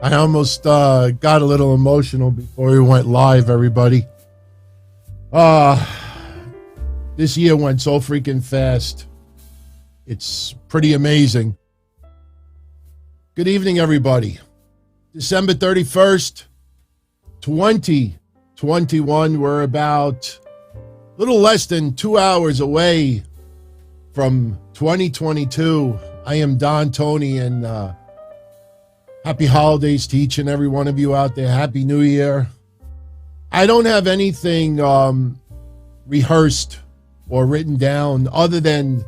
I almost got a little emotional before we went live, everybody. This year went so freaking fast. It's pretty amazing. Good evening, everybody. December 31st, 2021. We're about a little less than 2 hours away from 2022. I am Don, Tony, and happy holidays to each and every one of you out there. Happy New Year. I don't have anything rehearsed or written down other than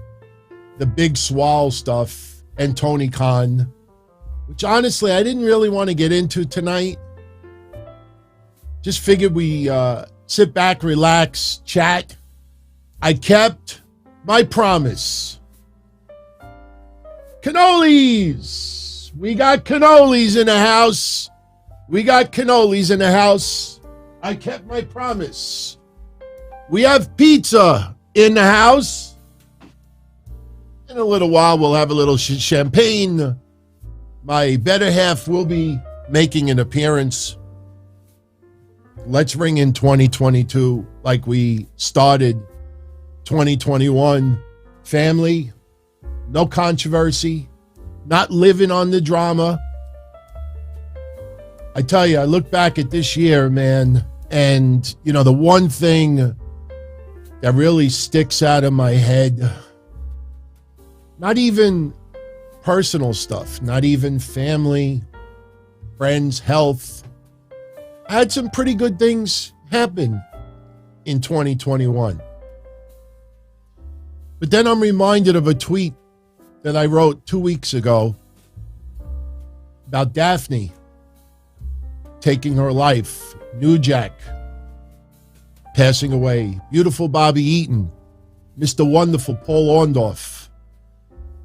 the big Swole stuff and Tony Khan, which honestly I didn't really want to get into tonight. Just figured we sit back, relax, chat. I kept my promise. Cannolis! We got cannolis in the house. We got cannolis in the house. I kept my promise. We have pizza in the house. In a little while, we'll have a little champagne. My better half will be making an appearance. Let's ring in 2022 like we started 2021. Family, no controversy, not living on the drama. I tell you, I look back at this year, man, and, you know, the one thing that really sticks out of my head, not even personal stuff, not even family, friends, health. I had some pretty good things happen in 2021. But then I'm reminded of a tweet that I wrote 2 weeks ago about Daphne taking her life, New Jack passing away, beautiful Bobby Eaton, Mr. Wonderful Paul Orndorff,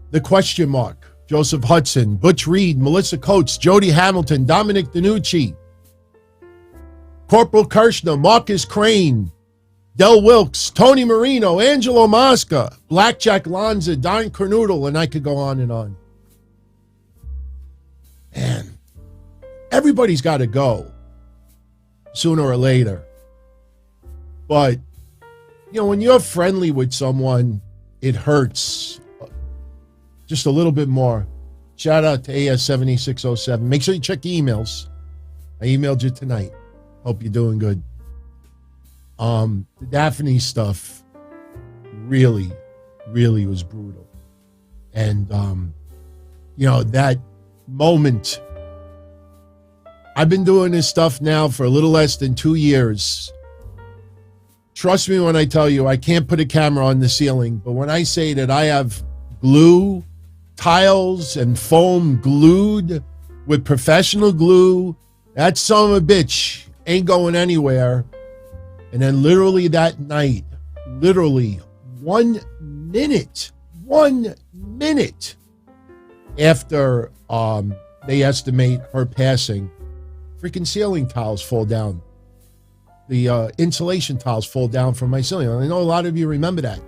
the question mark, Joseph Hudson, Butch Reed, Melissa Coates, Jody Hamilton, Dominic DiNucci, Corporal Kirshner, Marcus Crane, Del Wilkes, Tony Marino, Angelo Mosca, Blackjack Lanza, Don Cornoodle, and I could go on and on. Man, everybody's got to go sooner or later. But, you know, when you're friendly with someone, it hurts just a little bit more. Shout out to AS7607. Make sure you check your emails. I emailed you tonight. Hope you're doing good. The Daphne stuff really, really was brutal. And, you know, that moment, I've been doing this stuff now for a little less than 2 years. Trust me when I tell you, I can't put a camera on the ceiling, but when I say that I have glue, tiles, and foam glued with professional glue, that son of a bitch ain't going anywhere. And then literally that night, literally 1 minute after they estimate her passing, freaking ceiling tiles fall down. The insulation tiles fall down from my ceiling. I know a lot of you remember that.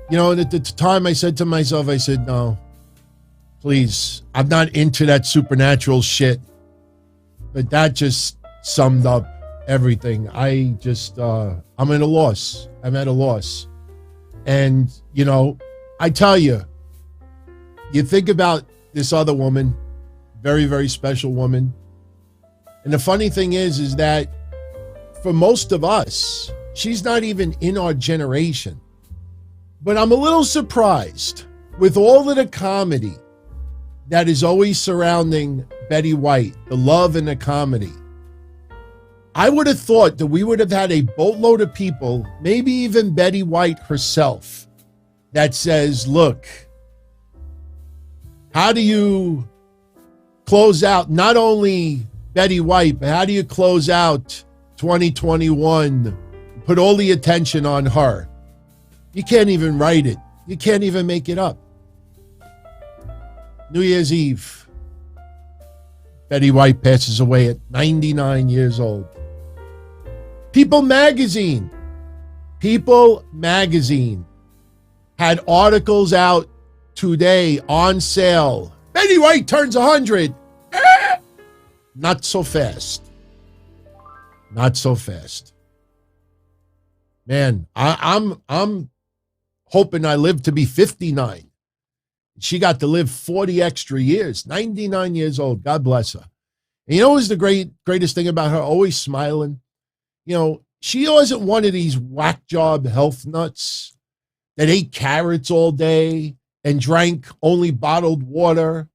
You know, and at the time I said to myself, I said, no, please, I'm not into that supernatural shit. But that just summed up everything. I just, I'm at a loss. I'm at a loss. And, you know, I tell you, you think about this other woman, very, very special woman. And the funny thing is that for most of us, she's not even in our generation. But I'm a little surprised with all of the comedy that is always surrounding Betty White, the love and the comedy. I would have thought that we would have had a boatload of people, maybe even Betty White herself, that says, look, how do you close out not only Betty White, but how do you close out 2021, put all the attention on her? You can't even write it. You can't even make it up. New Year's Eve, Betty White passes away at 99 years old. People Magazine had articles out today on sale. Betty White turns 100. not so fast. Not so fast. Man, I'm hoping I live to be 59. She got to live 40 extra years, 99 years old. God bless her. And you know what's the greatest thing about her? Always smiling. You know, she wasn't one of these whack job health nuts that ate carrots all day and drank only bottled water.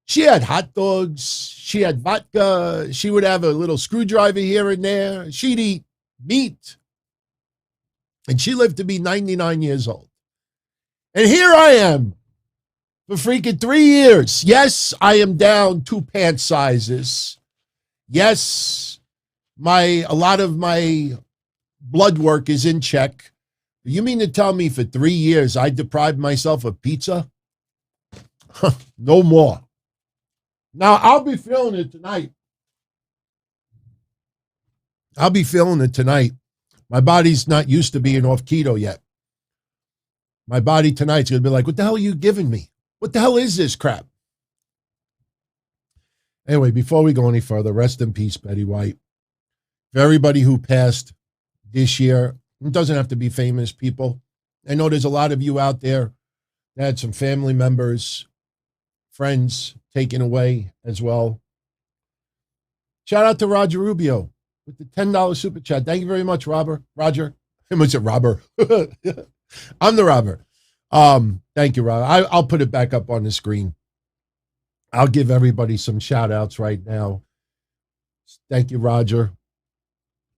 She had hot dogs. She had vodka. She would have a little screwdriver here and there. She'd eat meat. And she lived to be 99 years old. And here I am for freaking 3 years. Yes, I am down 2 pant sizes. Yes, a lot of my blood work is in check. You mean to tell me for 3 years I deprived myself of pizza? No more. Now, I'll be feeling it tonight. My body's not used to being off keto yet. My body tonight's going to be like, what the hell are you giving me? What the hell is this crap? Anyway, before we go any further, rest in peace, Betty White. For everybody who passed this year, it doesn't have to be famous people. I know there's a lot of you out there that had some family members, friends taken away as well. Shout out to Roger Rubio with the $10 super chat. Thank you very much, Roger. Was it Robber? I'm the robber. Thank you, Rob. I'll put it back up on the screen. I'll give everybody some shout outs right now. Thank you, Roger.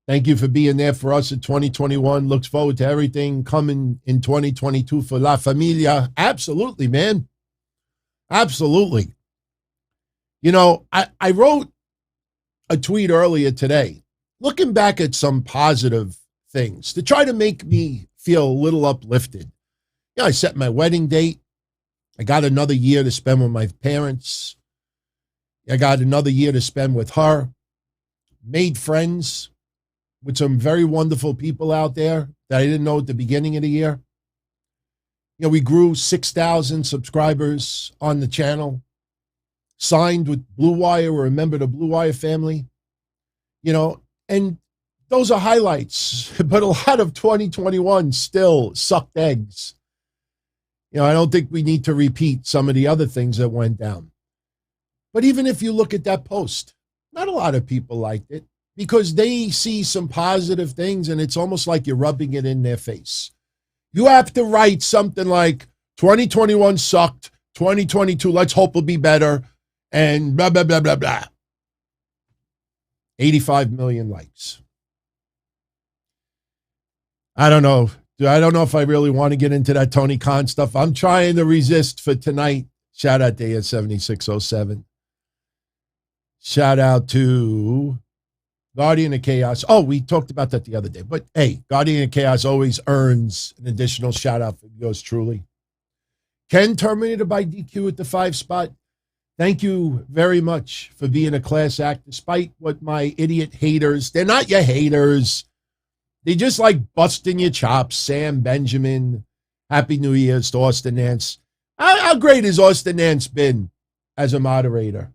Thank you for being there for us in 2021. Looks forward to everything coming in 2022 for La Familia. Absolutely, man. Absolutely. You know, I wrote a tweet earlier today, looking back at some positive things to try to make me feel a little uplifted. You know, I set my wedding date. I got another year to spend with my parents. I got another year to spend with her. Made friends with some very wonderful people out there that I didn't know at the beginning of the year. You know, we grew 6,000 subscribers on the channel. Signed with Blue Wire. We're a member of the Blue Wire family. You know, and those are highlights. But a lot of 2021 still sucked eggs. You know, I don't think we need to repeat some of the other things that went down. But even if you look at that post, not a lot of people liked it because they see some positive things and it's almost like you're rubbing it in their face. You have to write something like 2021 sucked, 2022, let's hope will be better, and blah, blah, blah, blah, blah. 85 million likes. I don't know. I don't know if I really want to get into that Tony Khan stuff. I'm trying to resist for tonight. Shout out to AS7607. Shout out to Guardian of Chaos. Oh, we talked about that the other day. But hey, Guardian of Chaos always earns an additional shout out from yours truly. Ken TerminatedbyDQ at the 5 spot. Thank you very much for being a class act, despite what my idiot haters, they're not your haters. They just like busting your chops. Sam Benjamin, Happy New Year's to Austin Nance. How great has Austin Nance been as a moderator?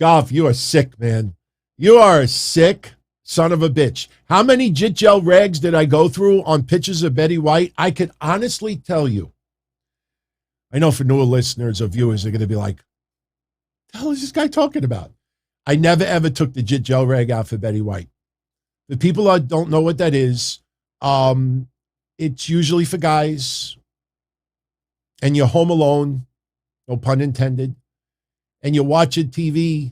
Golf, you are sick, man. You are a sick son of a bitch. How many Jit Gel rags did I go through on pictures of Betty White? I could honestly tell you. I know for newer listeners or viewers, they're going to be like, what the hell is this guy talking about? I never, ever took the Jit Gel rag out for Betty White. The people that don't know what that is, it's usually for guys, and you're home alone, no pun intended, and you're watching TV,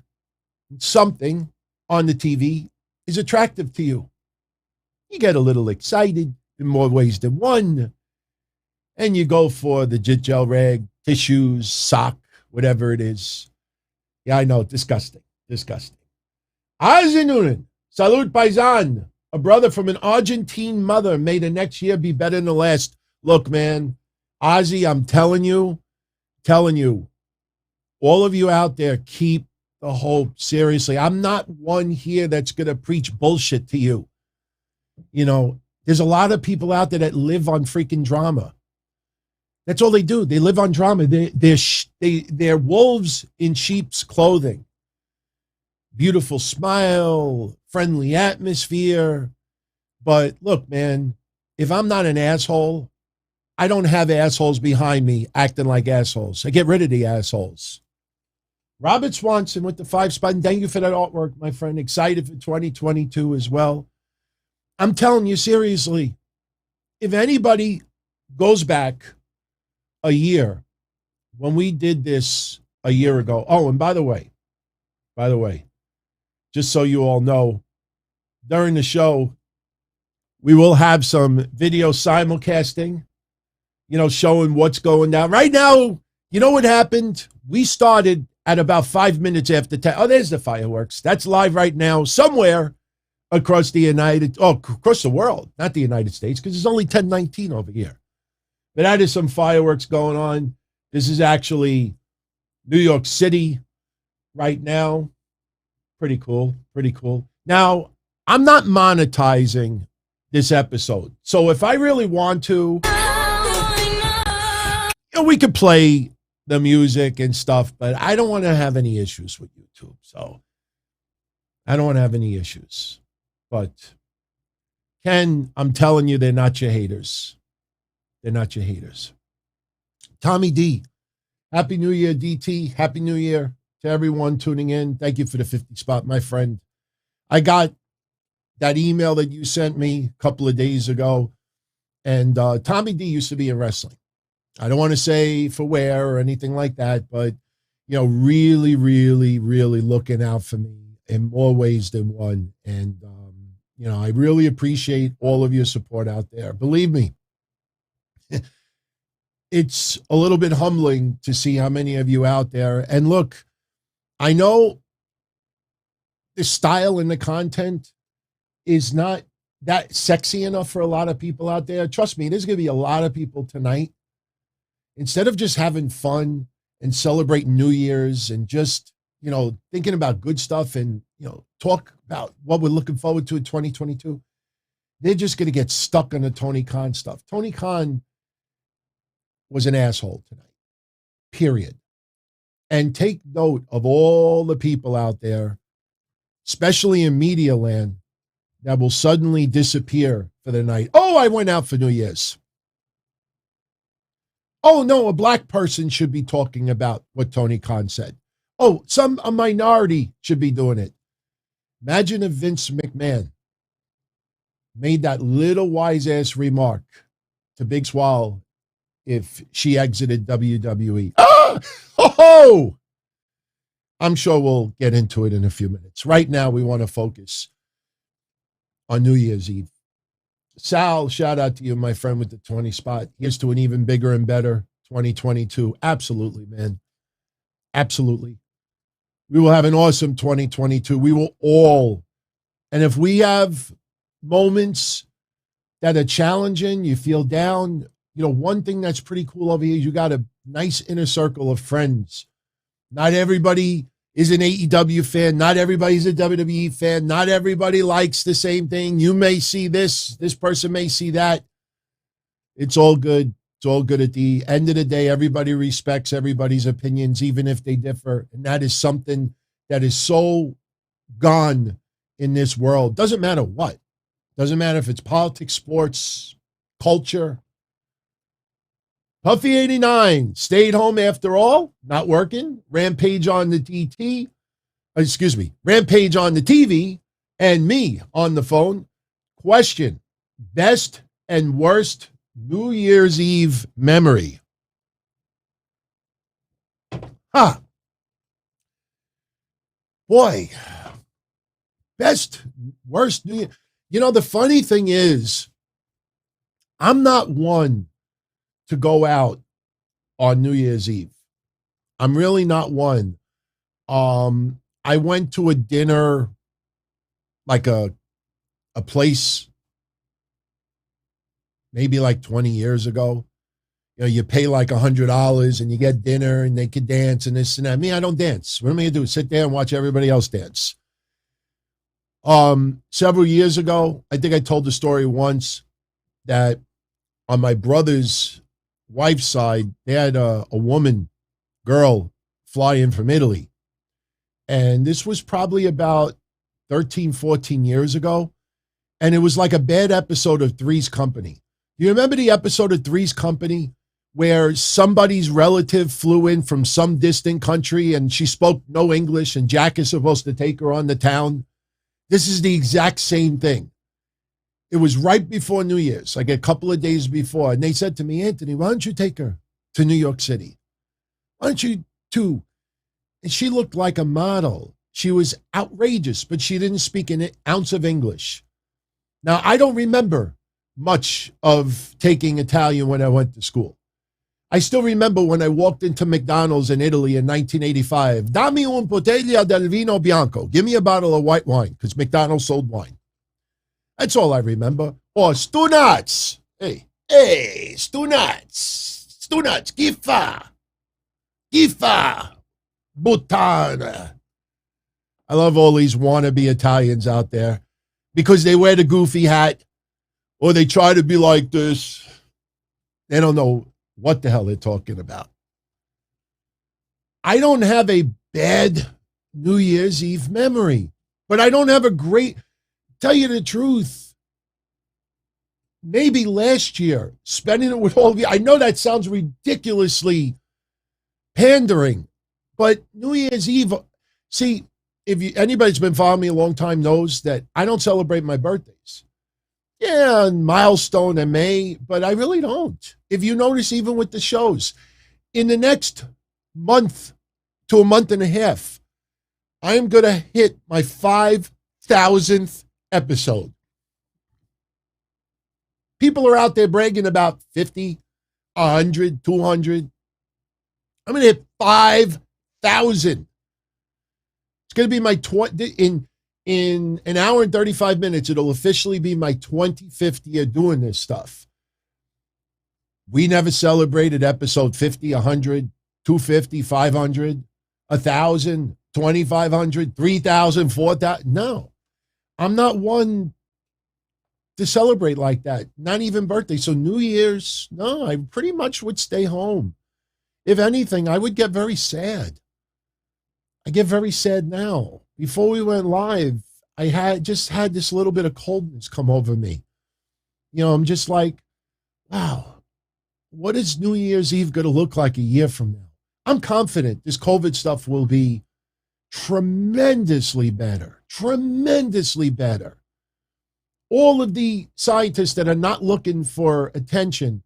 something on the TV is attractive to you. You get a little excited in more ways than one, and you go for the Jit Gel rag, tissues, sock, whatever it is. Yeah, I know, disgusting, disgusting. Ozzy Nuin. Salud Paisan, a brother from an Argentine mother. May the next year be better than the last. Look, man, Ozzy, I'm telling you, all of you out there, keep the hope. Seriously, I'm not one here that's going to preach bullshit to you. You know, there's a lot of people out there that live on freaking drama. That's all they do. They live on drama. They're wolves in sheep's clothing. Beautiful smile, friendly atmosphere. But look, man, if I'm not an asshole, I don't have assholes behind me acting like assholes. I get rid of the assholes. Robert Swanson with the 5 spot. And thank you for that artwork, my friend. Excited for 2022 as well. I'm telling you seriously, if anybody goes back a year when we did this a year ago. Oh, and by the way, just so you all know, during the show, we will have some video simulcasting, showing what's going down. Right now, you know what happened? We started at about 5 minutes after 10. Oh, there's the fireworks. That's live right now somewhere across across the world, not the United States, because it's only 10:19 over here. But that is some fireworks going on. This is actually New York City right now. Pretty cool. Now, I'm not monetizing this episode. So if I really want to, we could play the music and stuff, but I don't want to have any issues with YouTube. So I don't want to have any issues. But Ken, I'm telling you, they're not your haters. They're not your haters. Tommy D, Happy New Year, DT. Happy New Year to everyone tuning in. Thank you for the 50 spot, my friend. I got that email that you sent me a couple of days ago, and Tommy D used to be in wrestling. I don't want to say for where or anything like that, but, really, really, really looking out for me in more ways than one. And, I really appreciate all of your support out there. Believe me, it's a little bit humbling to see how many of you out there. And look, I know the style and the content is not that sexy enough for a lot of people out there. Trust me, there's going to be a lot of people tonight. Instead of just having fun and celebrating New Year's and just, thinking about good stuff and, talk about what we're looking forward to in 2022, they're just going to get stuck on the Tony Khan stuff. Tony Khan was an asshole tonight, period. And take note of all the people out there, especially in media land, that will suddenly disappear for the night. Oh, I went out for New Year's. Oh, no, a black person should be talking about what Tony Khan said. Oh, a minority should be doing it. Imagine if Vince McMahon made that little wise-ass remark to Big Swole if she exited WWE. Oh! I'm sure we'll get into it in a few minutes. Right now, we want to focus on New Year's Eve. Sal, shout out to you, my friend, with the 20 spot. Here's to an even bigger and better 2022. Absolutely, man. Absolutely. We will have an awesome 2022. We will all. And if we have moments that are challenging, you feel down, one thing that's pretty cool over here is you got a nice inner circle of friends. Not everybody is an AEW fan. Not everybody's a WWE fan. Not everybody likes the same thing. You may see this person may see that. It's all good. It's all good. At the end of the day, everybody respects everybody's opinions, even if they differ. And that is something that is so gone in this world. Doesn't matter what. Doesn't matter if it's politics, sports, culture. Puffy 89 stayed home after all, not working. Rampage on the Rampage on the TV, and me on the phone. Question: best and worst New Year's Eve memory. Boy, best, worst New Year. The funny thing is, I'm not one to go out on New Year's Eve. I'm really not one. I went to a dinner, like a place maybe like 20 years ago. You pay like $100 and you get dinner and they can dance and this and that. Me, I don't dance. What am I going to do? Sit there and watch everybody else dance. Several years ago, I think I told the story once that on my brother's wife's side, they had a woman, girl, fly in from Italy. And this was probably about 13, 14 years ago. And it was like a bad episode of Three's Company. You remember the episode of Three's Company where somebody's relative flew in from some distant country and she spoke no English and Jack is supposed to take her on the town? This is the exact same thing. It was right before New Year's, like a couple of days before. And they said to me, Anthony, why don't you take her to New York City? Why don't you too? And she looked like a model. She was outrageous, but she didn't speak an ounce of English. Now, I don't remember much of taking Italian when I went to school. I still remember when I walked into McDonald's in Italy in 1985. Dammi un bottiglia del vino bianco. Give me a bottle of white wine, because McDonald's sold wine. That's all I remember. Or stu nuts. Hey, stu nuts. Stu nuts. Gifa. Buttana. I love all these wannabe Italians out there because they wear the goofy hat or they try to be like this. They don't know what the hell they're talking about. I don't have a bad New Year's Eve memory, but I don't have a great, tell you the truth, maybe last year, spending it with all of you. I know that sounds ridiculously pandering, but New Year's Eve, see, if anybody's been following me a long time knows that I don't celebrate my birthdays. Yeah, milestone in May, but I really don't. If you notice, even with the shows, in the next month to a month and a half, I am going to hit my 5,000th episode. People are out there bragging about 50, 100, 200. I'm going to hit 5,000. It's going to be my in an hour and 35 minutes. It'll officially be my 25th year doing this stuff. We never celebrated episode 50, 100, 250, 500, 1,000, 2,500, 3,000, 4,000. No, I'm not one to celebrate like that. Not even birthday. So New Year's, no, I pretty much would stay home. If anything, I would get very sad. I get very sad now. Before we went live, I had this little bit of coldness come over me. You know, I'm just like, wow, what is New Year's Eve going to look like a year from now? I'm confident this COVID stuff will be tremendously better, tremendously better. All of the scientists that are not looking for attention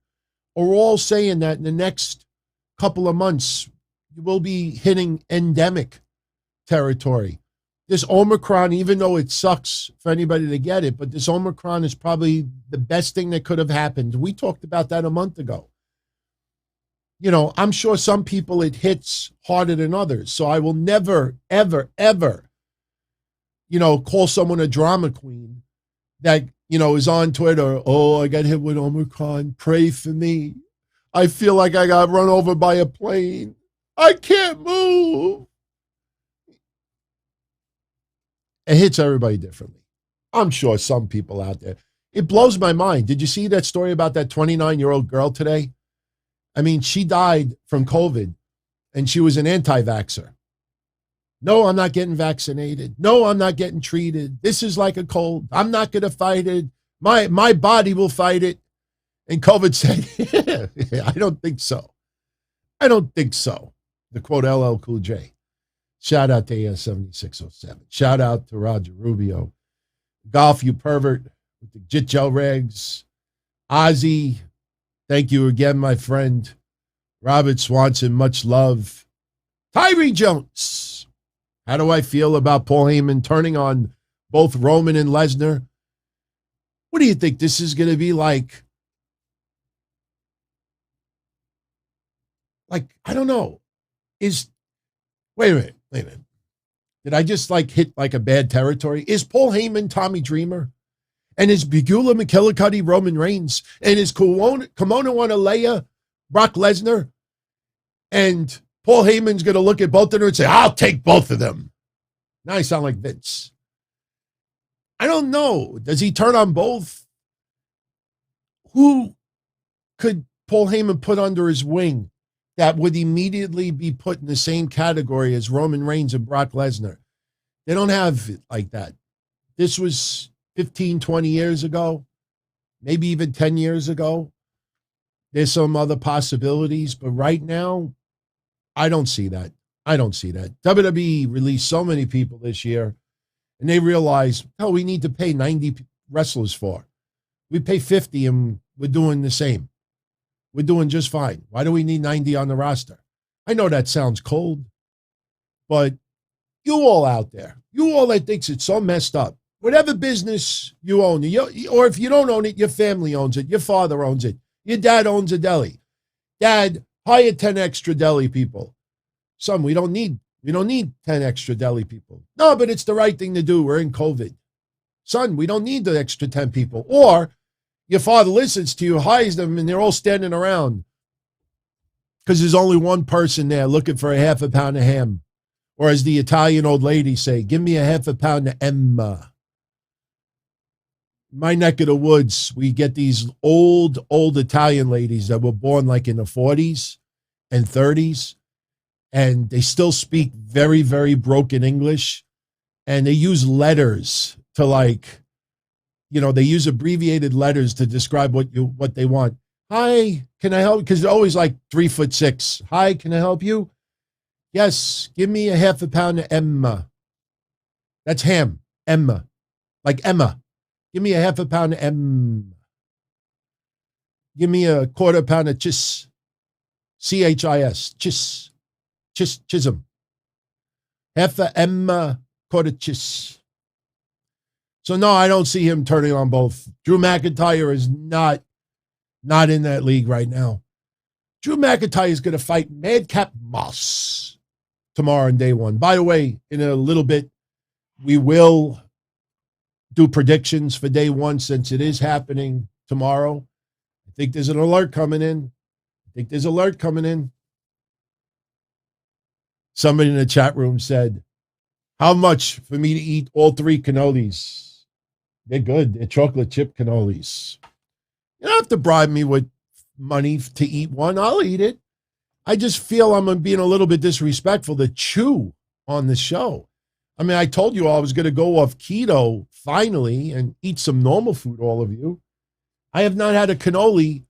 are all saying that in the next couple of months, you will be hitting endemic territory. This Omicron, even though it sucks for anybody to get it, but this Omicron is probably the best thing that could have happened. We talked about that a month ago. You know, I'm sure some people it hits harder than others. So I will never, ever, ever, you know, call someone a drama queen that, you know, is on Twitter. Oh, I got hit with Omicron. Pray for me. I feel like I got run over by a plane. I can't move. It hits everybody differently. I'm sure some people out there. It blows my mind. Did you see that story about that 29-year-old girl today? I mean, she died from COVID, and she was an anti-vaxxer. No, I'm not getting vaccinated. No, I'm not getting treated. This is like a cold. I'm not going to fight it. My body will fight it. And COVID said, I don't think so. I don't think so. To quote LL Cool J. Shout out to AS7607. Shout out to Roger Rubio. Golf, you pervert, with the Jit Gel Regs. Ozzy, thank you again, my friend. Robert Swanson, much love. Tyree Jones. How do I feel about Paul Heyman turning on both Roman and Lesnar? What do you think this is going to be like? Like, I don't know. Wait a minute. Did I just like hit like a bad territory? Is Paul Heyman Tommy Dreamer? And is Bigula McKillicuddy Roman Reigns? And is Kimono Wanalea Brock Lesnar? And Paul Heyman's going to look at both of them and say, I'll take both of them. Now I sound like Vince. I don't know. Does he turn on both? Who could Paul Heyman put under his wing that would immediately be put in the same category as Roman Reigns and Brock Lesnar? They don't have it like that. This was 15, 20 years ago, maybe even 10 years ago. There's some other possibilities, but right now, I don't see that. I don't see that. WWE released so many people this year, and they realized, oh, we need to pay 90 wrestlers for. We pay 50, and we're doing the same. We're doing just fine. Why do we need 90 on the roster? I know that sounds cold, but you all out there, you all that thinks it's so messed up, whatever business you own, or if you don't own it, your family owns it, your father owns it, your dad owns a deli. Dad, hire 10 extra deli people. Son, we don't need 10 extra deli people. No, but it's the right thing to do. We're in COVID. Son, we don't need the extra 10 people. Or your father listens to you, hires them, and they're all standing around because there's only one person there looking for a half a pound of ham. Or as the Italian old ladies say, give me a half a pound of Emma. My neck of the woods, we get these old Italian ladies that were born like in the 40s and 30s, and they still speak very, very broken English, and they use letters to they use abbreviated letters to describe what they want. Hi, can I help? Because they're always like 3'6". Hi, can I help you? Yes, give me a half a pound of Emma. That's ham, Emma, like Emma. Give me a half a pound of Emma. Give me a quarter pound of chis, C-H-I-S, chism. Half a Emma, quarter chis. So no, I don't see him turning on both. Drew McIntyre is not in that league right now. Drew McIntyre is going to fight Madcap Moss tomorrow on day one. By the way, in a little bit, we will do predictions for day one since it is happening tomorrow. I think there's an alert coming in. Somebody in the chat room said, how much for me to eat all 3 cannolis? They're good. They're chocolate chip cannolis. You don't have to bribe me with money to eat one. I'll eat it. I just feel I'm being a little bit disrespectful to chew on the show. I mean, I told you I was going to go off keto finally and eat some normal food, all of you. I have not had a cannoli.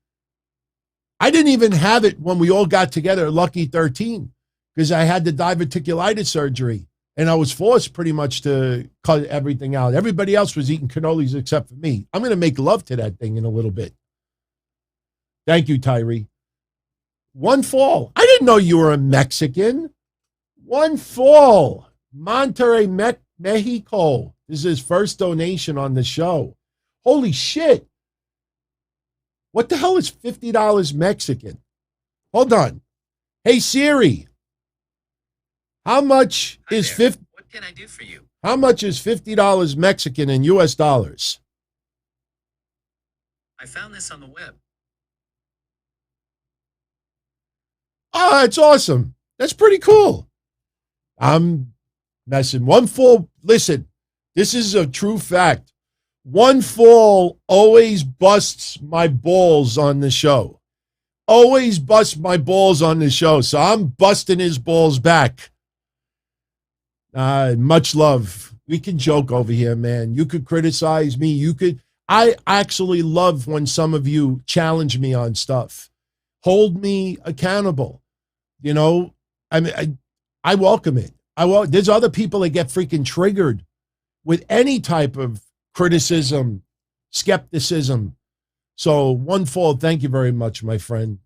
I didn't even have it when we all got together at Lucky 13 because I had the diverticulitis surgery. And I was forced pretty much to cut everything out. Everybody else was eating cannolis except for me. I'm going to make love to that thing in a little bit. Thank you, Tyree. One fall. I didn't know you were a Mexican. One fall. Monterrey, Mexico. This is his first donation on the show. Holy shit. What the hell is $50 Mexican? Hold on. Hey, Siri. How much is What can I do for you? How much is $50 Mexican in US dollars? I found this on the web. Oh, that's awesome. That's pretty cool. I'm messing. One fall, listen, this is a true fact. One fall always busts my balls on the show. Always busts my balls on the show. So I'm busting his balls back. Much love. We can joke over here, man. You could criticize me. I actually love when some of you challenge me on stuff. Hold me accountable. You know, I mean, I welcome it. There's other people that get freaking triggered with any type of criticism, skepticism. So one fall, thank you very much, my friend.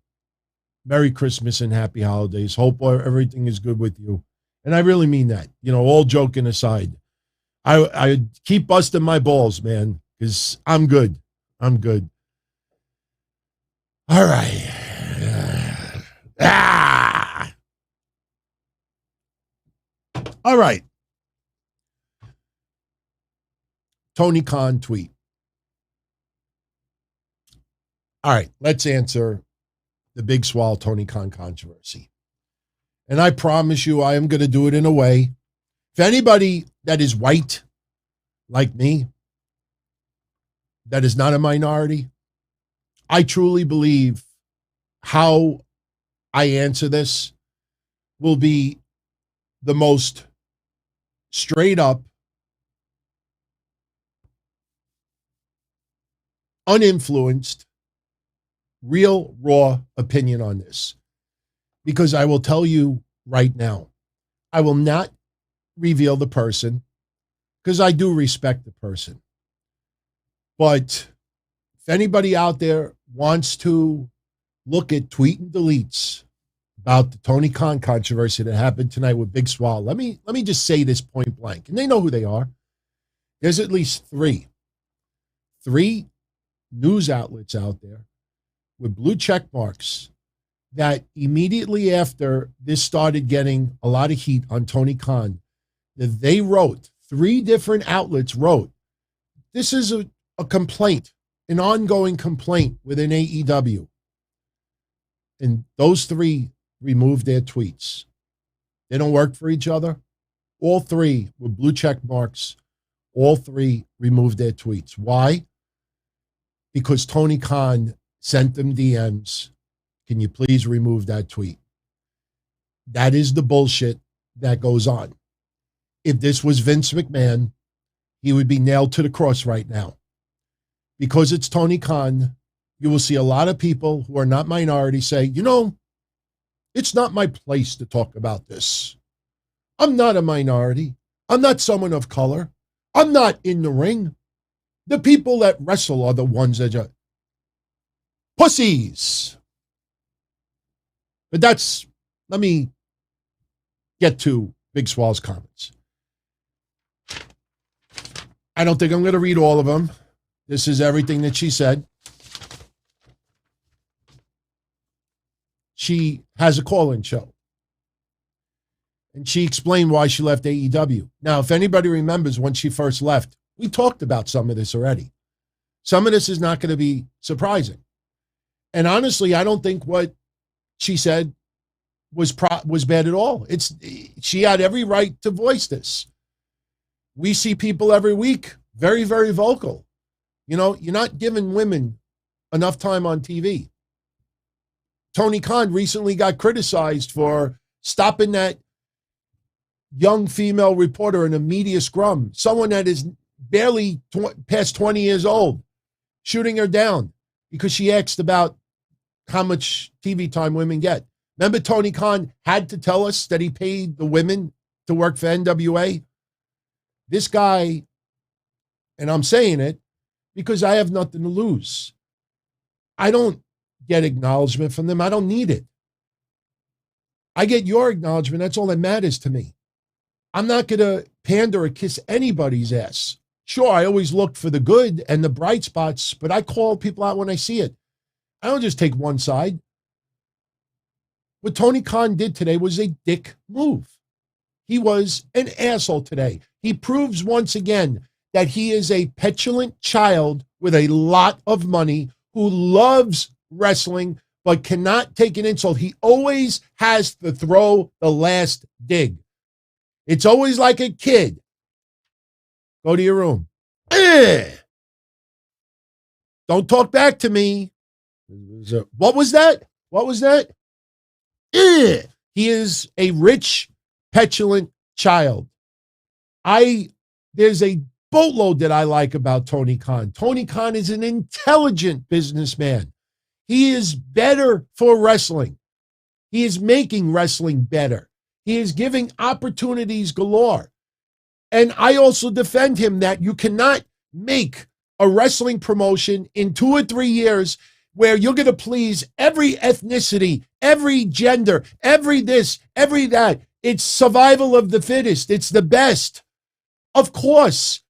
Merry Christmas and happy holidays. Hope everything is good with you. And I really mean that, all joking aside. I keep busting my balls, man, because I'm good. I'm good. All right. All right. Tony Khan tweet. All right, let's answer the big Swole Tony Khan controversy. And I promise you, I am going to do it in a way. If anybody that is white, like me, that is not a minority, I truly believe how I answer this will be the most straight up, uninfluenced, real, raw opinion on this. Because I will tell you right now, I will not reveal the person because I do respect the person. But if anybody out there wants to look at tweet and deletes about the Tony Khan controversy that happened tonight with Big Swole, let me just say this point blank, and they know who they are. There's at least three news outlets out there with blue check marks that immediately after this started getting a lot of heat on Tony Khan, that they wrote, three different outlets wrote, this is a complaint, an ongoing complaint within AEW. And those three removed their tweets. They don't work for each other. All three with blue check marks, all three removed their tweets. Why? Because Tony Khan sent them DMs. Can you please remove that tweet? That is the bullshit that goes on. If this was Vince McMahon, he would be nailed to the cross right now. Because it's Tony Khan, you will see a lot of people who are not minority say, you know, it's not my place to talk about this. I'm not a minority. I'm not someone of color. I'm not in the ring. The people that wrestle are the ones that are pussies. But let me get to Big Swole's comments. I don't think I'm going to read all of them. This is everything that she said. She has a call-in show. And she explained why she left AEW. Now, if anybody remembers when she first left, we talked about some of this already. Some of this is not going to be surprising. And honestly, I don't think what she said was bad at all. She had every right to voice this. We see people every week, very, very vocal. You know, you're not giving women enough time on TV. Tony Khan recently got criticized for stopping that young female reporter in a media scrum, someone that is barely past 20 years old, shooting her down because she asked about how much TV time women get. Remember, Tony Khan had to tell us that he paid the women to work for NWA? This guy, and I'm saying it because I have nothing to lose. I don't get acknowledgement from them. I don't need it. I get your acknowledgement. That's all that matters to me. I'm not going to pander or kiss anybody's ass. Sure, I always look for the good and the bright spots, but I call people out when I see it. I don't just take one side. What Tony Khan did today was a dick move. He was an asshole today. He proves once again that he is a petulant child with a lot of money who loves wrestling but cannot take an insult. He always has to throw the last dig. It's always like a kid. Go to your room. Don't talk back to me. What was that? What was that? He is a rich, petulant child. There's a boatload that I like about Tony Khan. Tony Khan is an intelligent businessman. He is better for wrestling. He is making wrestling better. He is giving opportunities galore. And I also defend him that you cannot make a wrestling promotion in 2 or 3 years where you're going to please every ethnicity, every gender, every this, every that. It's survival of the fittest. It's the best. Of course,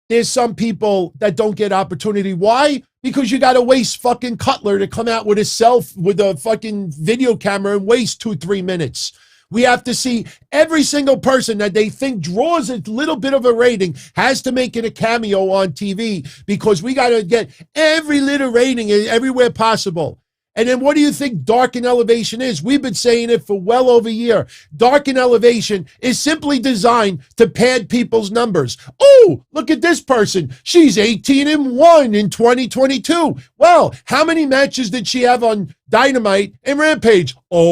there's some people that don't get opportunity. Why? Because you got to waste fucking Cutler to come out with a fucking video camera and waste 2-3 minutes. We have to see every single person that they think draws a little bit of a rating has to make it a cameo on TV because we got to get every little rating everywhere possible. And then what do you think Dark and Elevation is? We've been saying it for well over a year. Dark and Elevation is simply designed to pad people's numbers. Oh, look at this person. She's 18-1 in 2022. Well, how many matches did she have on Dynamite and Rampage? Oh,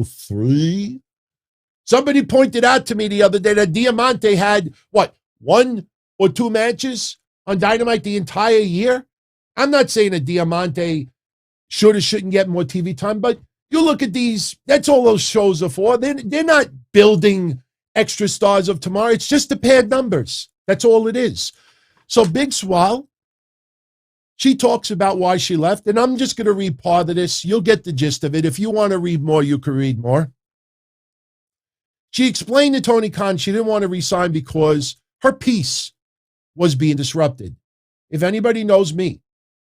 3. Somebody pointed out to me the other day that Diamante had, 1 or 2 matches on Dynamite the entire year? I'm not saying that Diamante should or shouldn't get more TV time, but you look at these, that's all those shows are for. They're not building extra stars of tomorrow. It's just to pad numbers. That's all it is. So Big Swole, she talks about why she left, and I'm just going to read part of this. You'll get the gist of it. If you want to read more, you can read more. She explained to Tony Khan she didn't want to resign because her peace was being disrupted. If anybody knows me,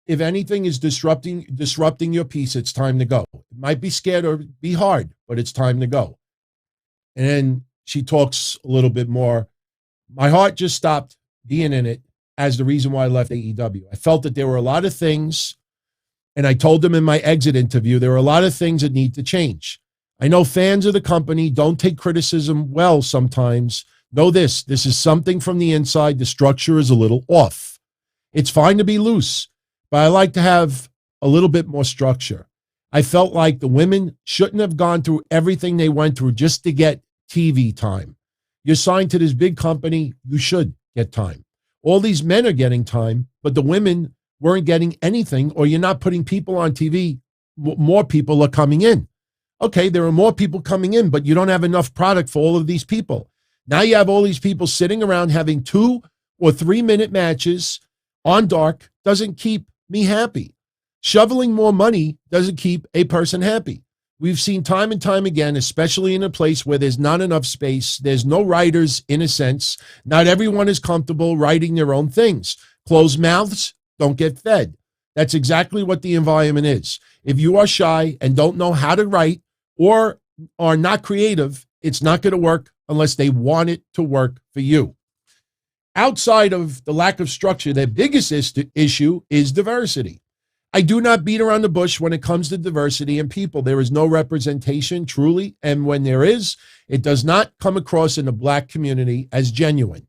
if anything is disrupting your peace, it's time to go. It might be scared or be hard, but it's time to go. And then she talks a little bit more. My heart just stopped being in it as the reason why I left AEW. I felt that there were a lot of things, and I told them in my exit interview, there were a lot of things that need to change. I know fans of the company don't take criticism well sometimes. Know this is something from the inside. The structure is a little off. It's fine to be loose, but I like to have a little bit more structure. I felt like the women shouldn't have gone through everything they went through just to get TV time. You're signed to this big company, you should get time. All these men are getting time, but the women weren't getting anything, or you're not putting people on TV. More people are coming in. Okay, there are more people coming in, but you don't have enough product for all of these people. Now you have all these people sitting around having 2 or 3 minute matches on Dark. Doesn't keep me happy. Shoveling more money doesn't keep a person happy. We've seen time and time again, especially in a place where there's not enough space. There's no writers, in a sense. Not everyone is comfortable writing their own things. Closed mouths don't get fed. That's exactly what the environment is. If you are shy and don't know how to write or are not creative, it's not going to work unless they want it to work for you. Outside of the lack of structure, their biggest issue is diversity. I do not beat around the bush when it comes to diversity and people. There is no representation, truly, and when there is, it does not come across in the black community as genuine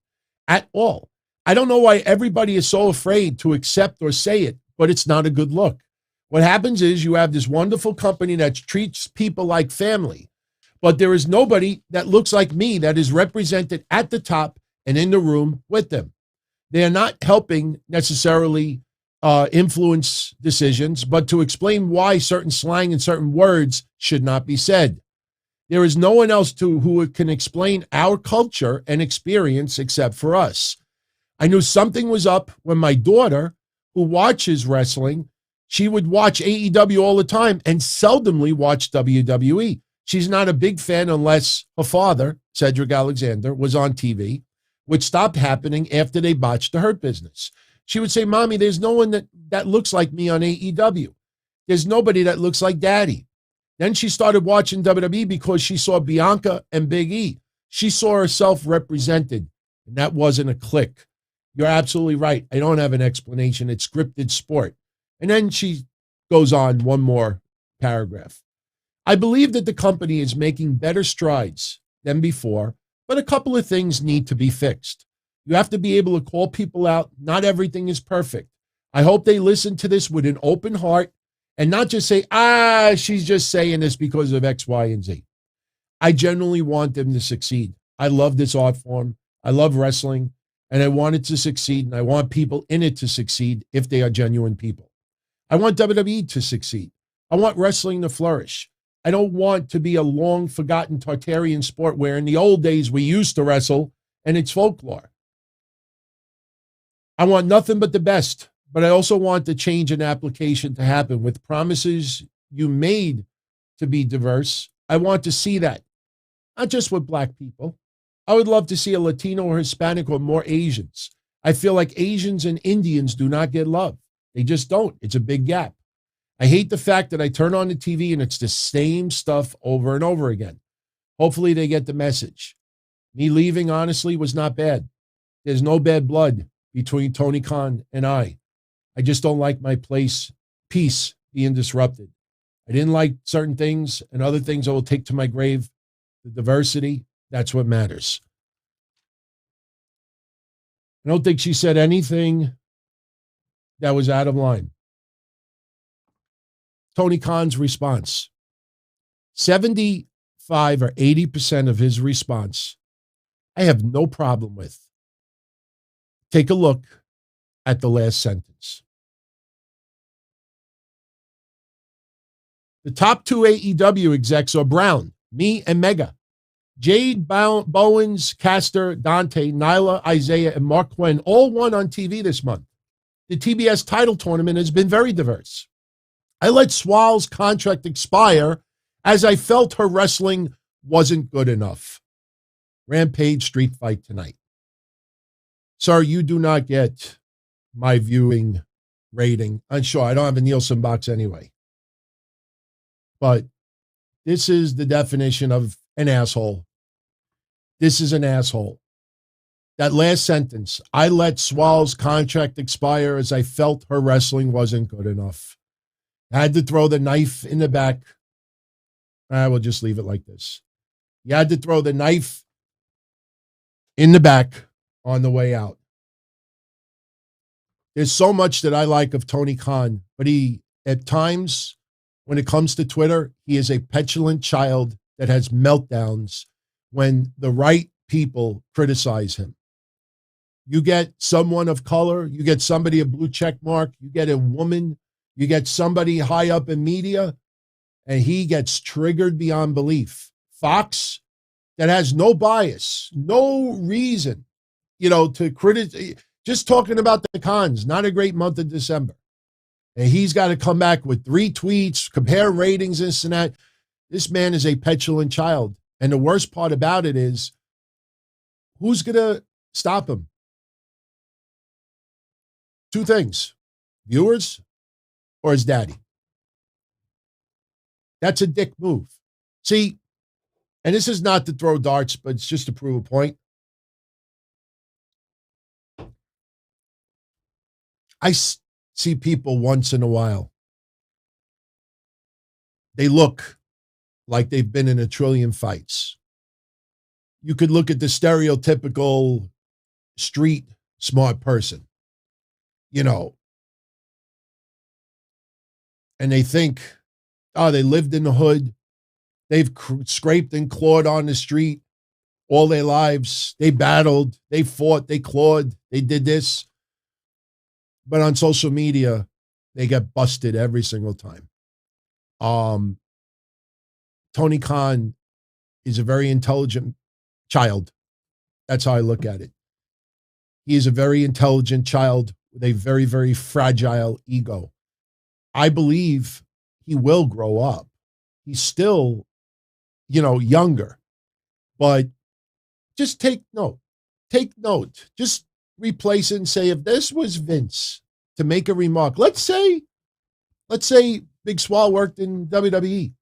at all. I don't know why everybody is so afraid to accept or say it, but it's not a good look. What happens is you have this wonderful company that treats people like family, but there is nobody that looks like me that is represented at the top and in the room with them. They are not helping necessarily influence decisions, but to explain why certain slang and certain words should not be said. There is no one else who can explain our culture and experience except for us. I knew something was up when my daughter, who watches wrestling, she would watch AEW all the time and seldomly watch WWE. She's not a big fan unless her father, Cedric Alexander, was on TV, which stopped happening after they botched the Hurt Business. She would say, Mommy, there's no one that looks like me on AEW. There's nobody that looks like Daddy. Then she started watching WWE because she saw Bianca and Big E. She saw herself represented, and that wasn't a click. You're absolutely right. I don't have an explanation. It's scripted sport. And then she goes on one more paragraph. I believe that the company is making better strides than before, but a couple of things need to be fixed. You have to be able to call people out. Not everything is perfect. I hope they listen to this with an open heart and not just say, she's just saying this because of X, Y, and Z. I genuinely want them to succeed. I love this art form. I love wrestling, and I want it to succeed, and I want people in it to succeed if they are genuine people. I want WWE to succeed. I want wrestling to flourish. I don't want to be a long-forgotten Tartarian sport where in the old days we used to wrestle, and it's folklore. I want nothing but the best, but I also want the change in application to happen with promises you made to be diverse. I want to see that, not just with black people. I would love to see a Latino or Hispanic or more Asians. I feel like Asians and Indians do not get love. They just don't. It's a big gap. I hate the fact that I turn on the TV and it's the same stuff over and over again. Hopefully they get the message. Me leaving, honestly, was not bad. There's no bad blood between Tony Khan and I. I just don't like my place peace being disrupted. I didn't like certain things, and other things I will take to my grave. The diversity, that's what matters. I don't think she said anything that was out of line. Tony Khan's response. 75 or 80% of his response, I have no problem with. Take a look at the last sentence. The top two AEW execs are Brown, me, and Mega. Jade, Bowens, Caster, Dante, Nyla, Isaiah, and Mark Quinn all won on TV this month. The TBS title tournament has been very diverse. I let Swole's contract expire as I felt her wrestling wasn't good enough. Rampage Street Fight tonight. Sir, you do not get my viewing rating. I'm sure I don't have a Nielsen box anyway. But this is the definition of an asshole. This is an asshole. That last sentence, I let Swole's contract expire as I felt her wrestling wasn't good enough. I had to throw the knife in the back. I will just leave it like this. You had to throw the knife in the back on the way out. There's so much that I like of Tony Khan, but he, at times, when it comes to Twitter, he is a petulant child that has meltdowns when the right people criticize him. You get someone of color, you get somebody a blue check mark, you get a woman, you get somebody high up in media, and he gets triggered beyond belief. Fox, that has no bias, no reason, to criticize, just talking about the cons, not a great month of December. And he's got to come back with 3 tweets, compare ratings, this and that. This man is a petulant child. And the worst part about it is, who's going to stop him? 2 things, viewers or his daddy. That's a dick move. See, and this is not to throw darts, but it's just to prove a point. I see people once in a while. They look like they've been in a trillion fights. You could look at the stereotypical street smart person, and they think, oh, they lived in the hood. They've scraped and clawed on the street all their lives. They battled, they fought, they clawed, they did this. But on social media, they get busted every single time. Tony Khan is a very intelligent child. That's how I look at it. He is a very intelligent child with a very, very fragile ego. I believe he will grow up. He's still, younger. But just take note. Take note. Just replace it and say, if this was Vince to make a remark, let's say Big Swole worked in WWE,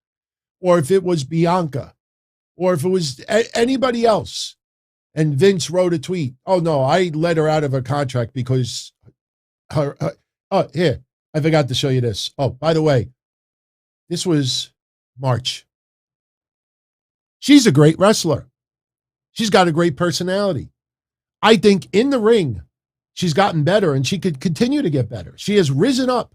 or if it was Bianca, or if it was anybody else, and Vince wrote a tweet, oh no, I let her out of her contract because here, I forgot to show you this. Oh, by the way, this was March. She's a great wrestler. She's got a great personality. I think in the ring, she's gotten better and she could continue to get better. She has risen up.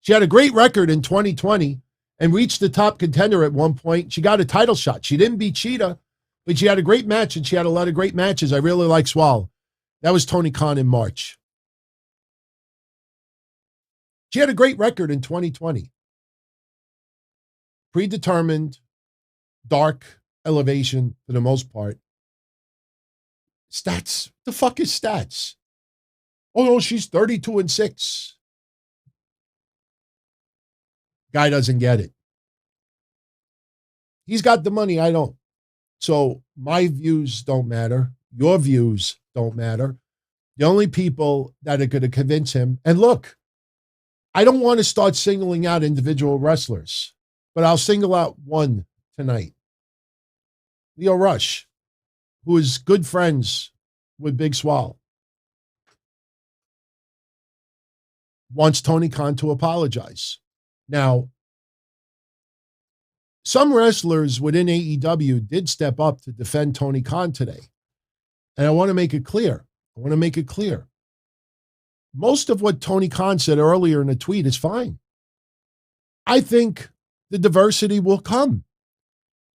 She had a great record in 2020 and reached the top contender at one point. She got a title shot. She didn't beat Cheetah, but she had a great match and she had a lot of great matches. I really like Swole. That was Tony Khan in March. She had a great record in 2020. Predetermined, dark elevation for the most part. Stats. The fuck is stats? Oh no, she's 32-6. Guy doesn't get it. He's got the money, I don't. So my views don't matter. Your views don't matter. The only people that are going to convince him, and look, I don't want to start singling out individual wrestlers, but I'll single out one tonight. Leo Rush, who is good friends with Big Swole, wants Tony Khan to apologize. Now, some wrestlers within AEW did step up to defend Tony Khan today. And I want to make it clear. Most of what Tony Khan said earlier in a tweet is fine. I think the diversity will come.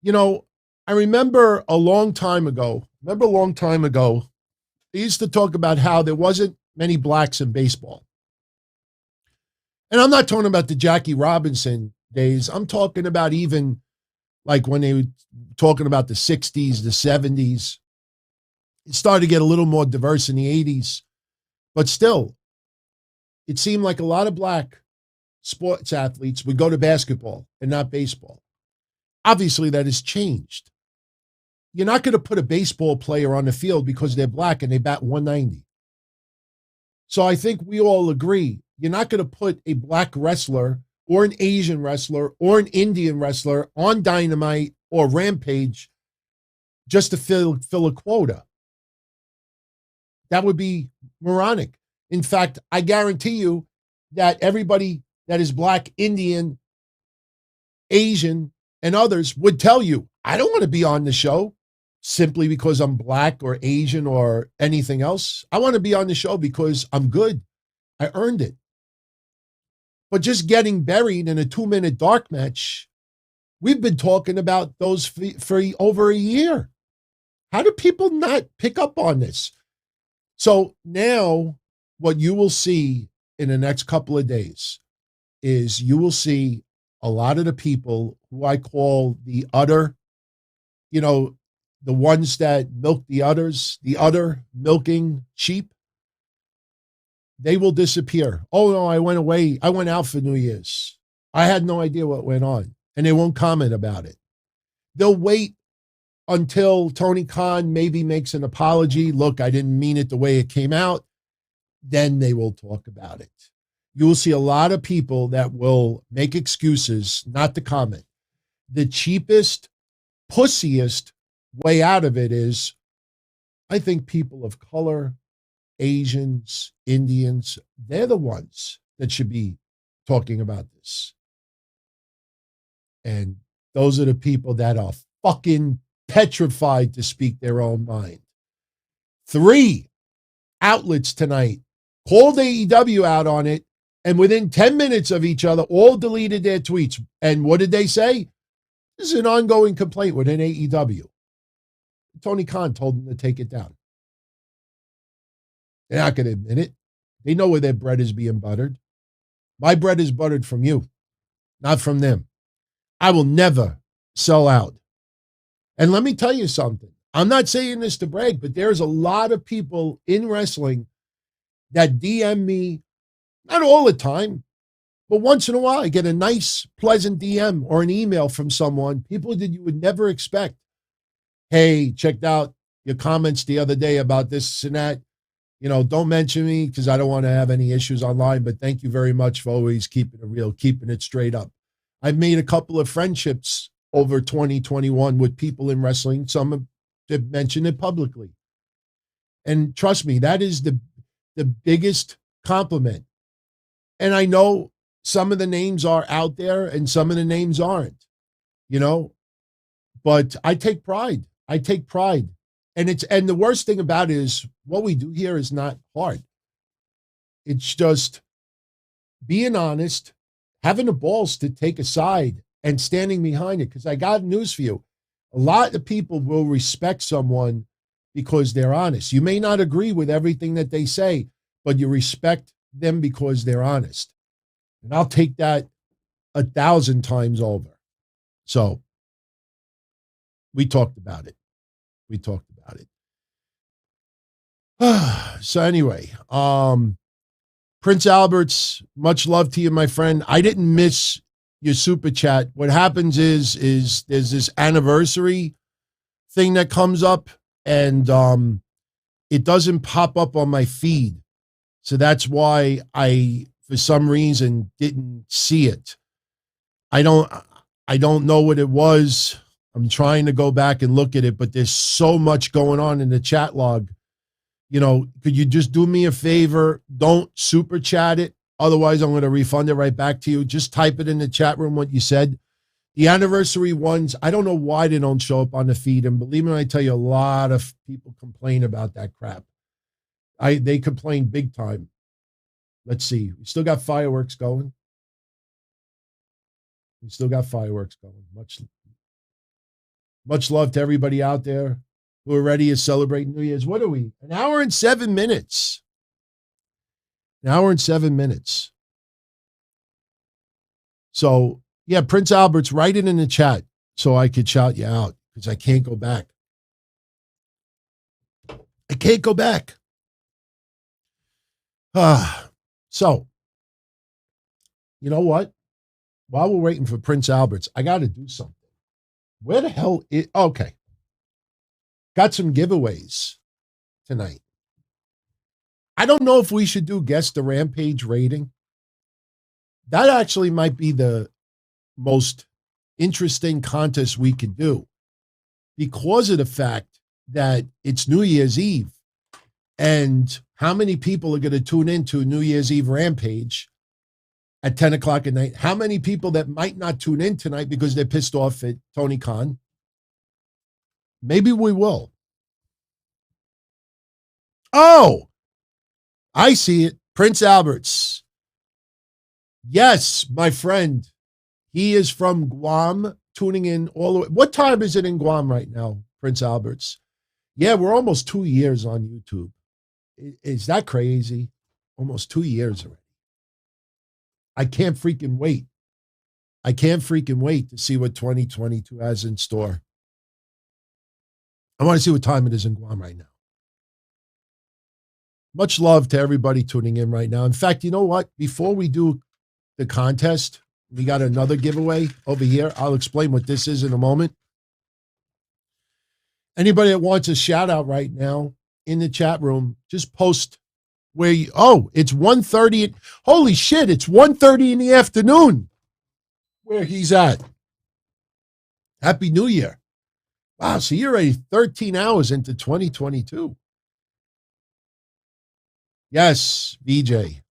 You know, I remember a long time ago, they used to talk about how there wasn't many blacks in baseball. And I'm not talking about the Jackie Robinson days. I'm talking about even like when they were talking about the 60s, the 70s. It started to get a little more diverse in the 80s. But still, it seemed like a lot of black sports athletes would go to basketball and not baseball. Obviously, that has changed. You're not going to put a baseball player on the field because they're black and they bat 190. So I think we all agree, you're not going to put a black wrestler or an Asian wrestler or an Indian wrestler on Dynamite or Rampage just to fill a quota. That would be moronic. In fact, I guarantee you that everybody that is black, Indian, Asian, and others would tell you, I don't want to be on the show simply because I'm black or Asian or anything else. I want to be on the show because I'm good. I earned it. But just getting buried in a 2-minute dark match, we've been talking about those for over a year. How do people not pick up on this? So now what you will see in the next couple of days is you will see a lot of the people who I call the udder, you know, the ones that milk the udders, the udder milking sheep, they will disappear. Oh, no, I went away. I went out for New Year's. I had no idea what went on. And they won't comment about it. They'll wait until Tony Khan maybe makes an apology. Look, I didn't mean it the way it came out. Then they will talk about it. You will see a lot of people that will make excuses not to comment. The cheapest, pussiest way out of it is, I think people of color, Asians, Indians, they're the ones that should be talking about this. And those are the people that are fucking petrified to speak their own mind. 3 outlets tonight called AEW out on it, and within 10 minutes of each other, all deleted their tweets. And what did they say? This is an ongoing complaint within AEW. Tony Khan told them to take it down. They're not going to admit it. They know where their bread is being buttered. My bread is buttered from you, not from them. I will never sell out. And let me tell you something. I'm not saying this to brag, but there's a lot of people in wrestling that DM me, not all the time, but once in a while I get a nice, pleasant DM or an email from someone, people that you would never expect. Hey, checked out your comments the other day about this and that. You know, don't mention me because I don't want to have any issues online, but thank you very much for always keeping it real, keeping it straight up. I've made a couple of friendships over 2021 with people in wrestling. Some have mentioned it publicly. And trust me, that is the biggest compliment. And I know some of the names are out there and some of the names aren't, you know, but I take pride. And the worst thing about it is what we do here is not hard. It's just being honest, having the balls to take a side and standing behind it. Because I got news for you. A lot of people will respect someone because they're honest. You may not agree with everything that they say, but you respect them because they're honest. And I'll take that 1,000 times over. So we talked about it. So anyway, Prince Albertz, much love to you, my friend. I didn't miss your super chat. What happens is there's this anniversary thing that comes up, and it doesn't pop up on my feed. So that's why I, for some reason, didn't see it. I don't know what it was. I'm trying to go back and look at it, but there's so much going on in the chat log. You know, could you just do me a favor? Don't super chat it. Otherwise, I'm going to refund it right back to you. Just type it in the chat room what you said. The anniversary ones, I don't know why they don't show up on the feed. And believe me when I tell you, a lot of people complain about that crap. They complain big time. Let's see. We still got fireworks going. Much love to everybody out there who are ready to celebrate New Year's. What are we? An hour and 7 minutes. So, yeah, Prince Albert's, write it in the chat so I could shout you out because I can't go back. So, you know what? While we're waiting for Prince Albert's, I got to do something. Where the hell is... Okay. Got some giveaways tonight. I don't know if we should do Guess the Rampage rating. That actually might be the most interesting contest we could do because of the fact that it's New Year's Eve. And how many people are going to tune into New Year's Eve Rampage at 10 o'clock at night? How many people that might not tune in tonight because they're pissed off at Tony Khan? Maybe we will. Oh, I see it. Prince Albert's. Yes, my friend. He is from Guam, tuning in all the way. What time is it in Guam right now, Prince Albert's? Yeah, we're almost 2 years on YouTube. Is that crazy? Almost 2 years already. I can't freaking wait. To see what 2022 has in store. I want to see what time it is in Guam right now. Much love to everybody tuning in right now. In fact, you know what? Before we do the contest, we got another giveaway over here. I'll explain what this is in a moment. Anybody that wants a shout out right now in the chat room, just post where you, it's 1:30. Holy shit, it's 1:30 in the afternoon where he's at. Happy New Year. Wow, so you're already 13 hours into 2022. Yes, VJ.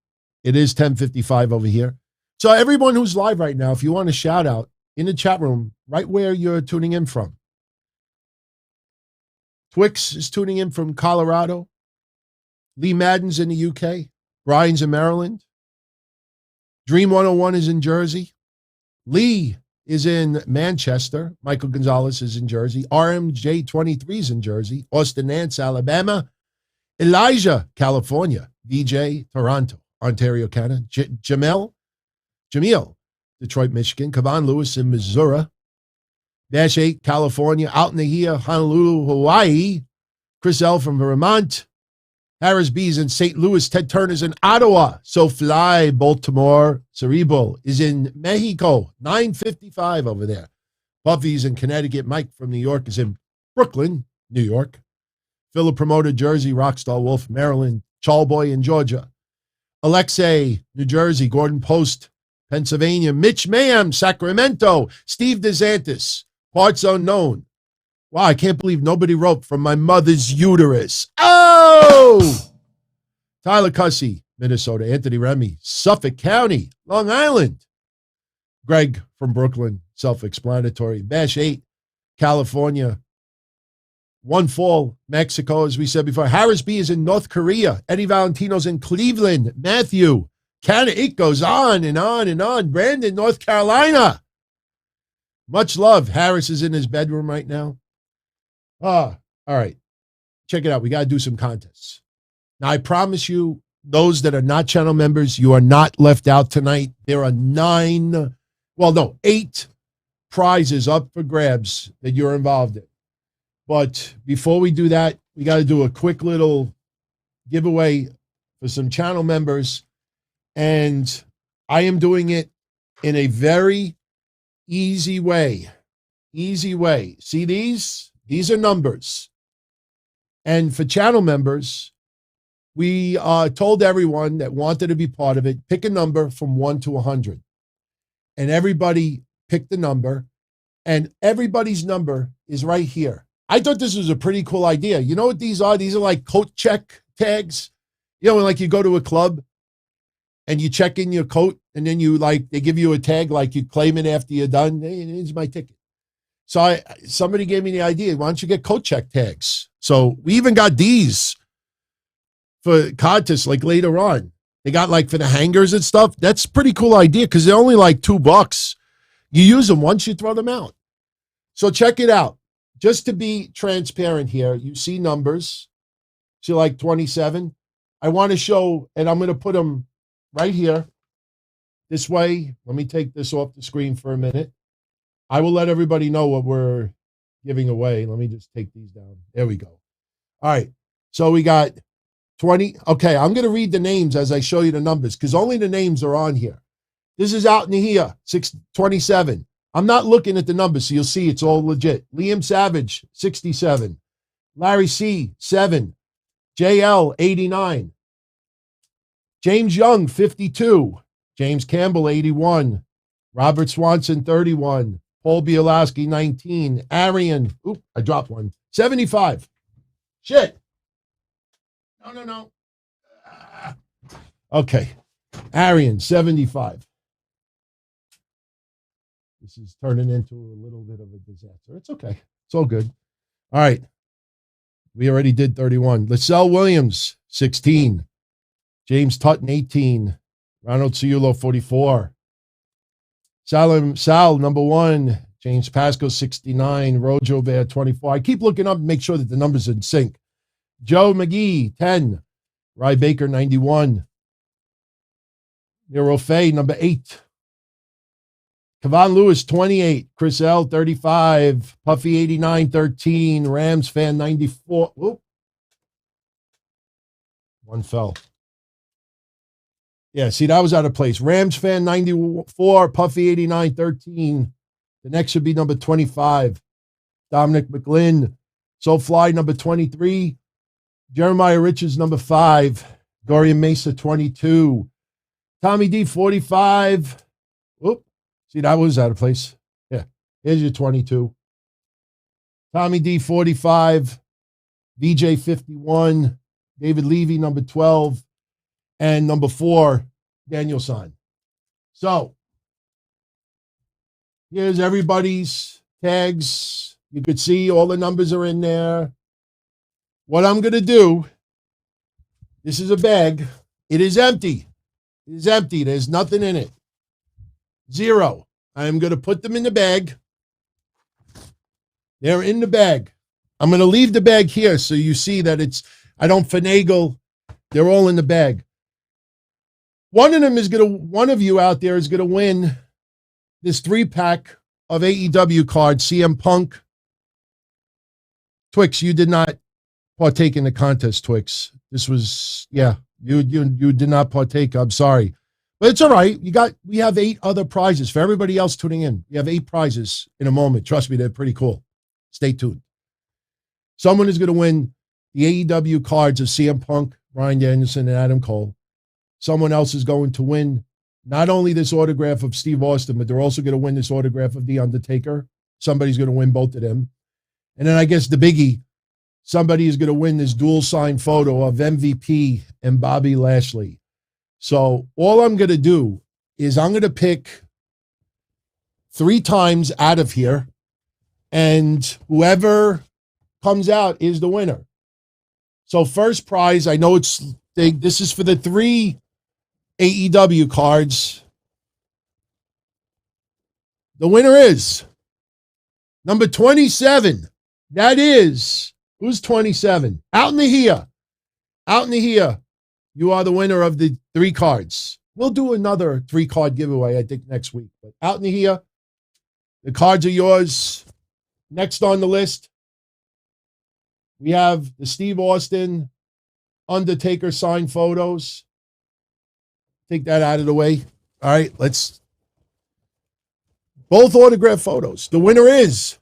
It is 10:55 over here. So everyone who's live right now, if you want a shout out in the chat room, right where you're tuning in from. Twix is tuning in from Colorado. Lee Madden's in the UK. Brian's in Maryland. Dream 101 is in Jersey. Lee is in Manchester. Michael Gonzalez is in Jersey. RMJ23 is in Jersey. Austin Nance, Alabama. Elijah, California. VJ, Toronto, Ontario, Canada. Jamil, Detroit, Michigan. Kavan Lewis in Missouri. Dash 8, California. Out in the here, Honolulu, Hawaii. Chris L. from Vermont. Harris B's in St. Louis. Ted Turner's in Ottawa. So Fly, Baltimore. Cerebral is in Mexico. 9:55 over there. Buffy's in Connecticut. Mike from New York is in Brooklyn, New York. Philip Promoter, Jersey. Rockstar Wolf, Maryland. Charleboy in Georgia. Alexei, New Jersey. Gordon Post, Pennsylvania. Mitch Mayhem, Sacramento. Steve DeSantis, parts unknown. Wow, I can't believe nobody wrote from my mother's uterus. Oh! Tyler Cussy, Minnesota. Anthony Remy, Suffolk County, Long Island. Greg from Brooklyn, self-explanatory. Bash 8, California. One Fall, Mexico, as we said before. Harris B is in North Korea. Eddie Valentino's in Cleveland. Matthew, Canada. It goes on and on and on. Brandon, North Carolina. Much love. Harris is in his bedroom right now. All right. Check it out. We got to do some contests. Now, I promise you, those that are not channel members, you are not left out tonight. There are 8 prizes up for grabs that you're involved in. But before we do that, we got to do a quick little giveaway for some channel members. And I am doing it in a very easy way. See these? These are numbers. And for channel members, we told everyone that wanted to be part of it, pick a number from 1 to 100. And everybody picked the number. And everybody's number is right here. I thought this was a pretty cool idea. You know what these are? These are like coat check tags. You know, when like you go to a club and you check in your coat, and then they give you a tag, like you claim it after you're done. Hey, here's my ticket. So somebody gave me the idea. Why don't you get coat check tags? So we even got these for contests like later on. They got like for the hangers and stuff. That's a pretty cool idea because they're only like $2. You use them once, you throw them out. So check it out. Just to be transparent here, you see numbers. See like 27. I want to show, and I'm going to put them right here. This way, let me take this off the screen for a minute. I will let everybody know what we're giving away. Let me just take these down. There we go. All right. So we got 20. Okay, I'm going to read the names as I show you the numbers because only the names are on here. This is out in here, 627. I'm not looking at the numbers, so you'll see it's all legit. Liam Savage, 67. Larry C, 7. JL, 89. James Young, 52. James Campbell, 81. Robert Swanson, 31. Paul Bielowski, 19. Arian, I dropped one, 75. Shit. No. Okay. Arian, 75. This is turning into a little bit of a disaster. It's okay. It's all good. All right. We already did 31. Lisselle Williams, 16. James Tutton, 18. Ronald Ciulo, 44. Sal, number 1. James Pasco, 69. Rojo Bear, 24. I keep looking up and make sure that the numbers are in sync. Joe McGee, 10. Rye Baker, 91. Rofe, number 8. Kevon Lewis, 28. Chris L, 35. Puffy, 89, 13. Rams fan, 94. Whoop. One fell. Yeah, see, that was out of place. Rams fan, 94. Puffy, 89, 13. The next should be number 25. Dominic McGlynn. Soulfly, number 23. Jeremiah Richards, number 5. Dorian Mesa, 22. Tommy D, 45. Whoop. See, that was out of place. Yeah. Here's your 22. Tommy D, 45. VJ, 51. David Levy, number 12. And number 4, Daniel San. So, here's everybody's tags. You could see all the numbers are in there. What I'm going to do, this is a bag. It is empty. It is empty. There's nothing in it. 0. I am going to put them in the bag. They're in the bag. I'm going to leave the bag here so you see that I don't finagle. They're all in the bag. One of you out there is going to win this 3-pack of AEW cards, CM Punk. Twix, you did not partake in the contest, Twix. This was, you did not partake. I'm sorry. But it's all right. We have 8 other prizes for everybody else tuning in. We have 8 prizes in a moment. Trust me, they're pretty cool. Stay tuned. Someone is going to win the AEW cards of CM Punk, Bryan Danielson, and Adam Cole. Someone else is going to win not only this autograph of Steve Austin, but they're also going to win this autograph of The Undertaker. Somebody's going to win both of them. And then I guess the biggie, somebody is going to win this dual signed photo of MVP and Bobby Lashley. So all I'm going to do is I'm going to pick 3 times out of here, and whoever comes out is the winner. So first prize, I know it's big. This is for the 3 AEW cards. The winner is number 27. That is, who's 27? Out in the here. Out in the here. You are the winner of the 3 cards. We'll do another 3-card giveaway, I think, next week. But out in the here, the cards are yours. Next on the list, we have the Steve Austin Undertaker signed photos. Take that out of the way. All right, both autograph photos. The winner is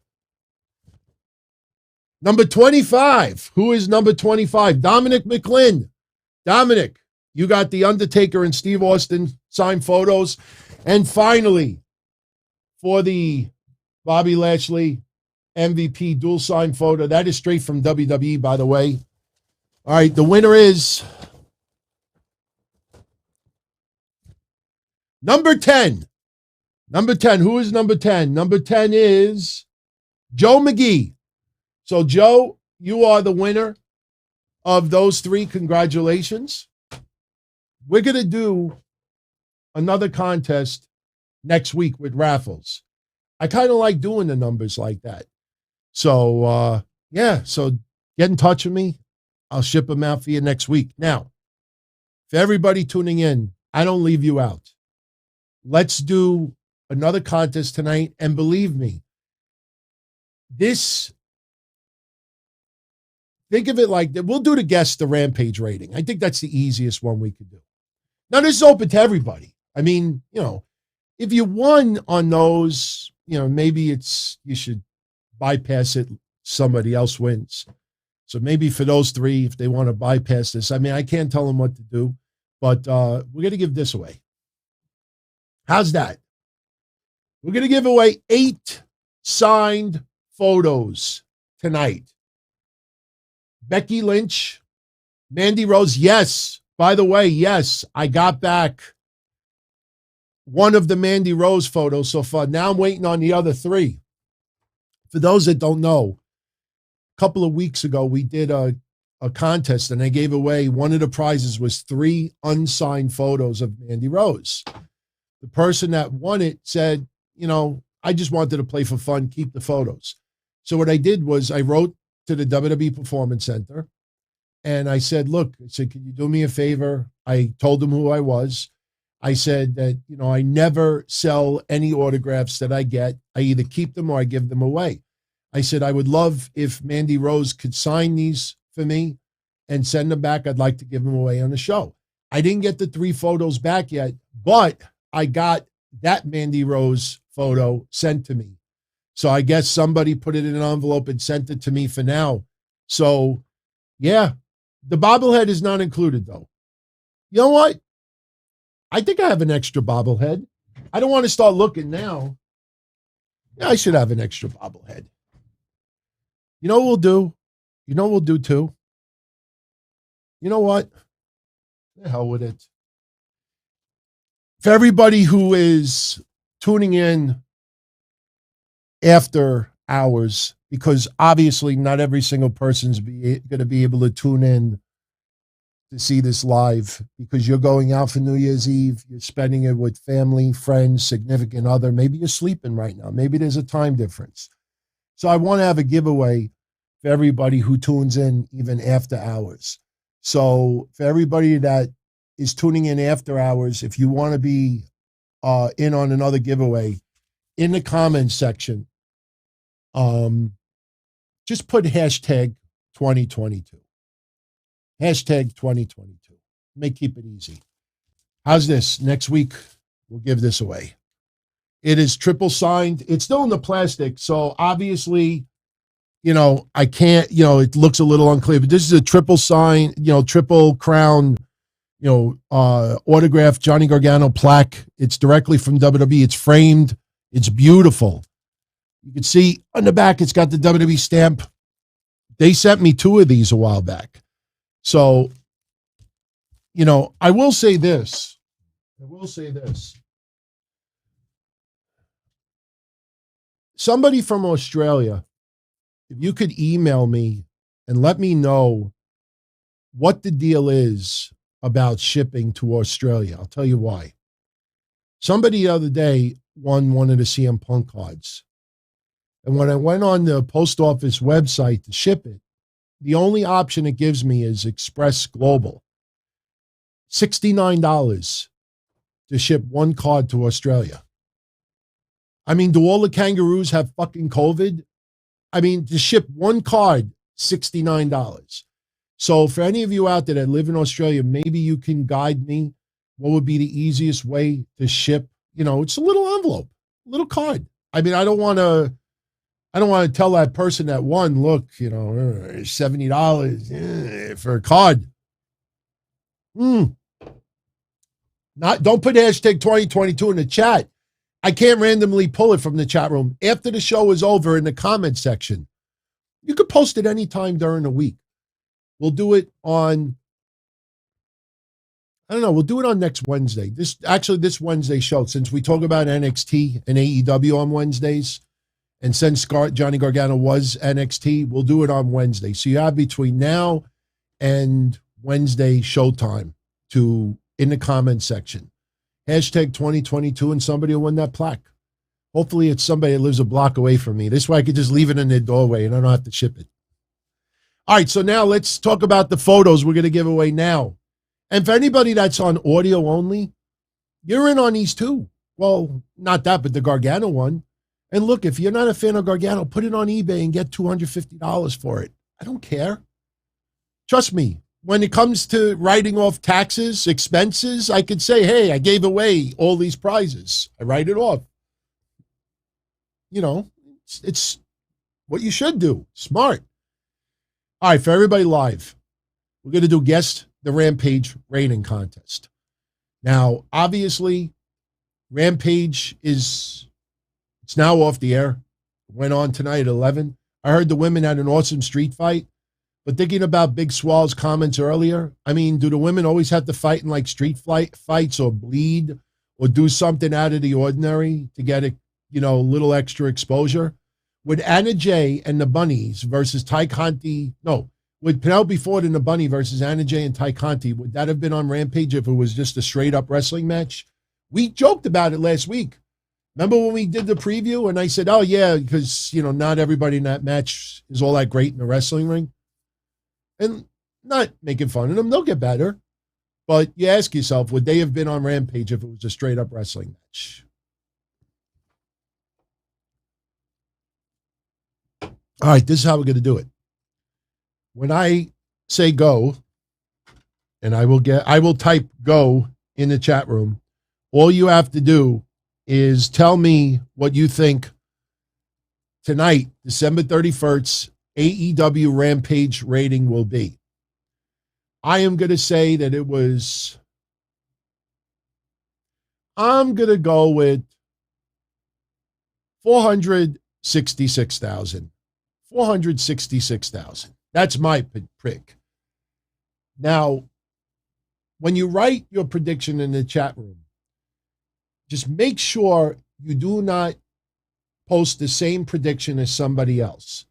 number 25. Who is number 25? Dominic McGlynn. Dominic, you got the Undertaker and Steve Austin signed photos. And finally, for the Bobby Lashley MVP dual signed photo, that is straight from WWE, by the way. All right, the winner is Number 10. Number 10. Who is number 10? Number 10 is Joe McGee. So, Joe, you are the winner of those three. Congratulations. We're going to do another contest next week with raffles. I kind of like doing the numbers like that. So, so get in touch with me. I'll ship them out for you next week. Now, for everybody tuning in, I don't leave you out. Let's do another contest tonight. And believe me, think of it like that. We'll do the Rampage rating. I think that's the easiest one we could do. Now, this is open to everybody. I mean, if you won on those, maybe you should bypass it. Somebody else wins. So maybe for those three, if they want to bypass this, I mean, I can't tell them what to do, but we're going to give this away. How's that? We're going to give away 8 signed photos tonight. Becky Lynch, Mandy Rose. Yes. By the way, yes, I got back one of the Mandy Rose photos so far. Now I'm waiting on the other 3. For those that don't know, a couple of weeks ago, we did a contest and I gave away, one of the prizes was 3 unsigned photos of Mandy Rose. The person that won it said, I just wanted to play for fun, keep the photos. So what I did was I wrote to the WWE Performance Center and I said, look, can you do me a favor? I told them who I was. I said that, I never sell any autographs that I get. I either keep them or I give them away. I said, I would love if Mandy Rose could sign these for me and send them back. I'd like to give them away on the show. I didn't get the 3 photos back yet, but I got that Mandy Rose photo sent to me. So I guess somebody put it in an envelope and sent it to me for now. So, yeah, the bobblehead is not included, though. You know what? I think I have an extra bobblehead. I don't want to start looking now. Yeah, I should have an extra bobblehead. You know what we'll do? You know what we'll do, too? You know what? The hell with it. For everybody who is tuning in after hours, because obviously not every single person's going to be able to tune in to see this live, because you're going out for New Year's Eve, you're spending it with family, friends, significant other. Maybe you're sleeping right now. Maybe there's a time difference. So I want to have a giveaway for everybody who tunes in even after hours. So for everybody that is tuning in after hours, if you want to be in on another giveaway, in the comments section, just put hashtag 2022. Hashtag 2022. May keep it easy. How's this? Next week, we'll give this away. It is triple signed. It's still in the plastic, so obviously, I can't, it looks a little unclear, but this is a triple sign, triple crown, autographed Johnny Gargano plaque. It's directly from WWE. It's framed. It's beautiful. You can see on the back, it's got the WWE stamp. They sent me 2 of these a while back. So, I will say this. Somebody from Australia, if you could email me and let me know what the deal is about shipping to Australia. I'll tell you why. Somebody the other day won one of the CM Punk cards. And when I went on the post office website to ship it, the only option it gives me is Express Global. $69 to ship one card to Australia. I mean, do all the kangaroos have fucking COVID? I mean, to ship one card, $69. So for any of you out there that live in Australia, maybe you can guide me. What would be the easiest way to ship? It's a little envelope, a little card. I mean, I don't want to tell that person that won, look, $70 for a card. Don't put hashtag 2022 in the chat. I can't randomly pull it from the chat room. After the show is over, in the comment section, you could post it anytime during the week. We'll do it on I don't know. We'll do it on next Wednesday. This Wednesday show, since we talk about NXT and AEW on Wednesdays, and since Johnny Gargano was NXT, we'll do it on Wednesday. So you have between now and Wednesday showtime to in the comment section. Hashtag 2022, and somebody will win that plaque. Hopefully it's somebody that lives a block away from me. This way I could just leave it in their doorway and I don't have to ship it. All right, so now let's talk about the photos we're going to give away now. And for anybody that's on audio only, you're in on these too. Well, not that, but the Gargano one. And look, if you're not a fan of Gargano, put it on eBay and get $250 for it. I don't care. Trust me, when it comes to writing off taxes, expenses, I could say, hey, I gave away all these prizes. I write it off. You know, it's what you should do. Smart. All right, for everybody live, we're going to do Guess the Rampage rating contest. Now, obviously, Rampage it's now off the air. Went on tonight at 11. I heard the women had an awesome street fight. But thinking about Big Swole's comments earlier, I mean, do the women always have to fight in like street fights or bleed or do something out of the ordinary to get a little extra exposure? Would Anna Jay and the Bunnies versus Ty Conti, would Penelope Ford and the Bunny versus Anna Jay and Ty Conti, would that have been on Rampage if it was just a straight up wrestling match? We joked about it last week. Remember when we did the preview and I said, oh yeah, because, not everybody in that match is all that great in the wrestling ring. And not making fun of them, they'll get better. But you ask yourself, would they have been on Rampage if it was a straight up wrestling match? All right, this is how we're going to do it. When I say go, and I will type go in the chat room, all you have to do is tell me what you think tonight, December 31st, AEW Rampage rating will be. I am going to say that I'm going to go with 466,000. 466,000. That's my pick. Now, when you write your prediction in the chat room, just make sure you do not post the same prediction as somebody else.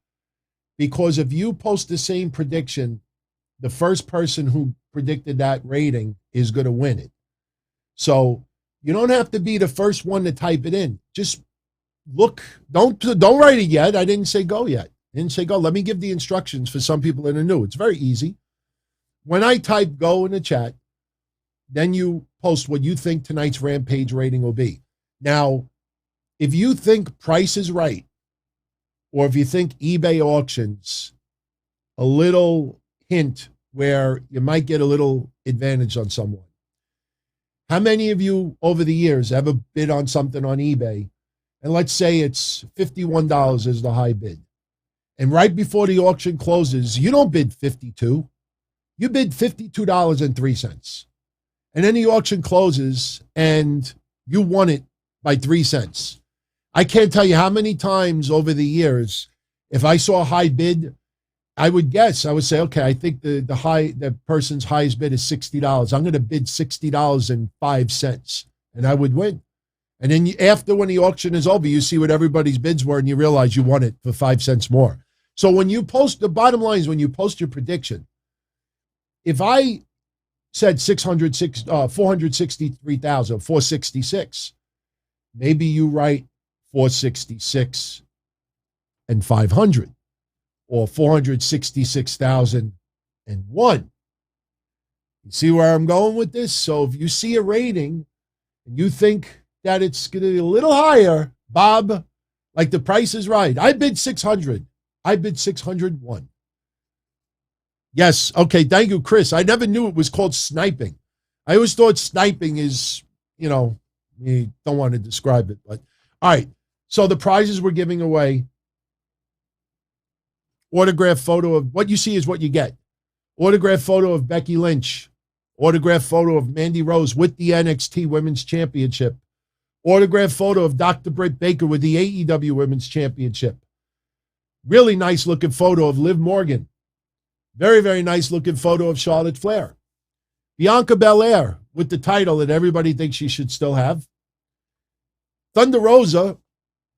Because if you post the same prediction, the first person who predicted that rating is going to win it. So you don't have to be the first one to type it in. Just look. Don't write it yet. I didn't say go yet. I didn't say go. Let me give the instructions for some people that are new. It's very easy. When I type go in the chat, then you post what you think tonight's Rampage rating will be. Now, if you think Price is Right, or if you think eBay auctions, a little hint where you might get a little advantage on someone. How many of you over the years ever bid on something on eBay? And let's say it's $51 is the high bid. And right before the auction closes, you don't bid $52. You bid $52.03. And then the auction closes and you won it by 3 cents. I can't tell you how many times over the years, if I saw a high bid, I would say, okay, I think the person's highest bid is $60. I'm going to bid $60.05, and I would win. And then after, when the auction is over, you see what everybody's bids were, and you realize you won it for 5 cents more. So when you post, the bottom line is when you post your prediction, if I said 463,000, 466, maybe you write 466 and 500 or 466,001. You see where I'm going with this? So if you see a rating and you think that it's going to be a little higher, Bob, like the Price is Right. I bid 600. I bid 601. Yes. Okay. Thank you, Chris. I never knew it was called sniping. I always thought sniping is, you don't want to describe it, but all right. So the prizes we're giving away, autograph photo of what you see is what you get. Autograph photo of Becky Lynch, autograph photo of Mandy Rose with the NXT Women's Championship, autograph photo of Dr. Britt Baker with the AEW Women's Championship. Really nice looking photo of Liv Morgan. Very, very nice looking photo of Charlotte Flair. Bianca Belair with the title that everybody thinks she should still have. Thunder Rosa,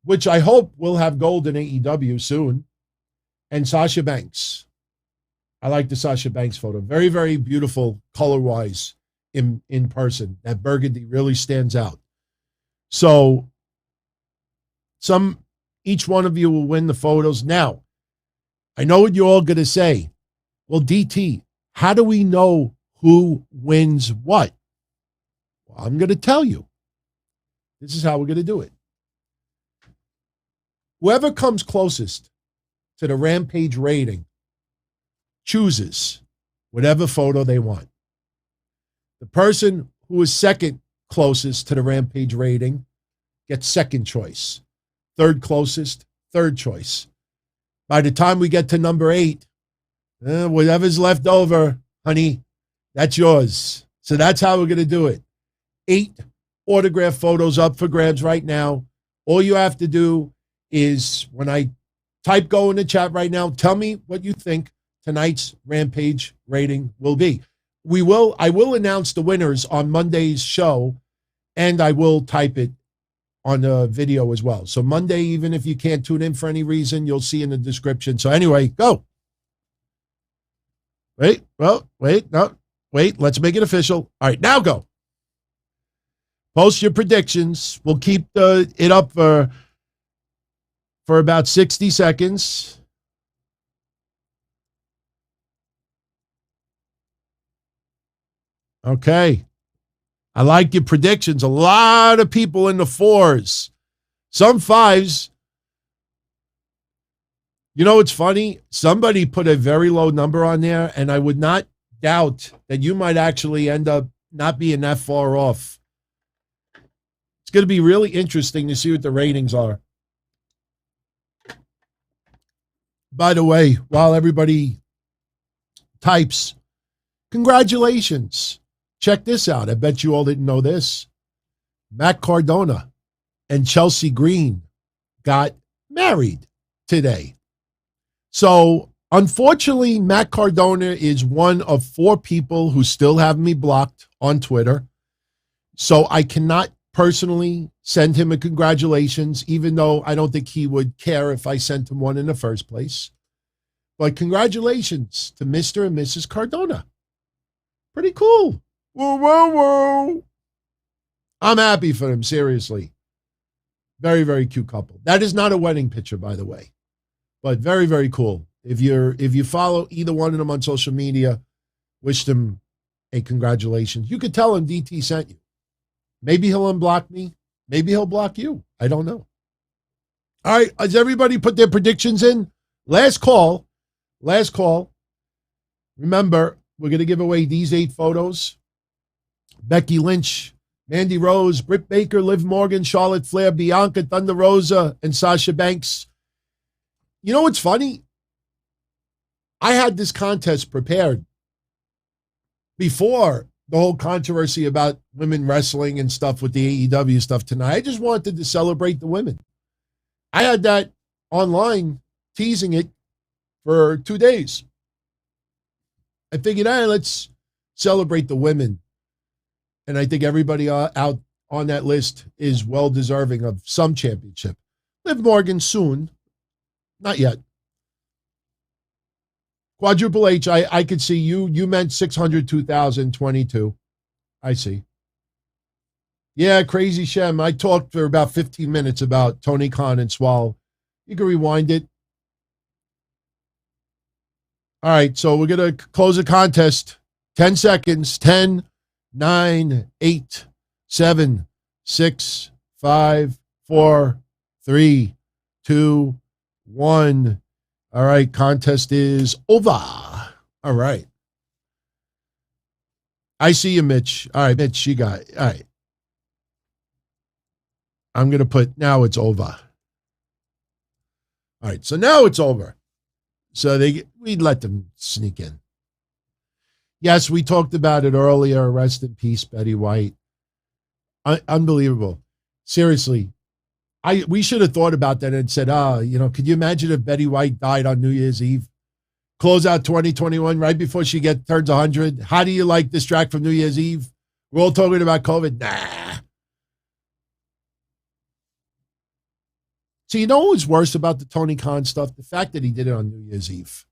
which I hope will have gold in AEW soon. And Sasha Banks. I like the Sasha Banks photo. Very, very beautiful color-wise in person. That burgundy really stands out. So each one of you will win the photos. Now, I know what you're all going to say. Well, DT, how do we know who wins what? Well, I'm going to tell you. This is how we're going to do it. Whoever comes closest to the Rampage rating chooses whatever photo they want. The person who is second closest to the Rampage rating gets second choice. Third closest, third choice. By the time we get to number 8, whatever's left over, honey, that's yours. So that's how we're going to do it. 8 autograph photos up for grabs right now. All you have to do is, when I type go in the chat right now, tell me what you think tonight's Rampage rating will be. I will announce the winners on Monday's show, and I will type it on the video as well. So Monday, even if you can't tune in for any reason, you'll see in the description. So anyway, go. Wait, let's make it official. All right, now go. Post your predictions. We'll keep it up for about 60 seconds. Okay. I like your predictions. A lot of people in the 4s. Some 5s. You know what's funny? Somebody put a very low number on there, and I would not doubt that you might actually end up not being that far off. It's going to be really interesting to see what the ratings are. By the way, while everybody types, congratulations. Check this out. I bet you all didn't know this. Matt Cardona and Chelsea Green got married today. So, unfortunately, Matt Cardona is one of 4 people who still have me blocked on Twitter. So I cannot personally send him a congratulations, even though I don't think he would care if I sent him one in the first place. But congratulations to Mr. and Mrs. Cardona. Pretty cool. Whoa, whoa, whoa. I'm happy for them, seriously. Very, very cute couple. That is not a wedding picture, by the way. But very, very cool. If you follow either one of them on social media, wish them a congratulations. You could tell him DT sent you. Maybe he'll unblock me. Maybe he'll block you. I don't know. All right. Has everybody put their predictions in? Last call. Remember, we're going to give away these 8 photos. Becky Lynch, Mandy Rose, Britt Baker, Liv Morgan, Charlotte Flair, Bianca, Thunder Rosa, and Sasha Banks. You know what's funny? I had this contest prepared before the whole controversy about women wrestling and stuff with the AEW stuff tonight. I just wanted to celebrate the women. I had that online teasing it for 2 days. I figured, let's celebrate the women. And I think everybody out on that list is well deserving of some championship. Liv Morgan soon. Not yet. Quadruple H, I could see you. You meant 602,022. I see. Yeah, Crazy Shem. I talked for about 15 minutes about Tony Khan and Swole. You can rewind it. All right, so we're going to close the contest. 10 seconds. 10, 9, 8, 7, 6, 5, 4, 3, 2, 1. All right, contest is over. All right. I see you, Mitch. All right, Mitch, you got it. All right. I'm going to put now it's over. All right, so now it's over. So we'd let them sneak in. Yes, we talked about it earlier. Rest in peace, Betty White. Unbelievable. Seriously. We should have thought about that and said, could you imagine if Betty White died on New Year's Eve? close out 2021 right before she turns 100. How do you like distract from New Year's Eve? We're all talking about COVID. Nah. So you know what was worse about the Tony Khan stuff? The fact that he did it on New Year's Eve.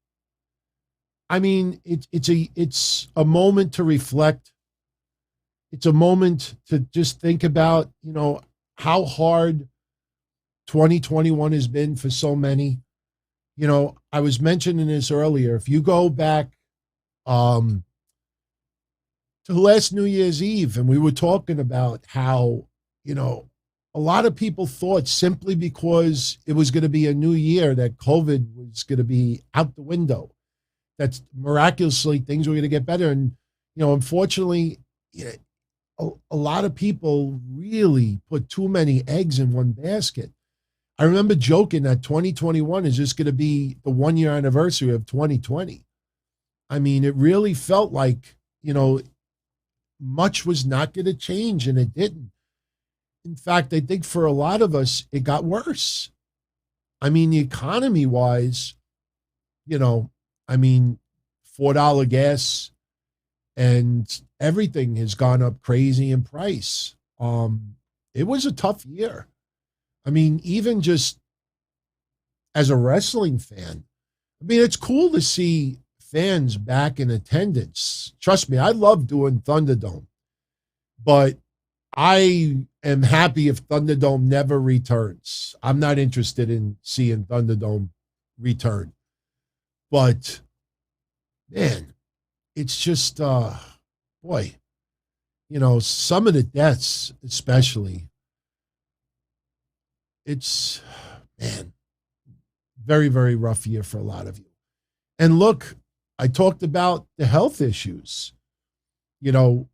I mean, it's a moment to reflect. It's a moment to just think about, how hard 2021 has been for so many. I was mentioning this earlier. If you go back to last New Year's Eve, and we were talking about how, a lot of people thought simply because it was going to be a new year that COVID was going to be out the window, that miraculously things were going to get better. And, unfortunately, a lot of people really put too many eggs in one basket. I remember joking that 2021 is just going to be the 1-year anniversary of 2020. I mean, it really felt like, much was not going to change, and it didn't. In fact, I think for a lot of us, it got worse. I mean, the economy-wise, $4 gas and everything has gone up crazy in price. It was a tough year. I mean, even just as a wrestling fan, it's cool to see fans back in attendance. Trust me, I love doing Thunderdome, but I am happy if Thunderdome never returns. I'm not interested in seeing Thunderdome return. But, man, it's just, boy, some of the deaths especially, it's, man, very, very rough year for a lot of you. And look, I talked about the health issues. Jesse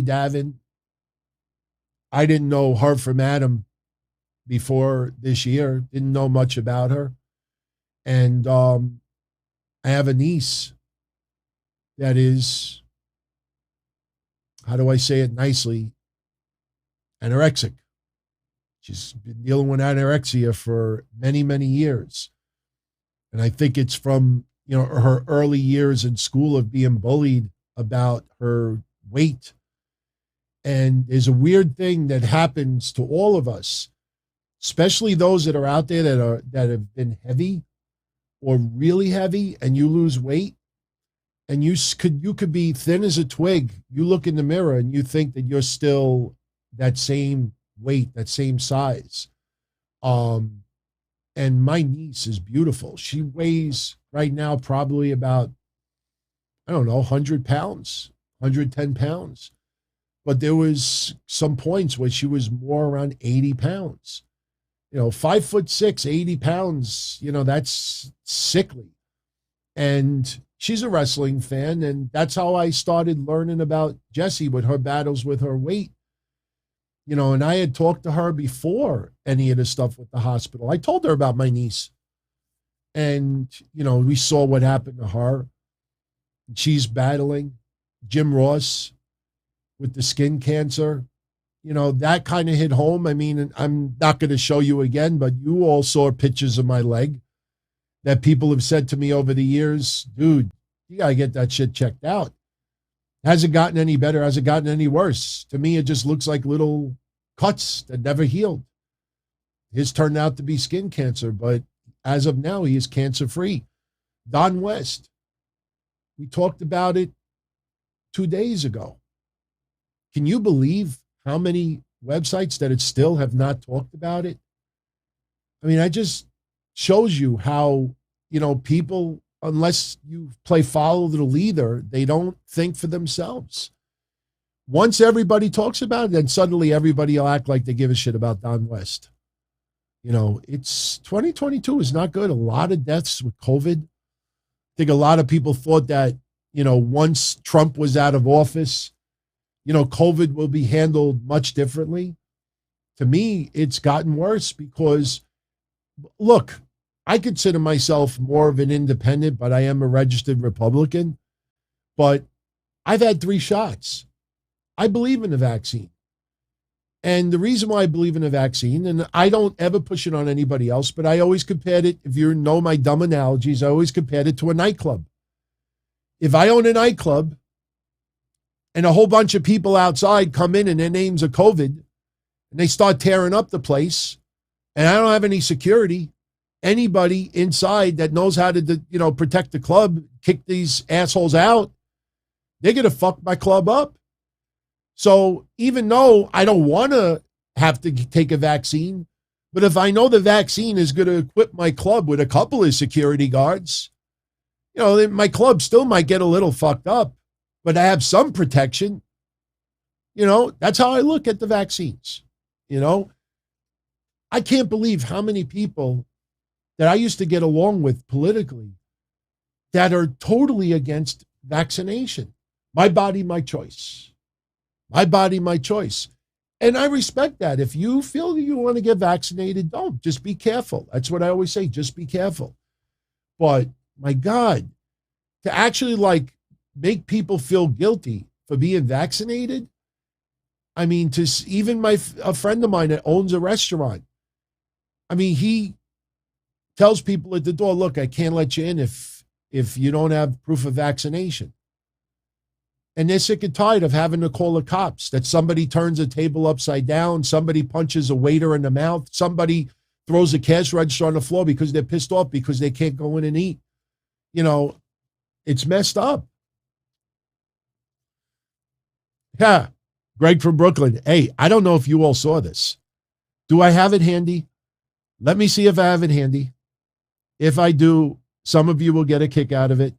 Davin, I didn't know her from Adam before this year, didn't know much about her. And I have a niece that is, how do I say it nicely, anorexic. She's been dealing with anorexia for many, many years. And I think it's from, her early years in school of being bullied about her weight. And there's a weird thing that happens to all of us, especially those that are out there that have been heavy or really heavy, and you lose weight, and you could be thin as a twig. You look in the mirror and you think that you're still that same weight, that same size. And my niece is beautiful. She weighs right now probably about, 100 pounds, 110 pounds. But there was some points where she was more around 80 pounds. 5'6", 80 pounds, that's sickly. And she's a wrestling fan, and that's how I started learning about Jessie with her battles with her weight. And I had talked to her before any of the stuff with the hospital. I told her about my niece. And, we saw what happened to her. She's battling. Jim Ross with the skin cancer. That kind of hit home. I'm not going to show you again, but you all saw pictures of my leg that people have said to me over the years, dude, you got to get that shit checked out. Hasn't gotten any better. Hasn't gotten any worse. To me, it just looks like little cuts that never healed. His turned out to be skin cancer, but as of now, he is cancer-free. Don West, we talked about it 2 days ago. Can you believe how many websites that it still have not talked about it? I just shows you how, people, unless you play follow the leader, they don't think for themselves. Once everybody talks about it, then suddenly everybody will act like they give a shit about Don West. It's 2022 is not good. A lot of deaths with COVID. I think a lot of people thought that, once Trump was out of office, COVID will be handled much differently. To me, it's gotten worse because, look, I consider myself more of an independent, but I am a registered Republican. But I've had 3 shots. I believe in the vaccine. And the reason why I believe in a vaccine, and I don't ever push it on anybody else, but I always compared it, if you know my dumb analogies, I always compared it to a nightclub. If I own a nightclub and a whole bunch of people outside come in and their names are COVID and they start tearing up the place and I don't have any security, anybody inside that knows how to, protect the club, kick these assholes out, they're going to fuck my club up. So even though I don't want to have to take a vaccine, but if I know the vaccine is going to equip my club with a couple of security guards, my club still might get a little fucked up, but I have some protection. That's how I look at the vaccines. I can't believe how many people that I used to get along with politically that are totally against vaccination. My body, my choice. My body, my choice. And I respect that. If you feel that you want to get vaccinated, don't. Just be careful. That's what I always say. Just be careful. But my God, to actually make people feel guilty for being vaccinated. I mean, even a friend of mine that owns a restaurant. I mean, he tells people at the door, look, I can't let you in if you don't have proof of vaccination. And they're sick and tired of having to call the cops, that somebody turns a table upside down, somebody punches a waiter in the mouth, somebody throws a cash register on the floor because they're pissed off because they can't go in and eat. It's messed up. Yeah, Greg from Brooklyn. Hey, I don't know if you all saw this. Do I have it handy? Let me see if I have it handy. If I do, some of you will get a kick out of it.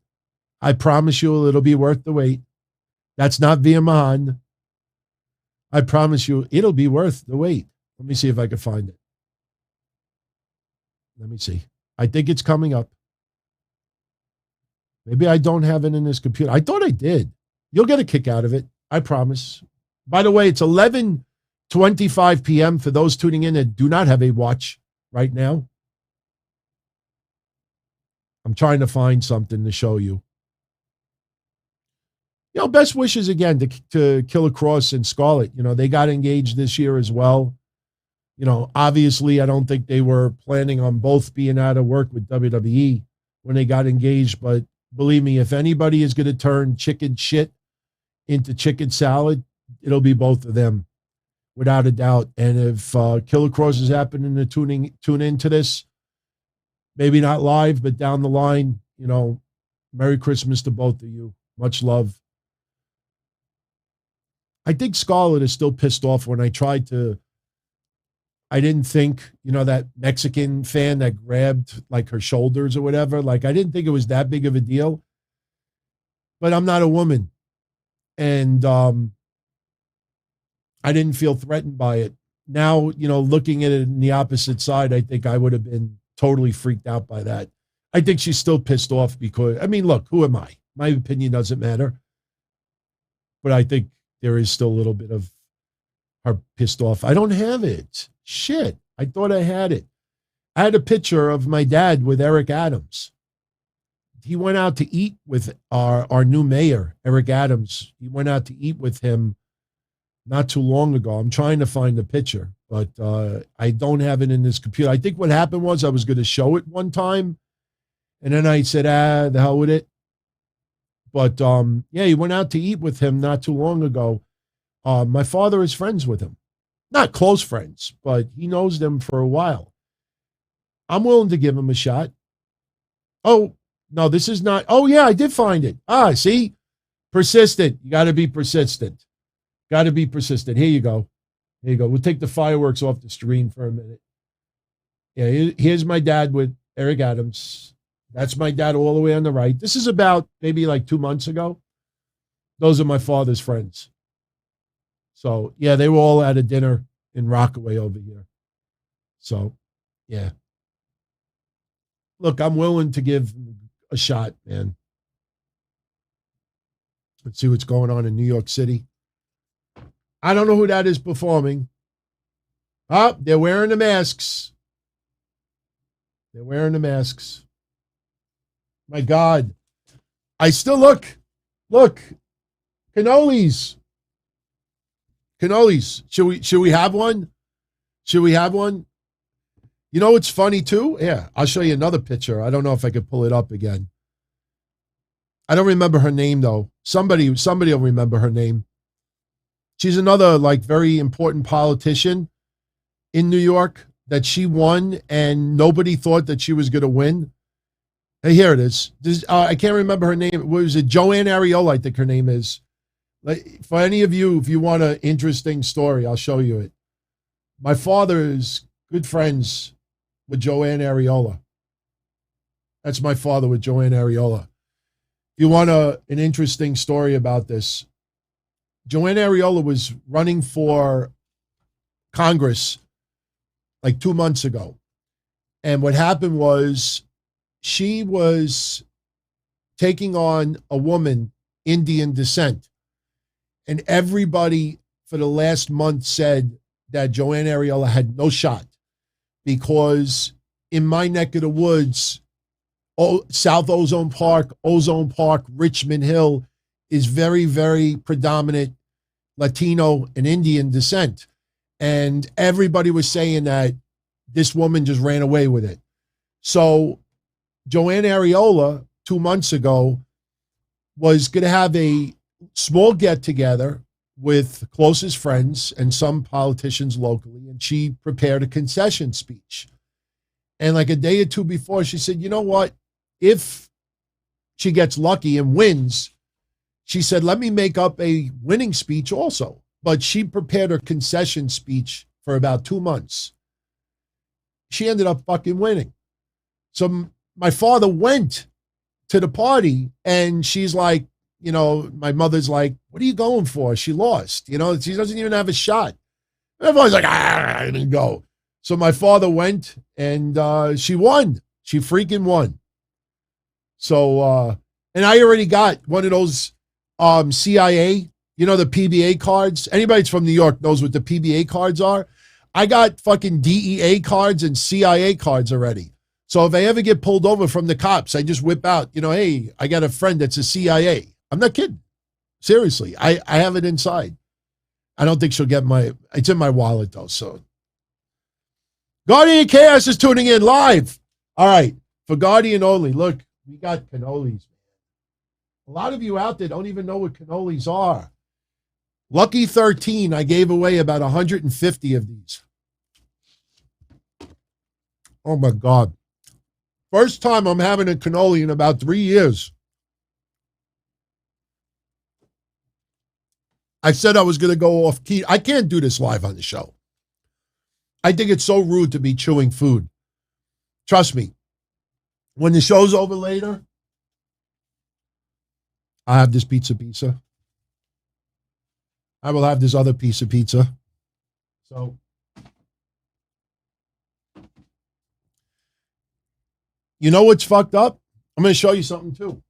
I promise you it'll be worth the wait. That's not via Mahan. I promise you it'll be worth the wait. Let me see if I can find it. Let me see. I think it's coming up. Maybe I don't have it in this computer. I thought I did. You'll get a kick out of it. I promise. By the way, it's 11:25 p.m. for those tuning in that do not have a watch right now. I'm trying to find something to show you. Best wishes again to Killer Cross and Scarlett. They got engaged this year as well. Obviously, I don't think they were planning on both being out of work with WWE when they got engaged. But believe me, if anybody is going to turn chicken shit into chicken salad, it'll be both of them, without a doubt. And if Killer Cross is happening to tune into this, maybe not live, but down the line, Merry Christmas to both of you. Much love. I think Scarlett is still pissed off when I didn't think, that Mexican fan that grabbed her shoulders or whatever, I didn't think it was that big of a deal, but I'm not a woman. And I didn't feel threatened by it. Now, looking at it in the opposite side, I think I would have been totally freaked out by that. I think she's still pissed off because, look, who am I? My opinion doesn't matter. But I think there is still a little bit of her pissed off. I don't have it. Shit. I thought I had it. I had a picture of my dad with Eric Adams. He went out to eat with our new mayor, Eric Adams. He went out to eat with him not too long ago. I'm trying to find the picture, but I don't have it in this computer. I think what happened was I was going to show it one time, and then I said, the hell with it. But, he went out to eat with him not too long ago. My father is friends with him. Not close friends, but he knows them for a while. I'm willing to give him a shot. Oh, no, this is not. Oh, yeah, I did find it. See? Persistent. You got to be persistent. Got to be persistent. Here you go. Here you go. We'll take the fireworks off the screen for a minute. Yeah, here's my dad with Eric Adams. That's my dad all the way on the right. This is about maybe 2 months ago. Those are my father's friends. So, yeah, they were all at a dinner in Rockaway over here. So, yeah. Look, I'm willing to give a shot, man. Let's see what's going on in New York City. I don't know who that is performing. Oh, they're wearing the masks. They're wearing the masks. My God. I still look. Cannolis. Cannolis. Should we have one? Should we have one? You know what's funny too? Yeah, I'll show you another picture. I don't know if I could pull it up again. I don't remember her name though. Somebody will remember her name. She's another like very important politician in New York that she won and nobody thought that she was going to win. Hey, here it is. I can't remember her name. Was it Joanne Ariola? I think her name is. Like, for any of you, if you want an interesting story, I'll show you it. My father is good friends with Joanne Ariola. That's my father with Joanne Ariola. If you want an interesting story about this, Joanne Ariola was running for Congress like 2 months ago. And what happened was she was taking on a woman, Indian descent. And everybody for the last month said that Joanne Ariola had no shot because in my neck of the woods, South Ozone Park, Richmond Hill is very, very predominant Latino and Indian descent. And everybody was saying that this woman just ran away with it. So Joanne Ariola 2 months ago was going to have a small get-together with closest friends and some politicians locally, and she prepared a concession speech. And like a day or two before, she said, you know what? If she gets lucky and wins, she said, let me make up a winning speech also. But she prepared her concession speech for about 2 months. She ended up fucking winning. So my father went to the party and she's like, you know, my mother's like, what are you going for? She lost. You know, she doesn't even have a shot. Everyone's like, I didn't go. So my father went and she won. She freaking won. So, and I already got one of those CIA, you know, the PBA cards. Anybody that's from New York knows what the PBA cards are. I got fucking DEA cards and CIA cards already. So if I ever get pulled over from the cops, I just whip out, you know, hey, I got a friend that's a CIA. I'm not kidding. Seriously, I have it inside. I don't think she'll get it's in my wallet though. So Guardian Chaos is tuning in live. All right. For Guardian only, look, we got cannolis. A lot of you out there don't even know what cannolis are. Lucky 13, I gave away about 150 of these. Oh my God. First time I'm having a cannoli in about 3 years. I said I was going to go off key. I can't do this live on the show. I think it's so rude to be chewing food. Trust me. When the show's over later, I have this pizza. I will have this other piece of pizza. So, you know what's fucked up? I'm going to show you something too.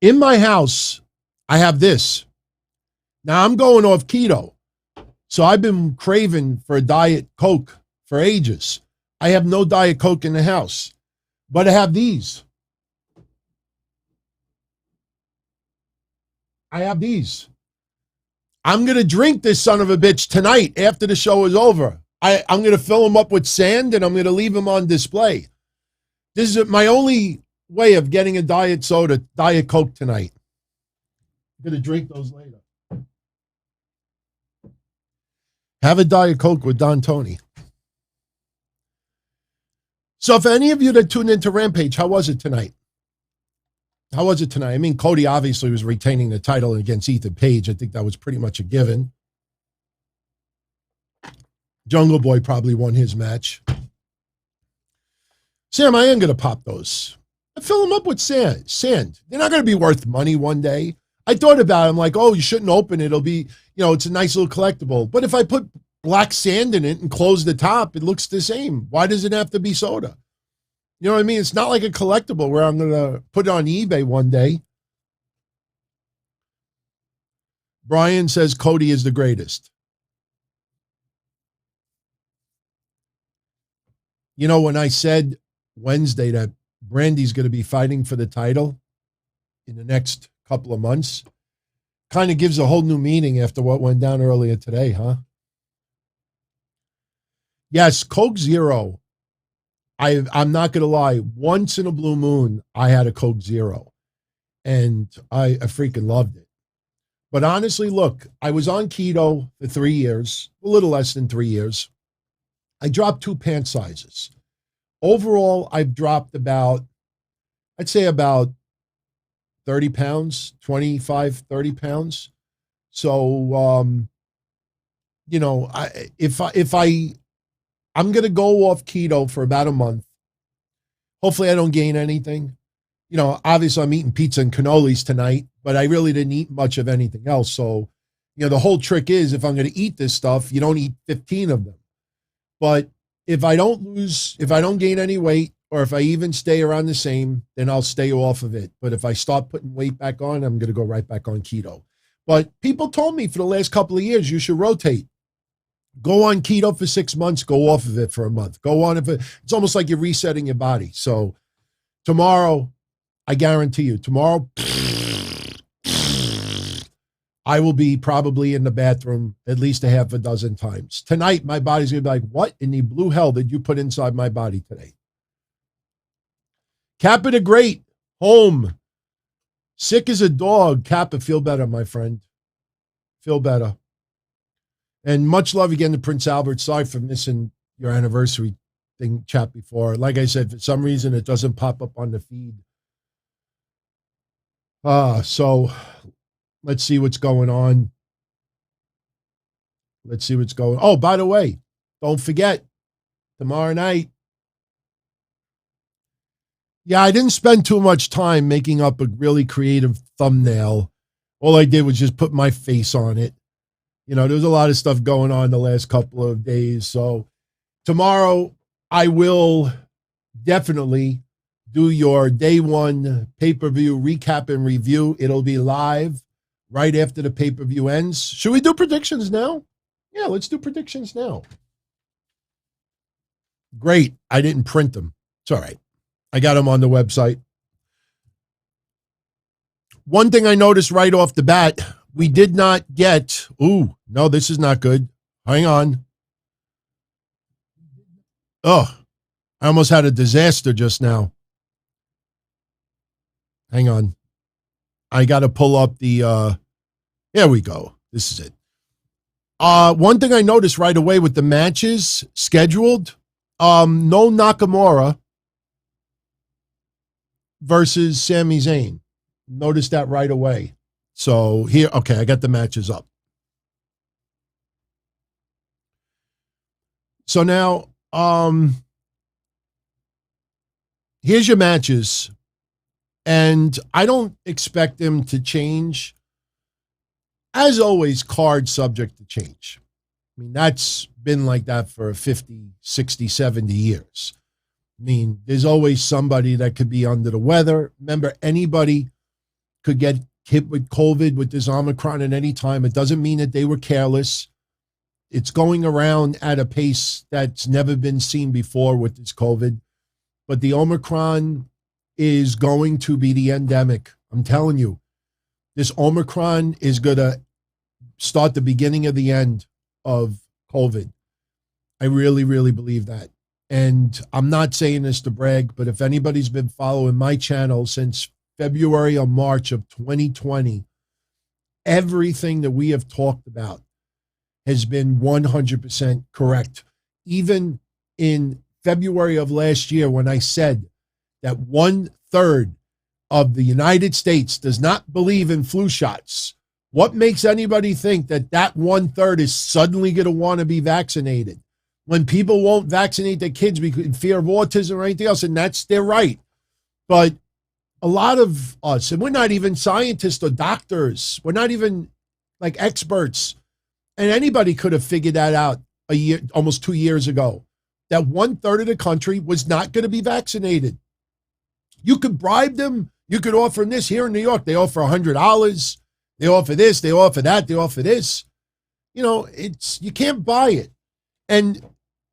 In my house, I have this. Now I'm going off keto. So I've been craving for a Diet Coke for ages. I have no Diet Coke in the house, but I have these. I have these. I'm going to drink this son of a bitch tonight after the show is over. I'm going to fill them up with sand and I'm going to leave them on display. This is my only way of getting a diet soda, Diet Coke tonight. I'm going to drink those later. Have a Diet Coke with Don Tony. So for any of you that tuned into Rampage, how was it tonight? How was it tonight? I mean, Cody obviously was retaining the title against Ethan Page. I think that was pretty much a given. Jungle Boy probably won his match. Sam, I am going to pop those. I fill them up with sand. They're not going to be worth money one day. I thought about it. I'm like, oh, you shouldn't open it. It'll be, you know, it's a nice little collectible. But if I put black sand in it and close the top, it looks the same. Why does it have to be soda? You know what I mean? It's not like a collectible where I'm going to put it on eBay one day. Brian says Cody is the greatest. You know, when I said Wednesday that Brandy's going to be fighting for the title in the next couple of months, Kind of gives a whole new meaning after what went down earlier today, huh? Yes, Coke Zero. I'm not going to lie. Once in a blue moon, I had a Coke Zero, and I freaking loved it. But honestly, look, I was on keto for 3 years, a little less than 3 years. I dropped 2 pant sizes. Overall, I've dropped I'd say about 30 pounds, 25, 30 pounds. So, I'm going to go off keto for about a month. Hopefully I don't gain anything. Obviously I'm eating pizza and cannolis tonight, but I really didn't eat much of anything else. So, the whole trick is if I'm going to eat this stuff, you don't eat 15 of them. But if I don't gain any weight, or if I even stay around the same, then I'll stay off of it. But if I start putting weight back on, I'm going to go right back on keto. But people told me for the last couple of years, you should rotate. Go on keto for 6 months, go off of it for a month. Go on it's almost like you're resetting your body. So tomorrow, I guarantee you, tomorrow, I will be probably in the bathroom at least a half a dozen times. Tonight, my body's going to be like, what in the blue hell did you put inside my body today? Kappa the Great, home. Sick as a dog. Kappa, feel better, my friend. Feel better. And much love again to Prince Albert. Sorry for missing your anniversary thing chat before. Like I said, for some reason, it doesn't pop up on the feed. So let's see what's going on. Oh, by the way, don't forget, tomorrow night. Yeah, I didn't spend too much time making up a really creative thumbnail. All I did was just put my face on it. There was a lot of stuff going on the last couple of days. So tomorrow I will definitely do your day one pay-per-view recap and review. It'll be live right after the pay-per-view ends. Should we do predictions now? Yeah, let's do predictions now. Great. I didn't print them. It's all right. I got them on the website. One thing I noticed right off the bat, we did not get, no, this is not good. Hang on. Oh, I almost had a disaster just now. Hang on. I got to pull up there we go. This is it. One thing I noticed right away with the matches scheduled, no Nakamura versus Sami Zayn. Noticed that right away. So here, okay, I got the matches up. So now, here's your matches. And I don't expect them to change. As always, card subject to change. I mean, that's been like that for 50, 60, 70 years. I mean, there's always somebody that could be under the weather. Remember, anybody could get hit with COVID with this Omicron at any time. It doesn't mean that they were careless. It's going around at a pace that's never been seen before with this COVID. But the Omicron is going to be the endemic. I'm telling you, this Omicron is going to start the beginning of the end of COVID. I really, really believe that. And I'm not saying this to brag, but if anybody's been following my channel since February or March of 2020, everything that we have talked about has been 100% correct. Even in February of last year, when I said that 1/3 of the United States does not believe in flu shots, what makes anybody think that 1/3 is suddenly going to want to be vaccinated when people won't vaccinate their kids because in fear of autism or anything else? And that's their right. But a lot of us, and we're not even scientists or doctors, we're not even like experts, and anybody could have figured that out almost 2 years ago, that 1/3 of the country was not going to be vaccinated. You could bribe them. You could offer them this. Here in New York, they offer $100. They offer this. They offer that. They offer this. You can't buy it. And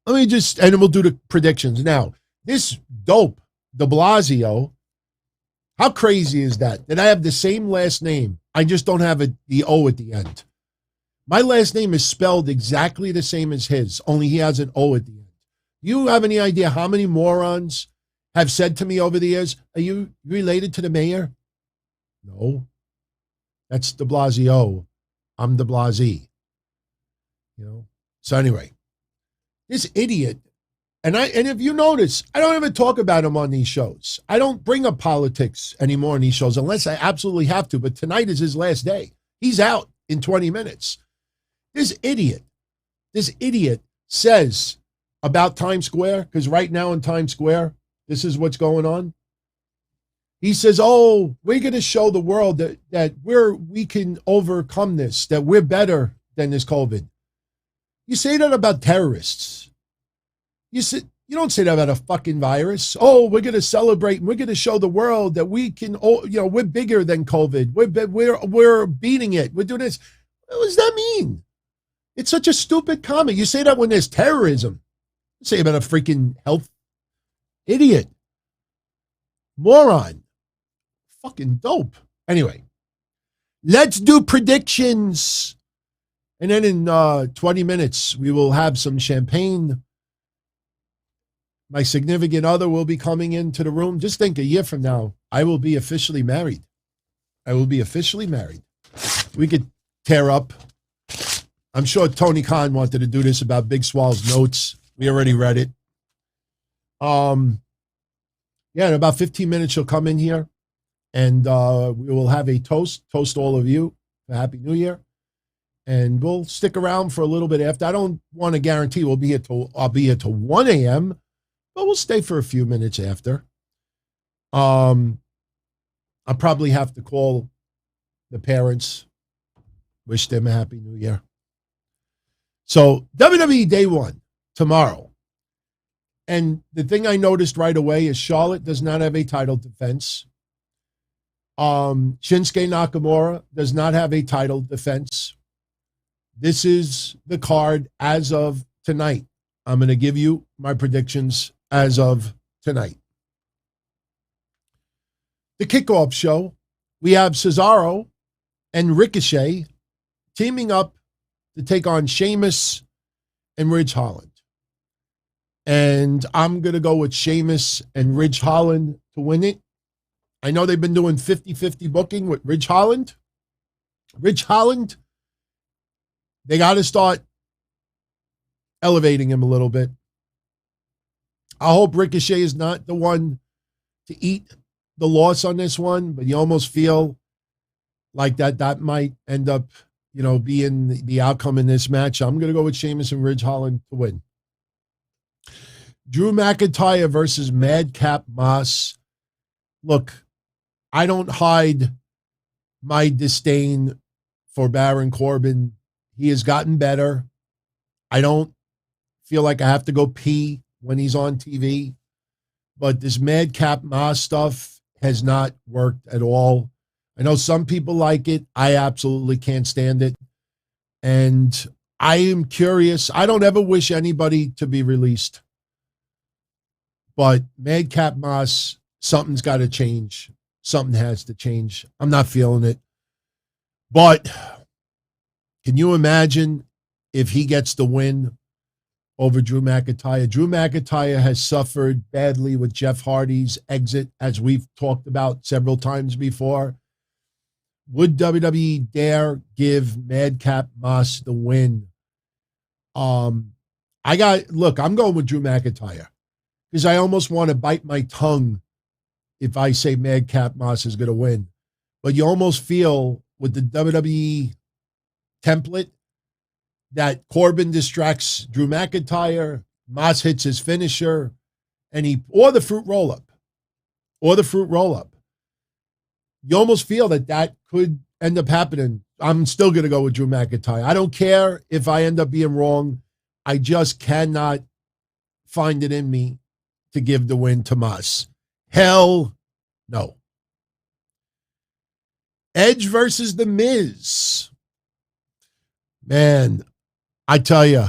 and we'll do the predictions. Now, this de Blasio, how crazy is that? That I have the same last name. I just don't have the O at the end. My last name is spelled exactly the same as his, only he has an O at the end. You have any idea how many morons have said to me over the years, are you related to the mayor? No. That's de Blasio. I'm de Blasi. You know? So anyway, this idiot, and if you notice, I don't ever talk about him on these shows. I don't bring up politics anymore on these shows unless I absolutely have to, but tonight is his last day. He's out in 20 minutes. This idiot says about Times Square, because right now in Times Square, this is what's going on. He says, oh, we're going to show the world that we can overcome this, that we're better than this COVID. You say that about terrorists. You don't say that about a fucking virus. Oh, we're going to celebrate and we're going to show the world that we can, we're bigger than COVID. We're beating it. We're doing this. What does that mean? It's such a stupid comment. You say that when there's terrorism. You say about a freaking health idiot. Moron. Fucking dope. Anyway, let's do predictions. And then in 20 minutes, we will have some champagne. My significant other will be coming into the room. Just think, a year from now, I will be officially married. We could tear up. I'm sure Tony Khan wanted to do this about Big Swole's notes. We already read it. In about 15 minutes, she'll come in here, and we will have a toast all of you for Happy New Year. And we'll stick around for a little bit after. I don't want to guarantee I'll be here till 1 a.m., but we'll stay for a few minutes after. I'll probably have to call the parents, wish them a Happy New Year. So WWE Day 1, tomorrow. And the thing I noticed right away is Charlotte does not have a title defense. Shinsuke Nakamura does not have a title defense. This is the card as of tonight. I'm going to give you my predictions as of tonight. The kickoff show, we have Cesaro and Ricochet teaming up to take on Sheamus and Ridge Holland. And I'm going to go with Sheamus and Ridge Holland to win it. I know they've been doing 50-50 booking with Ridge Holland. Ridge Holland, they got to start elevating him a little bit. I hope Ricochet is not the one to eat the loss on this one, but you almost feel like that might end up, being the outcome in this match. I'm going to go with Sheamus and Ridge Holland to win. Drew McIntyre versus Madcap Moss. Look, I don't hide my disdain for Baron Corbin. He has gotten better. I don't feel like I have to go pee when he's on TV. But this Madcap Moss stuff has not worked at all. I know some people like it. I absolutely can't stand it. And I am curious. I don't ever wish anybody to be released. But Madcap Moss, something's got to change. Something has to change. I'm not feeling it. But can you imagine if he gets the win over Drew McIntyre? Drew McIntyre has suffered badly with Jeff Hardy's exit, as we've talked about several times before. Would WWE dare give Madcap Moss the win? I'm going with Drew McIntyre because I almost want to bite my tongue if I say Madcap Moss is going to win. But you almost feel with the WWE template that Corbin distracts Drew McIntyre, Moss hits his finisher, or the fruit roll-up. You almost feel that could end up happening. I'm still going to go with Drew McIntyre. I don't care if I end up being wrong. I just cannot find it in me to give the win to Moss. Hell no. Edge versus The Miz. Man, I tell you,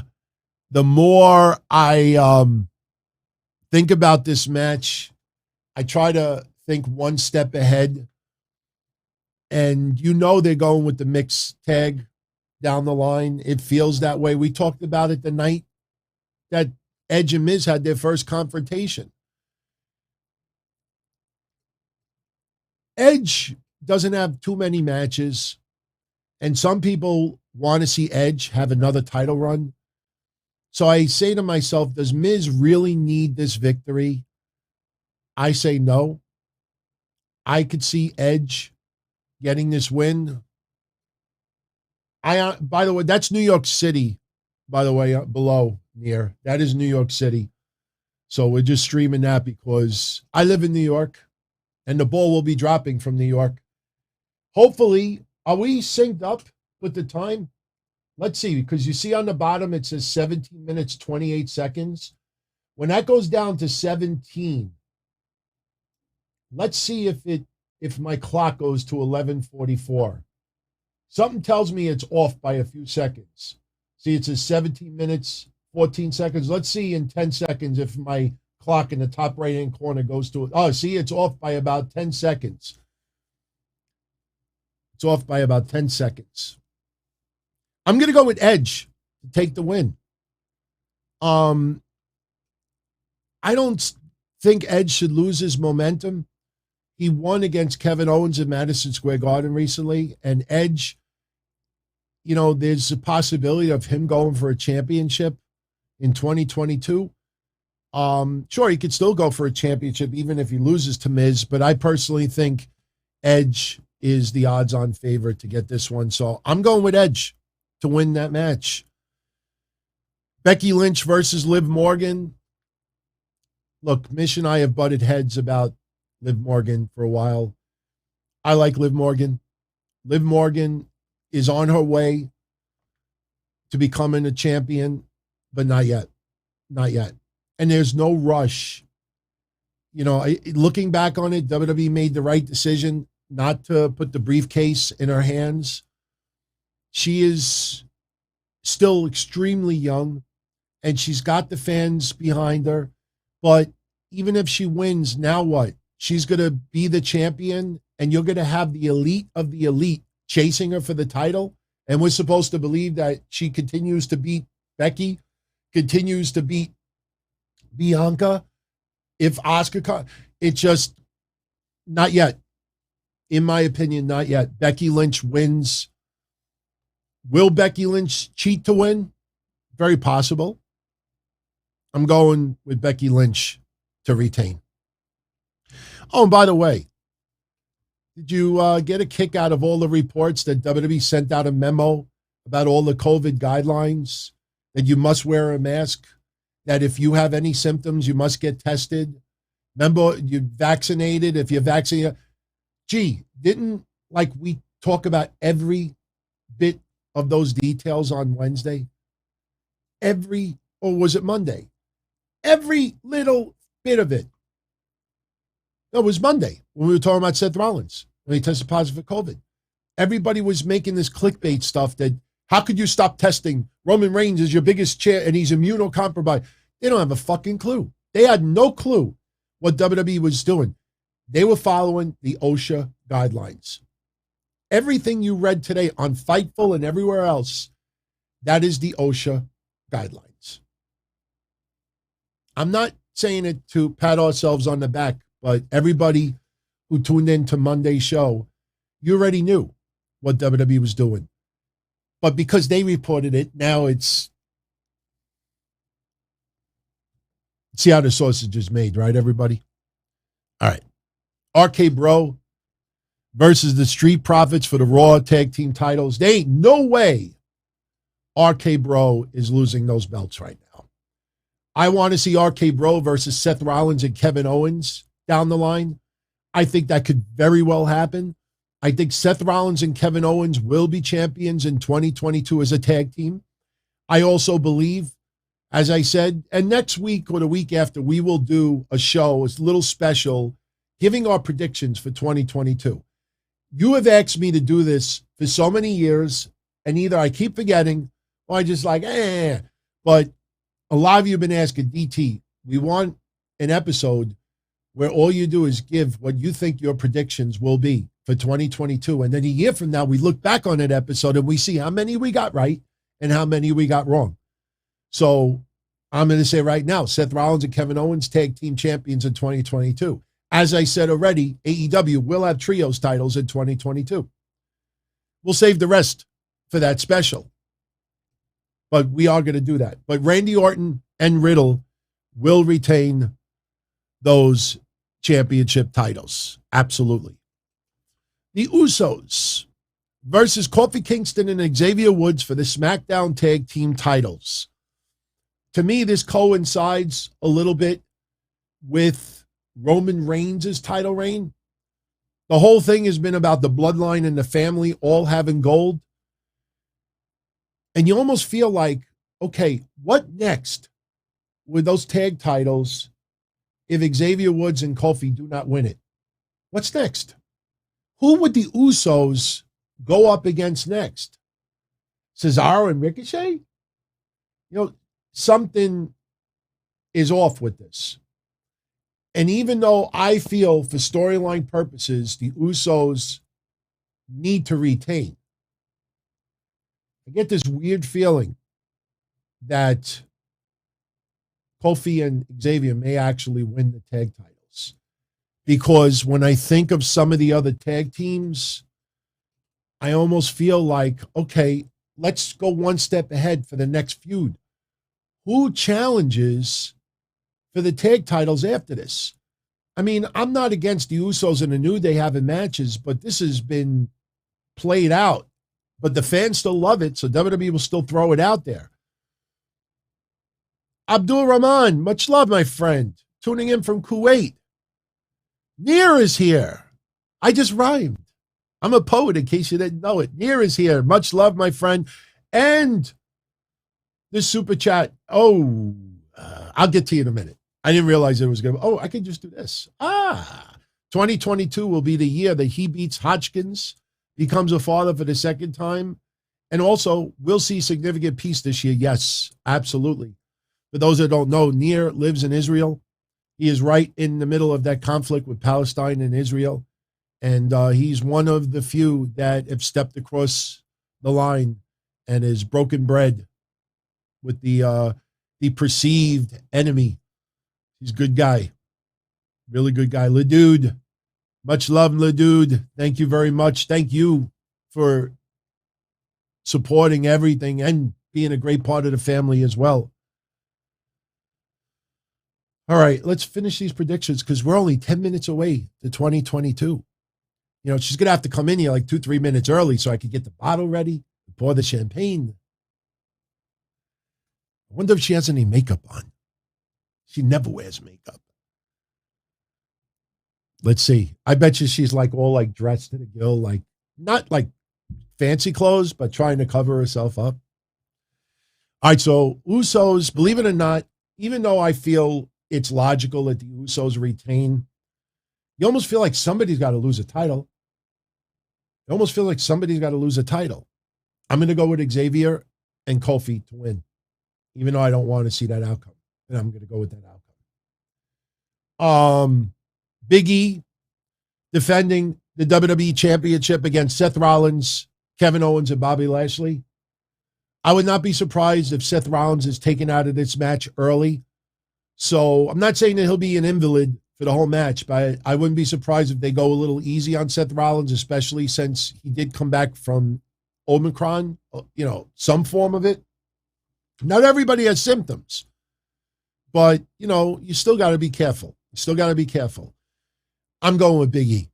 the more I think about this match, I try to think one step ahead. And you know they're going with the mixed tag down the line. It feels that way. We talked about it the night that Edge and Miz had their first confrontation. Edge doesn't have too many matches, and some people want to see Edge have another title run. So I say to myself, does Miz really need this victory? I say no. I could see Edge getting this win. By the way, that's New York City, by the way, below, near. That is New York City. So we're just streaming that because I live in New York, and the ball will be dropping from New York. Hopefully, are we synced up with the time? Let's see, because you see on the bottom, it says 17 minutes, 28 seconds. When that goes down to 17, let's see if my clock goes to 11:44. Something tells me it's off by a few seconds. See, it says 17 minutes, 14 seconds. Let's see in 10 seconds if my clock in the top right-hand corner goes to it. Oh, see, it's off by about 10 seconds. It's off by about 10 seconds. I'm going to go with Edge to take the win. I don't think Edge should lose his momentum. He won against Kevin Owens in Madison Square Garden recently, and Edge, there's a possibility of him going for a championship in 2022. Sure, he could still go for a championship even if he loses to Miz, but I personally think Edge is the odds-on favorite to get this one. So I'm going with Edge to win that match. Becky Lynch versus Liv Morgan. Look, Mish and I have butted heads about Liv Morgan for a while. I like Liv Morgan. Liv Morgan is on her way to becoming a champion, but not yet. Not yet. And there's no rush. Looking back on it, WWE made the right decision not to put the briefcase in her hands. She is still extremely young, and she's got the fans behind her. But even if she wins, now what? She's going to be the champion, and you're going to have the elite of the elite chasing her for the title. And we're supposed to believe that she continues to beat Becky, continues to beat Bianca. If Asuka, it's just not yet. In my opinion, not yet. Becky Lynch wins. Will Becky Lynch cheat to win? Very possible. I'm going with Becky Lynch to retain. Oh, and by the way, did you get a kick out of all the reports that WWE sent out a memo about all the COVID guidelines, that you must wear a mask, that if you have any symptoms, you must get tested? Remember, you're vaccinated. If you're vaccinated, didn't we talk about every bit of those details on Wednesday? Or was it Monday? Every little bit of it. No, it was Monday when we were talking about Seth Rollins when he tested positive for COVID. Everybody was making this clickbait stuff that, how could you stop testing? Roman Reigns is your biggest chair and he's immunocompromised. They don't have a fucking clue. They had no clue what WWE was doing. They were following the OSHA guidelines. Everything you read today on Fightful and everywhere else, that is the OSHA guidelines. I'm not saying it to pat ourselves on the back, but everybody who tuned in to Monday's show, you already knew what WWE was doing. But because they reported it, now it's see how the sausage is made, right, everybody? All right. RK Bro versus the Street Profits for the Raw Tag Team titles. There ain't no way RK Bro is losing those belts right now. I want to see RK Bro versus Seth Rollins and Kevin Owens down the line. I think that could very well happen. I think Seth Rollins and Kevin Owens will be champions in 2022 as a tag team. I also believe, as I said, and next week or the week after, we will do a show, a little special, giving our predictions for 2022. You have asked me to do this for so many years, and either I keep forgetting or I just But a lot of you have been asking, DT, we want an episode where all you do is give what you think your predictions will be for 2022. And then a year from now, we look back on that episode and we see how many we got right and how many we got wrong. So I'm going to say right now, Seth Rollins and Kevin Owens, tag team champions in 2022. As I said already, AEW will have trios titles in 2022. We'll save the rest for that special. But we are going to do that. But Randy Orton and Riddle will retain those championship titles. Absolutely. The Usos versus Kofi Kingston and Xavier Woods for the SmackDown Tag Team titles. To me, this coincides a little bit with Roman Reigns' title reign. The whole thing has been about the bloodline and the family all having gold. And you almost feel like, okay, what next with those tag titles if Xavier Woods and Kofi do not win it? What's next? Who would the Usos go up against next? Cesaro and Ricochet? Something is off with this. And even though I feel for storyline purposes, the Usos need to retain, I get this weird feeling that Kofi and Xavier may actually win the tag titles. Because when I think of some of the other tag teams, I almost feel like, okay, let's go one step ahead for the next feud. Who challenges for the tag titles after this? I mean, I'm not against the Usos and the New Day having matches, but this has been played out. But the fans still love it, so WWE will still throw it out there. Abdul Rahman, much love, my friend. Tuning in from Kuwait. Near is here. I just rhymed. I'm a poet, in case you didn't know it. Near is here. Much love, my friend. And this super chat. I'll get to you in a minute. I didn't realize it was going to. I can just do this. 2022 will be the year that he beats Hodgkins, becomes a father for the second time, and also we'll see significant peace this year. Yes, absolutely. For those that don't know, Nir lives in Israel. He is right in the middle of that conflict with Palestine and Israel, and he's one of the few that have stepped across the line and is broken bread with the perceived enemy. He's a good guy. Really good guy. Ledude. Much love, Ledude. Thank you very much. Thank you for supporting everything and being a great part of the family as well. All right, let's finish these predictions because we're only 10 minutes away to 2022. She's going to have to come in here like 2-3 minutes early so I could get the bottle ready, pour the champagne. I wonder if she has any makeup on. She never wears makeup. Let's see. I bet you she's like all like dressed to the gill, like not like fancy clothes, but trying to cover herself up. All right, so Usos, believe it or not, even though I feel it's logical that the Usos retain, you almost feel like somebody's got to lose a title. You almost feel like somebody's got to lose a title. I'm going to go with Xavier and Kofi to win, even though I don't want to see that outcome. And I'm going to go with that outcome. Big E defending the WWE Championship against Seth Rollins, Kevin Owens, and Bobby Lashley. I would not be surprised if Seth Rollins is taken out of this match early. So I'm not saying that he'll be an invalid for the whole match, but I wouldn't be surprised if they go a little easy on Seth Rollins, especially since he did come back from Omicron, some form of it. Not everybody has symptoms, but, you still got to be careful. You still got to be careful. I'm going with Big E.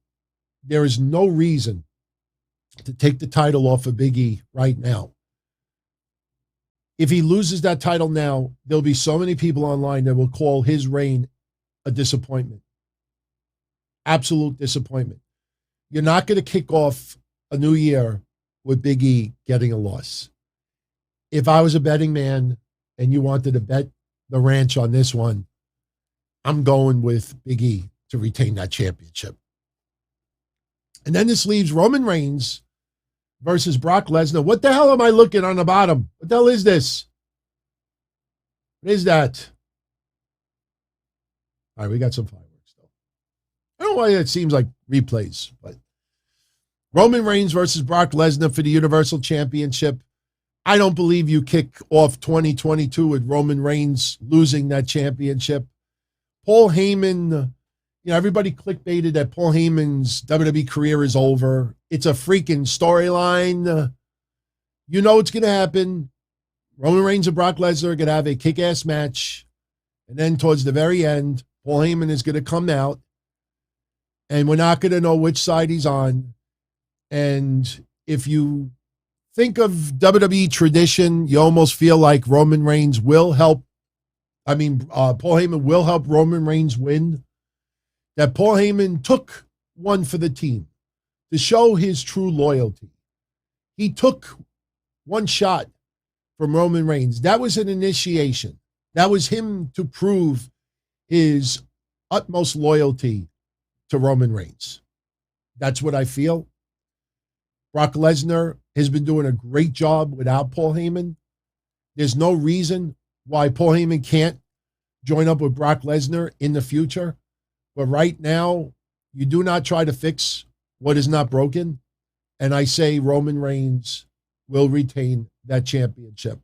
There is no reason to take the title off of Big E right now. If he loses that title now, there'll be so many people online that will call his reign a disappointment. Absolute disappointment. You're not going to kick off a new year with Big E getting a loss. If I was a betting man and you wanted to bet the ranch on this one, I'm going with Big E to retain that championship. And then this leaves Roman Reigns versus Brock Lesnar. What the hell am I looking on the bottom? What the hell is this? What is that? All right, we got some fireworks, though. I don't know why it seems like replays, but Roman Reigns versus Brock Lesnar for the Universal Championship. I don't believe you kick off 2022 with Roman Reigns losing that championship. Paul Heyman, everybody clickbaited that Paul Heyman's WWE career is over. It's a freaking storyline. You know what's going to happen. Roman Reigns and Brock Lesnar are going to have a kick-ass match. And then towards the very end, Paul Heyman is going to come out. And we're not going to know which side he's on. And if you think of WWE tradition, you almost feel like Roman Reigns will help. Paul Heyman will help Roman Reigns win. That Paul Heyman took one for the team to show his true loyalty. He took one shot from Roman Reigns. That was an initiation. That was him to prove his utmost loyalty to Roman Reigns. That's what I feel. Brock Lesnar has been doing a great job without Paul Heyman. There's no reason why Paul Heyman can't join up with Brock Lesnar in the future. But right now, you do not try to fix what is not broken. And I say Roman Reigns will retain that championship.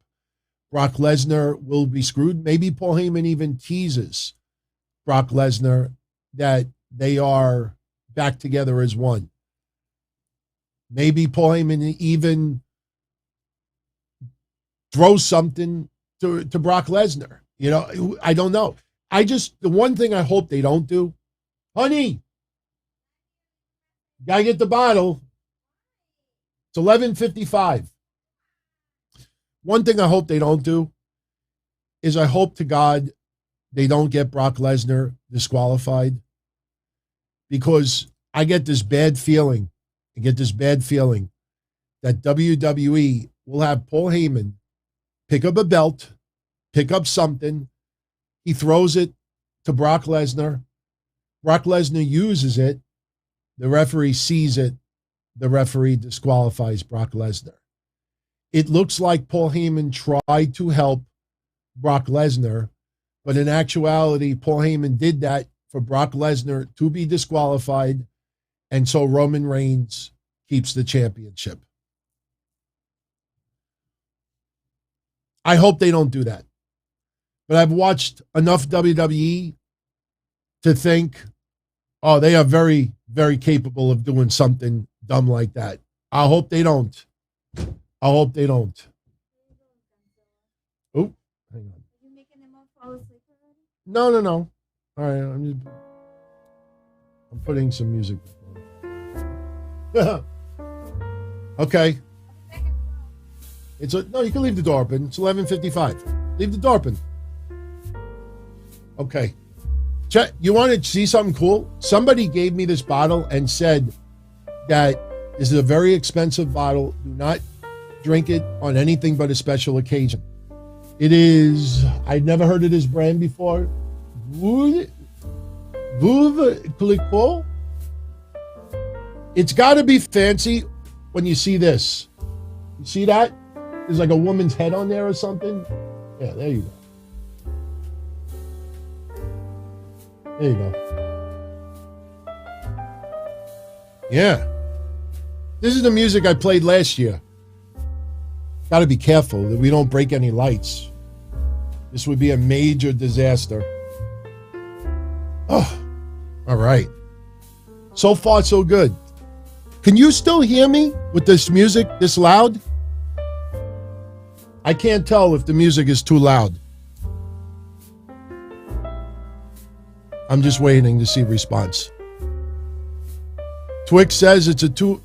Brock Lesnar will be screwed. Maybe Paul Heyman even teases Brock Lesnar that they are back together as one. Maybe Paul Heyman even throws something to Brock Lesnar. I don't know. The one thing I hope they don't do, honey, gotta get the bottle. It's 11:55. One thing I hope they don't do is I hope to God they don't get Brock Lesnar disqualified, because I get this bad feeling. That WWE will have Paul Heyman pick up a belt, pick up something. He throws it to Brock Lesnar. Brock Lesnar uses it. The referee sees it. The referee disqualifies Brock Lesnar. It looks like Paul Heyman tried to help Brock Lesnar, but in actuality, Paul Heyman did that for Brock Lesnar to be disqualified, and so Roman Reigns keeps the championship. I hope they don't do that. But I've watched enough WWE to think, oh, they are very, very capable of doing something dumb like that. I hope they don't. Oh, hang on. Are you making them all fall asleep No. already? All right, I'm putting some music. Okay. No, you can leave the door open. It's 11:55. Leave the door open. Okay. Chet, you want to see something cool? Somebody gave me this bottle and said that this is a very expensive bottle. Do not drink it on anything but a special occasion. It is, I'd never heard of this brand before. Veuve Clicquot. It's got to be fancy when you see this. You see that? There's like a woman's head on there or something. Yeah, there you go. There you go. Yeah. This is the music I played last year. Got to be careful that we don't break any lights. This would be a major disaster. Oh, all right. So far, so good. Can you still hear me with this music this loud? I can't tell if the music is too loud. I'm just waiting to see response. Twix says it's you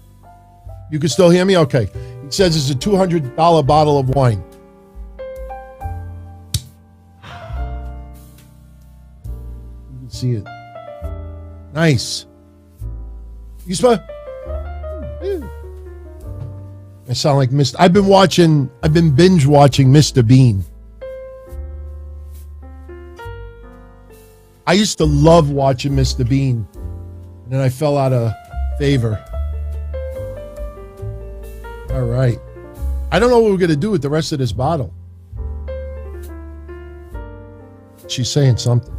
can still hear me? Okay. It says it's a $200 bottle of wine. You can see it. Nice. You smell? I sound like Mr. I've been binge watching Mr. Bean. I used to love watching Mr. Bean, and then I fell out of favor. All right. I don't know what we're going to do with the rest of this bottle. She's saying something.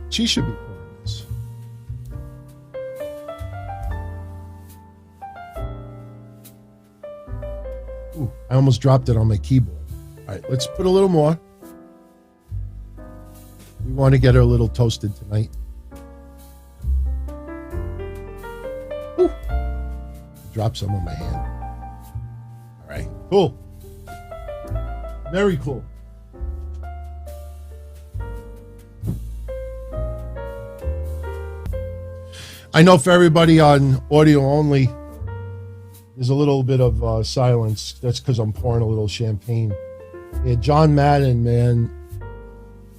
She should be pouring this. Ooh, I almost dropped it on my keyboard. All right, let's put a little more. We want to get her a little toasted tonight. Ooh. Drop some on my hand. All right, cool. Very cool. I know for everybody on audio only, there's a little bit of silence. That's because I'm pouring a little champagne. Yeah, John Madden, man,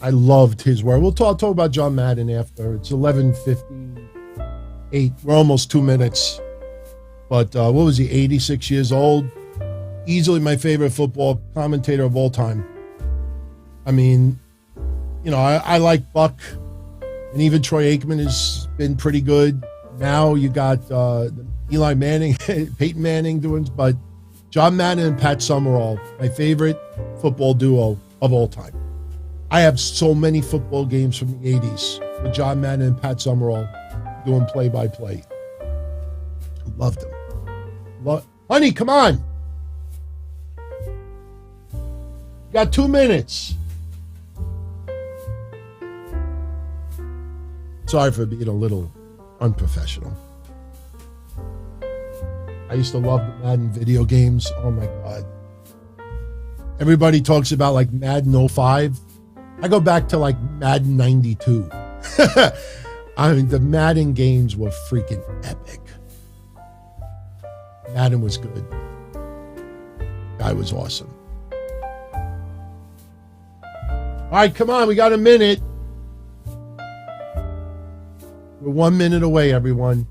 I loved his work. We'll talk about John Madden after. It's 11:58. We're almost 2 minutes. But what was he, 86 years old? Easily my favorite football commentator of all time. I mean, you know, I like Buck, and even Troy Aikman has been pretty good. Now you got Eli Manning, Peyton Manning doing, but John Madden and Pat Summerall, my favorite football duo of all time. I have so many football games from the 80s with John Madden and Pat Summerall doing play-by-play. Loved them. Honey, come on. You got 2 minutes. Sorry for being a little unprofessional. I used to love the Madden video games. Oh my God. Everybody talks about like Madden 05. I go back to like Madden 92. I mean, the Madden games were freaking epic. Madden was good. Guy was awesome. All right, come on. We got a minute. We're 1 minute away, everyone.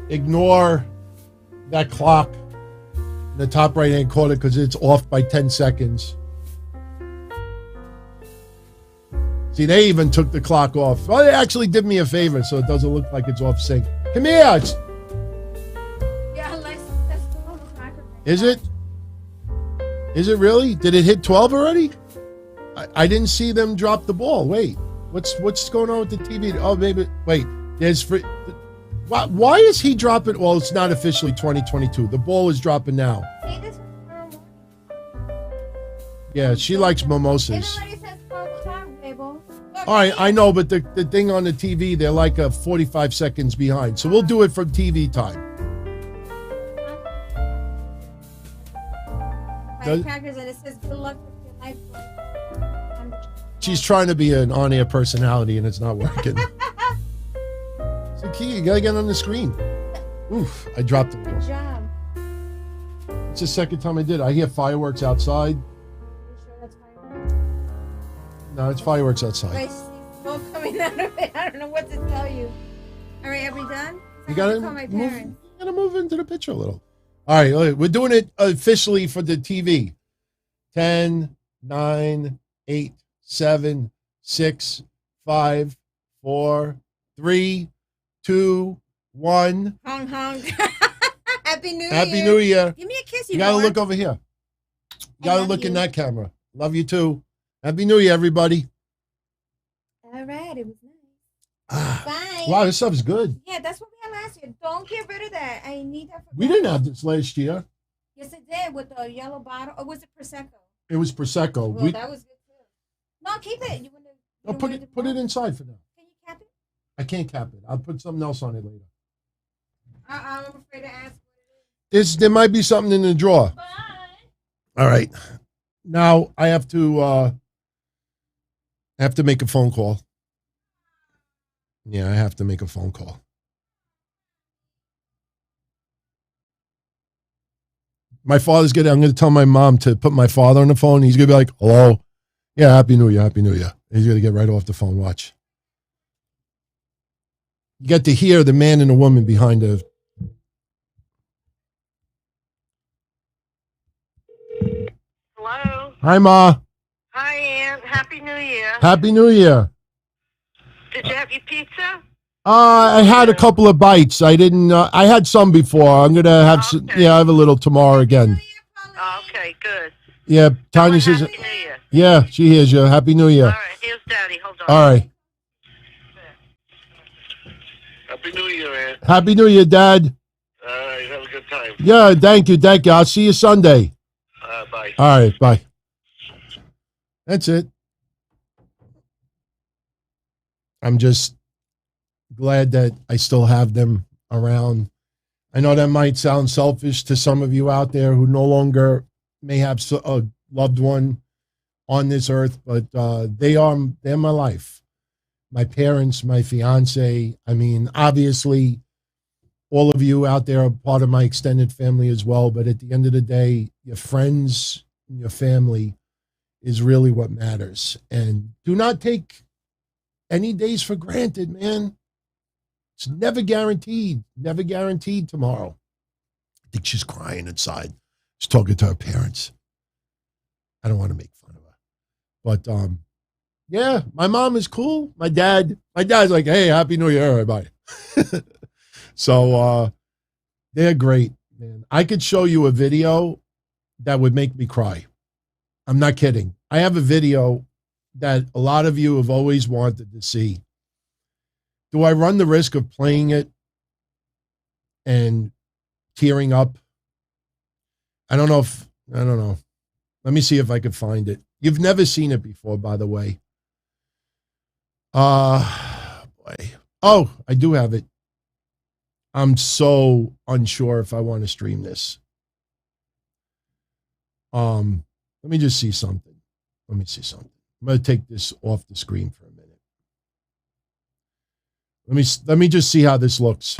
Ignore that clock in the top right-hand corner because it's off by 10 seconds. See, they even took the clock off. Well, they actually did me a favor so it doesn't look like it's off sync. Come here. Yeah, Alexis, that's the little cracker. Is it? Is it really? Did it hit 12 already? I didn't see them drop the ball. Wait, what's going on with the TV? Oh, maybe. Wait, there's free. Why is he dropping? Well, it's not officially 2022. The ball is dropping now. See, this was tomorrow morning. Yeah, she likes mimosas. Everybody says 12 o'clock, baby. All right, I know, but the thing on the TV, they're like 45 seconds behind. So we'll do it from TV time. Crackers, and it says good luck with your life. She's trying to be an on-air personality, and it's not working. It's the key. You gotta get on the screen. Oof! I dropped it. Good job. It's the second time I did. I hear fireworks outside. You sure that's fireworks? No, it's fireworks outside. I see smoke coming out of it. I don't know what to tell you. All right, are we done? You gotta call my move. parents. You gotta move into the picture a little. All right, we're doing it officially for the TV. 10, 9, 8, 7, 6, 5, 4, 3, 2, 1. Hong hong. Happy New Year. Happy New Year. Give me a kiss, You gotta boy. look over here. You gotta love look in you. that camera. Love you too. Happy New Year, everybody. All right, it was nice. Ah, Bye. wow, this stuff's good. Yeah, that's what we had last year. Don't get rid of that. I need that for We didn't have this last year. Yes, it did with the yellow bottle. Or was it Prosecco? It was Prosecco. Well, that was good too. No, keep it. You want to? I'll put it inside for now. Can you cap it? I can't cap it. I'll put something else on it later. I'm afraid to ask what There might be something in the drawer. it is. Bye. All right. Now I have to make a phone call. Yeah, I have to make a phone call. I'm going to tell my mom to put my father on the phone. He's going to be like, hello. Yeah, Happy New Year. Happy New Year. He's going to get right off the phone. Watch. You get to hear the man and the woman behind the. Hello. Hi, Ma. Hi, Aunt. Happy New Year. Happy New Year. Did you have your pizza? I had a couple of bites. I didn't. I had some before. I'm gonna have some. Okay. Yeah, I have a little tomorrow again. Oh, okay, good. Yeah, Tanya says. Happy New Year. Yeah, she hears you. Happy New Year. All right, here's Daddy. Hold on. All right. Happy New Year, man. Happy New Year, Dad. All right, have a good time. Yeah, thank you. I'll see you Sunday. Bye. All right, bye. That's it. I'm just glad that I still have them around. I know that might sound selfish to some of you out there who no longer may have a loved one on this earth, but they're my life. My parents, my fiance. I mean, obviously, all of you out there are part of my extended family as well. But at the end of the day, your friends and your family is really what matters. And do not take any days for granted, man. It's never guaranteed. Never guaranteed tomorrow. I think she's crying inside. She's talking to her parents. I don't want to make fun of her. But yeah, my mom is cool. My dad's like, hey, Happy New Year, everybody. So they're great, man. I could show you a video that would make me cry. I'm not kidding. I have a video that a lot of you have always wanted to see. Do I run the risk of playing it and tearing up? I don't know. Let me see if I can find it. You've never seen it before, by the way. Boy. Oh, I do have it. I'm so unsure if I want to stream this. Let me just see something. I'm going to take this off the screen for a minute. Let me just see how this looks.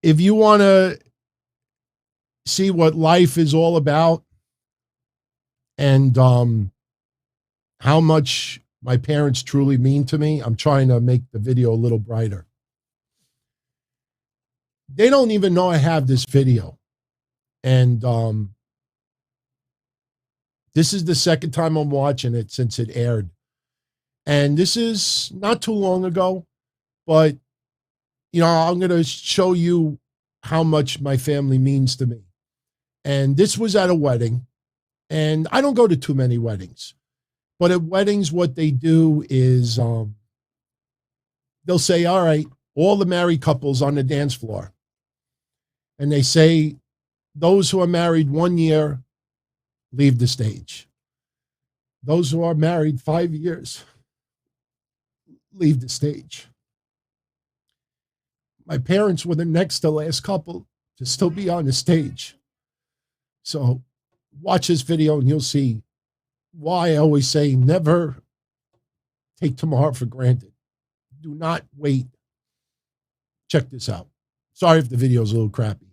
If you want to see what life is all about and how much my parents truly mean to me, I'm trying to make the video a little brighter. They don't even know I have this video. And this is the second time I'm watching it since it aired. And this is not too long ago, but, you know, I'm going to show you how much my family means to me. And this was at a wedding. And I don't go to too many weddings. But at weddings, what they do is they'll say, all right, all the married couples on the dance floor. And they say, those who are married 1 year, leave the stage. Those who are married 5 years, leave the stage. My parents were the next to last couple to still be on the stage. So watch this video and you'll see why I always say never take tomorrow for granted. Do not wait. Check this out. Sorry if the video is a little crappy.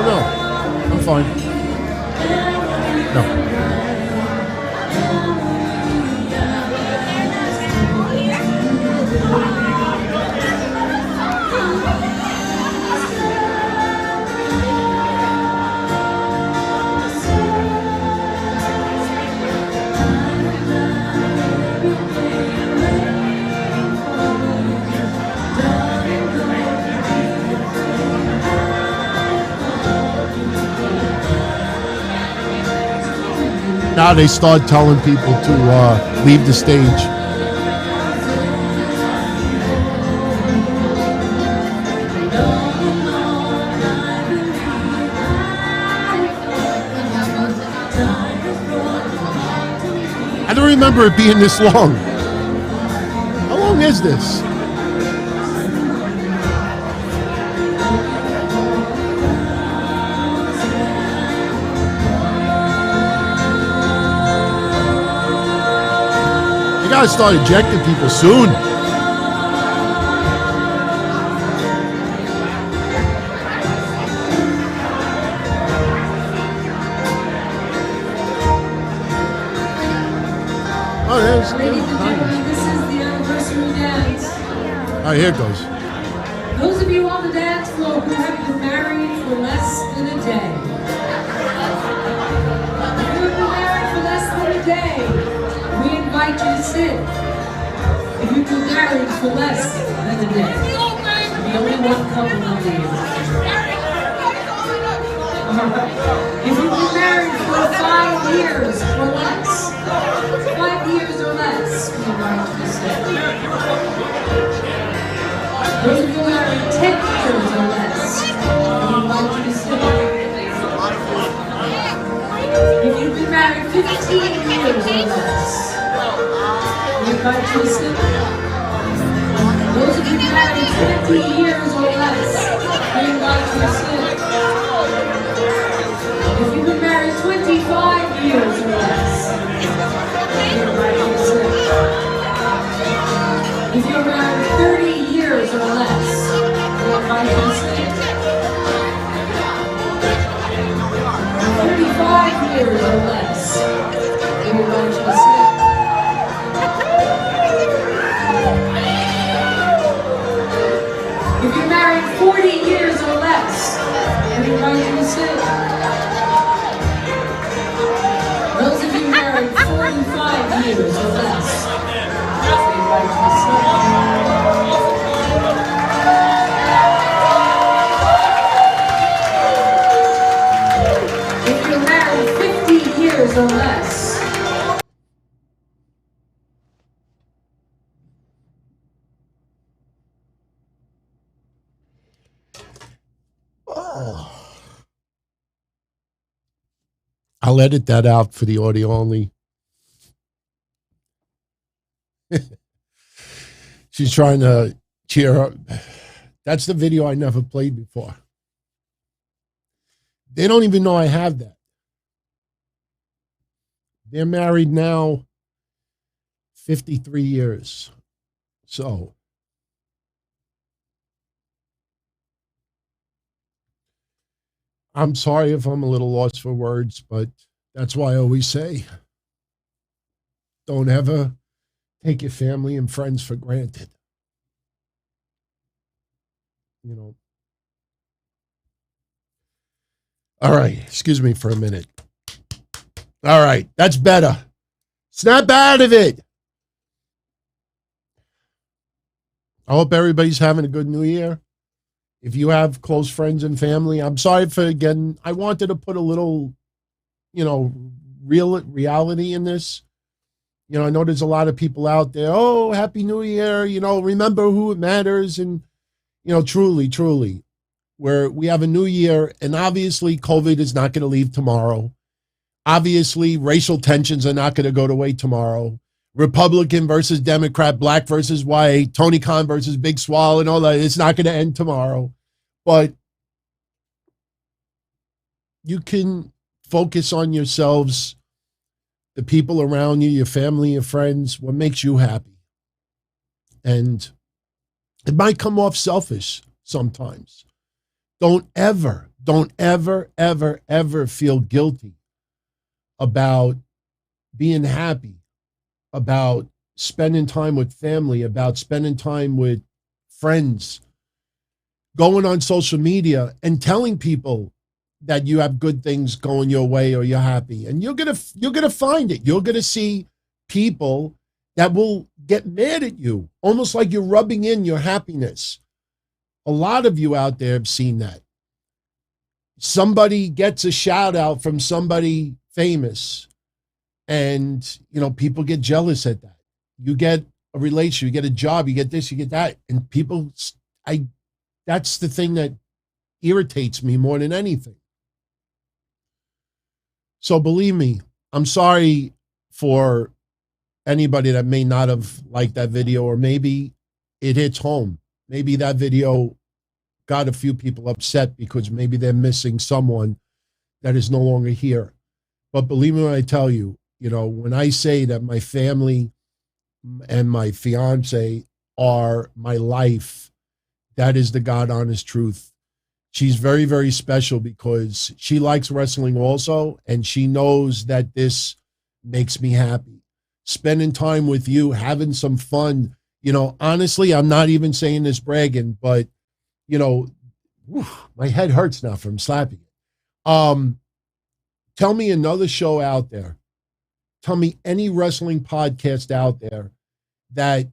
No. I'm fine. No. Now they start telling people to leave the stage. I don't remember it being this long. How long is this? You gotta start ejecting people soon. Oh, there's Ladies and gentlemen, this is the anniversary dance. All right, here it goes. Those of you on the dance floor who have been married for less than a day. If you have been married for less than a day, we invite you to sit. If you've been married for less than a day, the only one couple will leave. I'm If you've been married for 5 years or less, 5 years or less, we invite you to sit. Those of you married 10 years or less, we invite you to sit. If you've been married 15 years or less, we invite you to sit. Those of you married 20 years or less, we invite you to sit. If you've been married 25 years or less, we invite you to sit. If you're married 30 years or less, we invite you to sit. 35 years or less, we invite you to sit. If you're married 40 years or less, we invite you to sit. Those of you married 45 years or less, we invite you to sit. If you're married 50 years or less, I'll edit that out for the audio only. She's trying to cheer up. That's the video I never played before. They don't even know I have that. They're married now 53 years. So I'm sorry if I'm a little lost for words, but that's why I always say, don't ever take your family and friends for granted. You know. All right, excuse me for a minute. All right, that's better. Snap out of it. I hope everybody's having a good new year. If you have close friends and family, I'm sorry for again. I wanted to put a little, reality in this. I know there's a lot of people out there. Oh, Happy New Year. Remember who it matters. And, truly, where we have a new year, and obviously COVID is not going to leave tomorrow. Obviously, racial tensions are not going to go away tomorrow. Republican versus Democrat, black versus white, Tony Khan versus Big Swole, and all that. It's not going to end tomorrow. But you can focus on yourselves, the people around you, your family, your friends, what makes you happy. And it might come off selfish sometimes. Don't ever, ever feel guilty about being happy, about spending time with family, about spending time with friends, going on social media and telling people that you have good things going your way or you're happy. And you're gonna find it. You're gonna see people that will get mad at you, almost like you're rubbing in your happiness. A lot of you out there have seen that. Somebody gets a shout out from somebody famous, and people get jealous at that. You get a relation, you get a job, you get this, you get that, and people, that's the thing that irritates me more than anything. So believe me, I'm sorry for anybody that may not have liked that video, or maybe it hits home. Maybe that video got a few people upset because maybe they're missing someone that is no longer here. But believe me when I tell you, when I say that my family and my fiance are my life, that is the God honest truth. She's very, very special because she likes wrestling also, and she knows that this makes me happy. Spending time with you, having some fun. Honestly, I'm not even saying this bragging, but, my head hurts now from slapping it. Tell me another show out there. Tell me any wrestling podcast out there that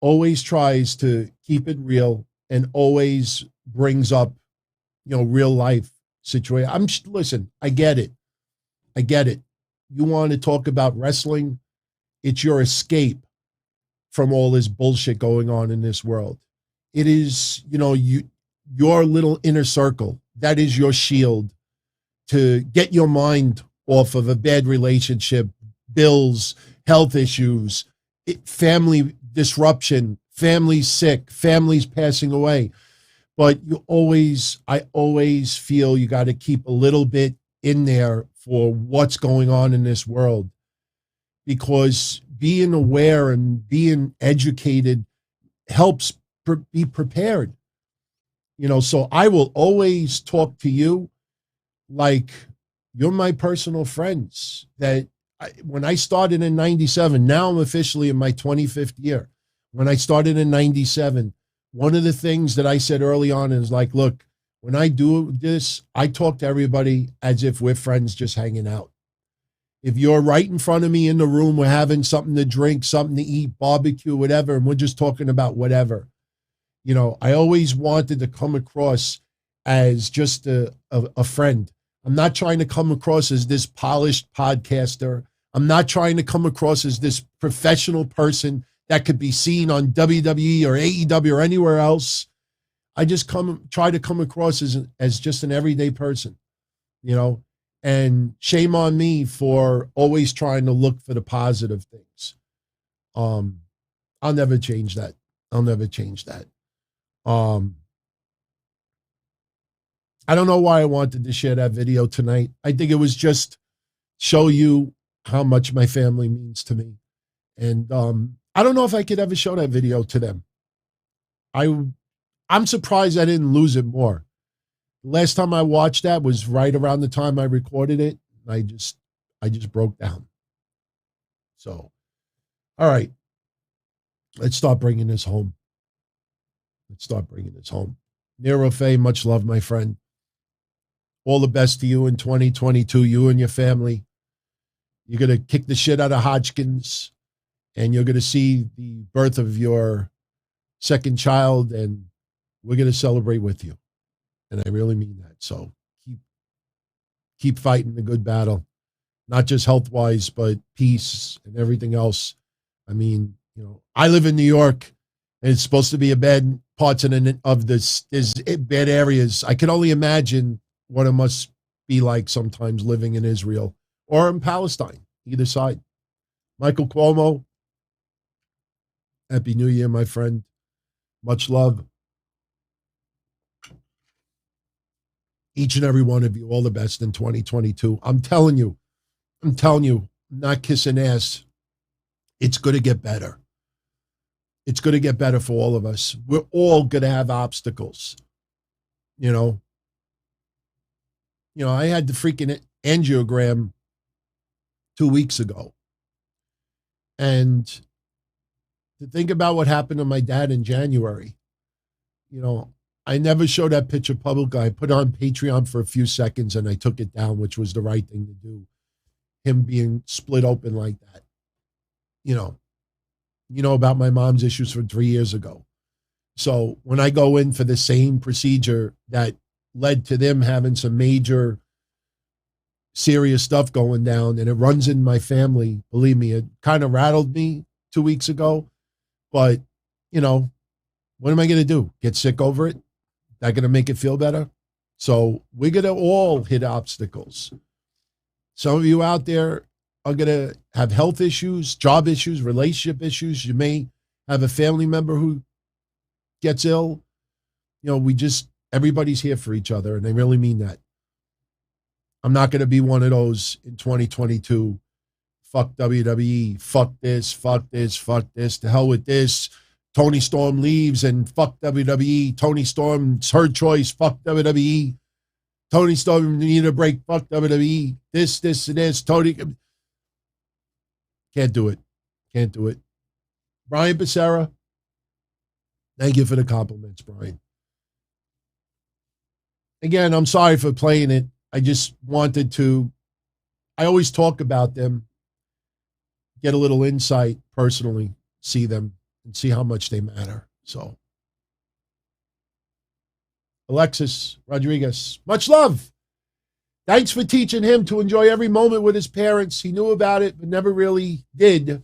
always tries to keep it real and always brings up, real life situation. Listen, I get it. I get it. You want to talk about wrestling? It's your escape from all this bullshit going on in this world. It is, your little inner circle. That is your shield to get your mind off of a bad relationship, bills, health issues, family disruption, families sick, families passing away. But I always feel you got to keep a little bit in there for what's going on in this world, because being aware and being educated helps be prepared. So I will always talk to you like you're my personal friends. When I started in 97, now I'm officially in my 25th year. When I started in 97, one of the things that I said early on is like, look, when I do this, I talk to everybody as if we're friends just hanging out. If you're right in front of me in the room, we're having something to drink, something to eat, barbecue, whatever, and we're just talking about whatever. I always wanted to come across as just a friend. I'm not trying to come across as this polished podcaster. I'm not trying to come across as this professional person that could be seen on WWE or AEW or anywhere else. I just try to come across as just an everyday person, and shame on me for always trying to look for the positive things. I'll never change that. I don't know why I wanted to share that video tonight. I think it was just show you how much my family means to me. And I don't know if I could ever show that video to them. I'm surprised I didn't lose it more. Last time I watched that was right around the time I recorded it. I just broke down. So, all right, let's start bringing this home. Near Rofe, much love, my friend. All the best to you in 2022, you and your family. You're going to kick the shit out of Hodgkins, and you're going to see the birth of your second child, and we're going to celebrate with you. And I really mean that. So keep fighting the good battle, not just health-wise, but peace and everything else. I mean, I live in New York, and it's supposed to be a bad parts of this. There's bad areas. I can only imagine what it must be like sometimes living in Israel or in Palestine, either side. Michael Cuomo, Happy New Year, my friend. Much love. Each and every one of you, all the best in 2022. I'm telling you, not kissing ass. It's going to get better. It's going to get better for all of us. We're all going to have obstacles. I had the freaking angiogram 2 weeks ago. And to think about what happened to my dad in January, I never showed that picture publicly. I put it on Patreon for a few seconds and I took it down, which was the right thing to do. Him being split open like that. You know about my mom's issues from 3 years ago. So when I go in for the same procedure that led to them having some major serious stuff going down, and it runs in my family, believe me, it kind of rattled me 2 weeks ago. But, what am I going to do? Get sick over it? That going to make it feel better? So we're going to all hit obstacles. Some of you out there are going to have health issues, job issues, relationship issues. You may have a family member who gets ill. Everybody's here for each other, and I really mean that. I'm not going to be one of those in 2022. Fuck WWE. Fuck this. To hell with this. Tony Storm leaves and fuck WWE. Tony Storm's her choice. Fuck WWE. Tony Storm need a break. Fuck WWE. This, and this. Tony. Can't do it. Bryant Becerra. Thank you for the compliments, Brian. Again, I'm sorry for playing it. I just wanted to, I always talk about them, get a little insight personally, see them, and see how much they matter. So, Alexis Rodriguez, much love. Thanks for teaching him to enjoy every moment with his parents. He knew about it, but never really did.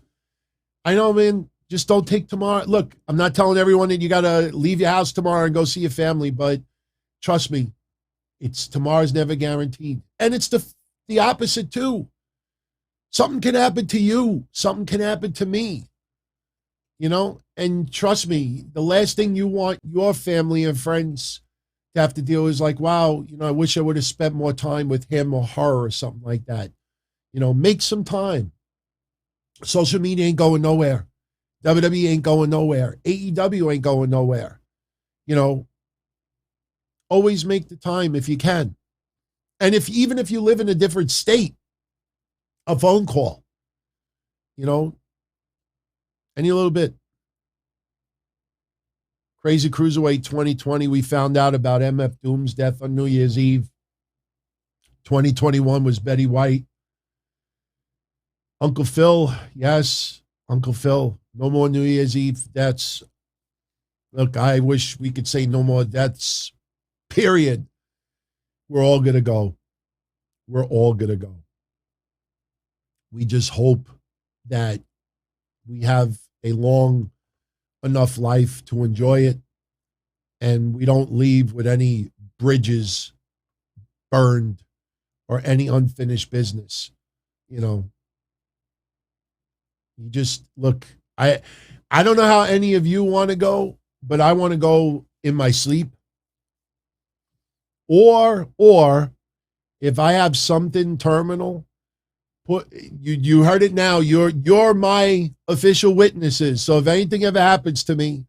I know, man. Just don't take tomorrow. Look, I'm not telling everyone that you got to leave your house tomorrow and go see your family, but trust me, tomorrow's never guaranteed. And it's the opposite too. Something can happen to you. Something can happen to me. You know, and trust me, the last thing you want your family and friends to have to deal with is like, wow, you know, I wish I would have spent more time with him or her or something like that. You know, make some time. Social media ain't going nowhere. WWE ain't going nowhere. AEW ain't going nowhere. You know, always make the time if you can. And even if you live in a different state, a phone call, you know, any little bit. Crazy Cruiserweight 2020, we found out about MF Doom's death on New Year's Eve. 2021 was Betty White. Uncle Phil, yes, Uncle Phil. No more New Year's Eve deaths. Look, I wish we could say no more deaths, period. We're all going to go. We're all going to go. We just hope that we have a long enough life to enjoy it and we don't leave with any bridges burned or any unfinished business. You know, you just look, I don't know how any of you want to go, but I want to go in my sleep. Or if I have something terminal, you heard it now. You're my official witnesses. So if anything ever happens to me,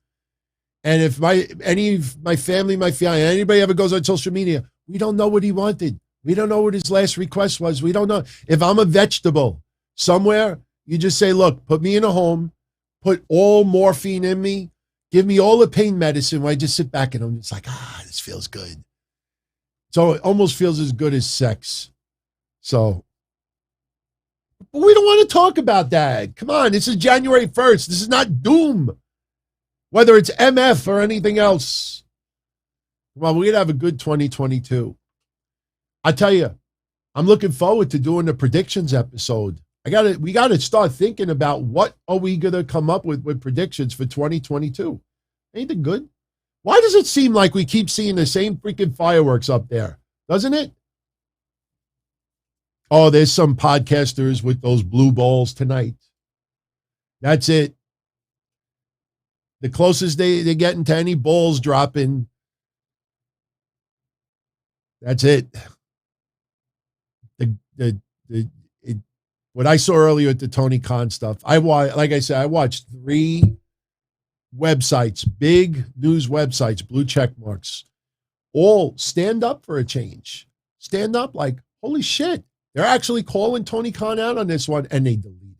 and if any of my family, my fiance, anybody ever goes on social media, we don't know what he wanted. We don't know what his last request was. We don't know. If I'm a vegetable somewhere, you just say, look, put me in a home, put all morphine in me, give me all the pain medicine where I just sit back and I'm just like, this feels good. So it almost feels as good as sex. So, but we don't want to talk about that. Come on, this is January 1st. This is not doom. Whether it's MF or anything else. Well, we're going to have a good 2022. I tell you, I'm looking forward to doing the predictions episode. We got to start thinking about what are we going to come up with predictions for 2022. Anything good? Why does it seem like we keep seeing the same freaking fireworks up there? Doesn't it? Oh, there's some podcasters with those blue balls tonight. That's it. The closest they're getting to any balls dropping. That's it. What I saw earlier at the Tony Khan stuff, I watched 3 websites, big news websites, blue check marks, all stand up for a change. Stand up like, holy shit. They're actually calling Tony Khan out on this one, and they deleted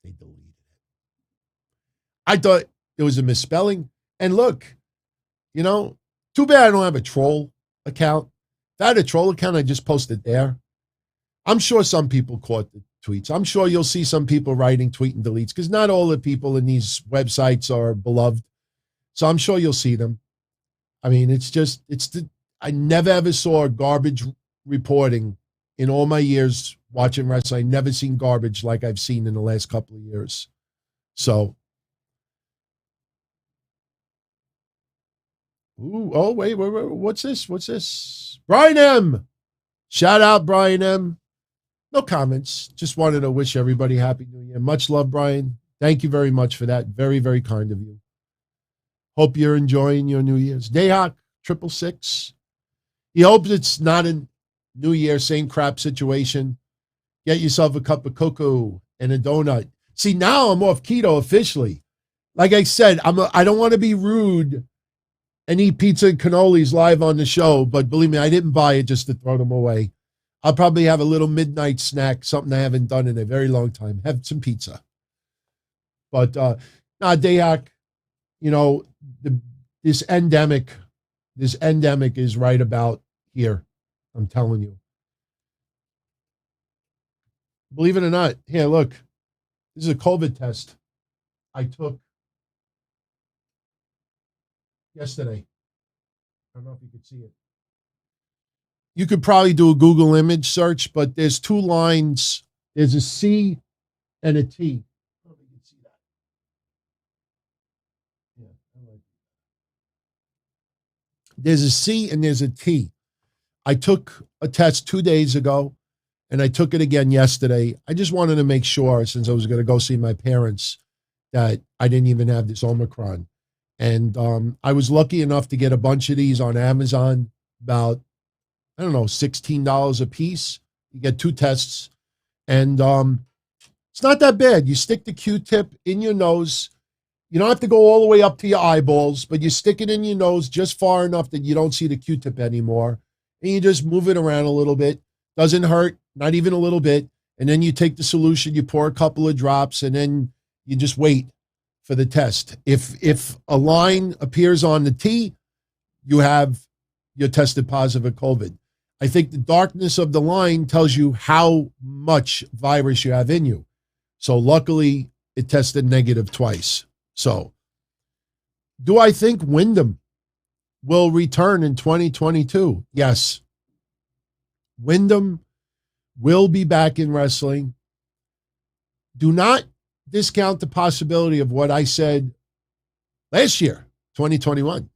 it. I thought it was a misspelling. And look, you know, too bad I don't have a troll account. If I had a troll account, I just posted there. I'm sure some people caught the tweets. I'm sure you'll see some people writing tweet and deletes because not all the people in these websites are beloved. So I'm sure you'll see them. I mean, I never ever saw garbage reporting in all my years watching wrestling. I've never seen garbage like I've seen in the last couple of years. So, wait, what's this? Brian M. Shout out, Brian M. No comments. Just wanted to wish everybody Happy New Year. Much love, Brian. Thank you very much for that. Very, very kind of you. Hope you're enjoying your New Year's. Dahak, 666. He hopes it's not a New Year, same crap situation. Get yourself a cup of cocoa and a donut. See, now I'm off keto officially. Like I said, I don't want to be rude and eat pizza and cannolis live on the show, but believe me, I didn't buy it just to throw them away. I'll probably have a little midnight snack, something I haven't done in a very long time. Have some pizza. But, Dahak, you know, this endemic is right about here. I'm telling you. Believe it or not, here, look. This is a COVID test I took yesterday. I don't know if you could see it. you could probably do a Google image search, but there's two lines. There's a C and a T. There's a C and there's a T. I took a test 2 days ago, and I took it again yesterday. I just wanted to make sure, since I was going to go see my parents, that I didn't even have this Omicron. And I was lucky enough to get a bunch of these on Amazon, about, I don't know, $16 a piece. You get 2 tests. And it's not that bad. You stick the Q-tip in your nose. You don't have to go all the way up to your eyeballs, but you stick it in your nose just far enough that you don't see the Q-tip anymore. And you just move it around a little bit. Doesn't hurt, not even a little bit. And then you take the solution, you pour a couple of drops, and then you just wait for the test. If a line appears on the T, you're tested positive for COVID. I think the darkness of the line tells you how much virus you have in you. So luckily, it tested negative twice. So do I think Wyndham will return in 2022? Yes. Wyndham will be back in wrestling. Do not discount the possibility of what I said last year, 2021.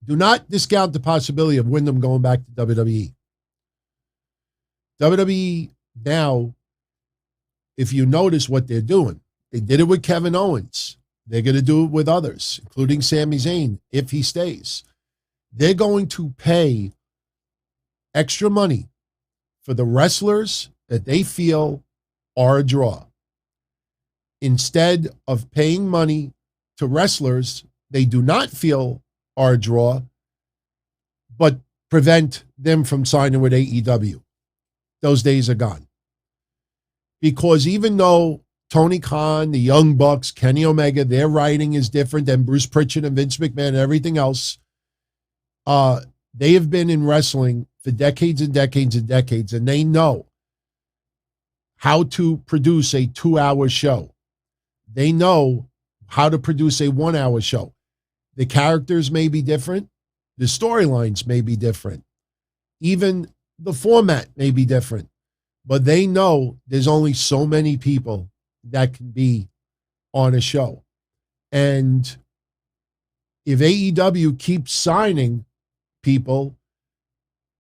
Do not discount the possibility of Wyndham going back to WWE. WWE now, if you notice what they're doing, they did it with Kevin Owens. They're going to do it with others, including Sami Zayn, if he stays. They're going to pay extra money for the wrestlers that they feel are a draw. Instead of paying money to wrestlers they do not feel are a draw, but prevent them from signing with AEW. Those days are gone. Because even though Tony Khan, the Young Bucks, Kenny Omega, their writing is different than Bruce Pritchard and Vince McMahon and everything else, they have been in wrestling for decades and decades and decades, and they know how to produce a 2-hour show. They know how to produce a 1-hour show. The characters may be different. The storylines may be different. Even the format may be different. But they know there's only so many people that can be on a show. And if AEW keeps signing people,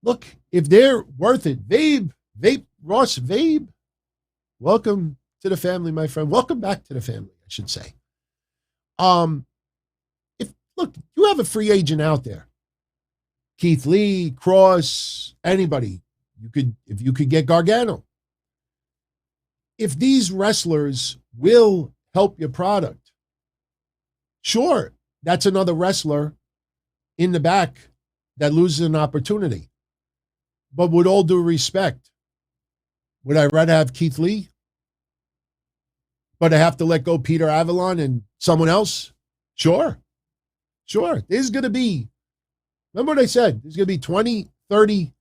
look, if they're worth it, Ross, welcome to the family, my friend. Welcome back to the family, I should say. Look, you have a free agent out there. Keith Lee, Cross, anybody. If you could get Gargano. If these wrestlers will help your product, sure, that's another wrestler in the back that loses an opportunity. But with all due respect, would I rather have Keith Lee? But I have to let go Peter Avalon and someone else? Sure. There's going to be, remember what I said, there's going to be 20, 30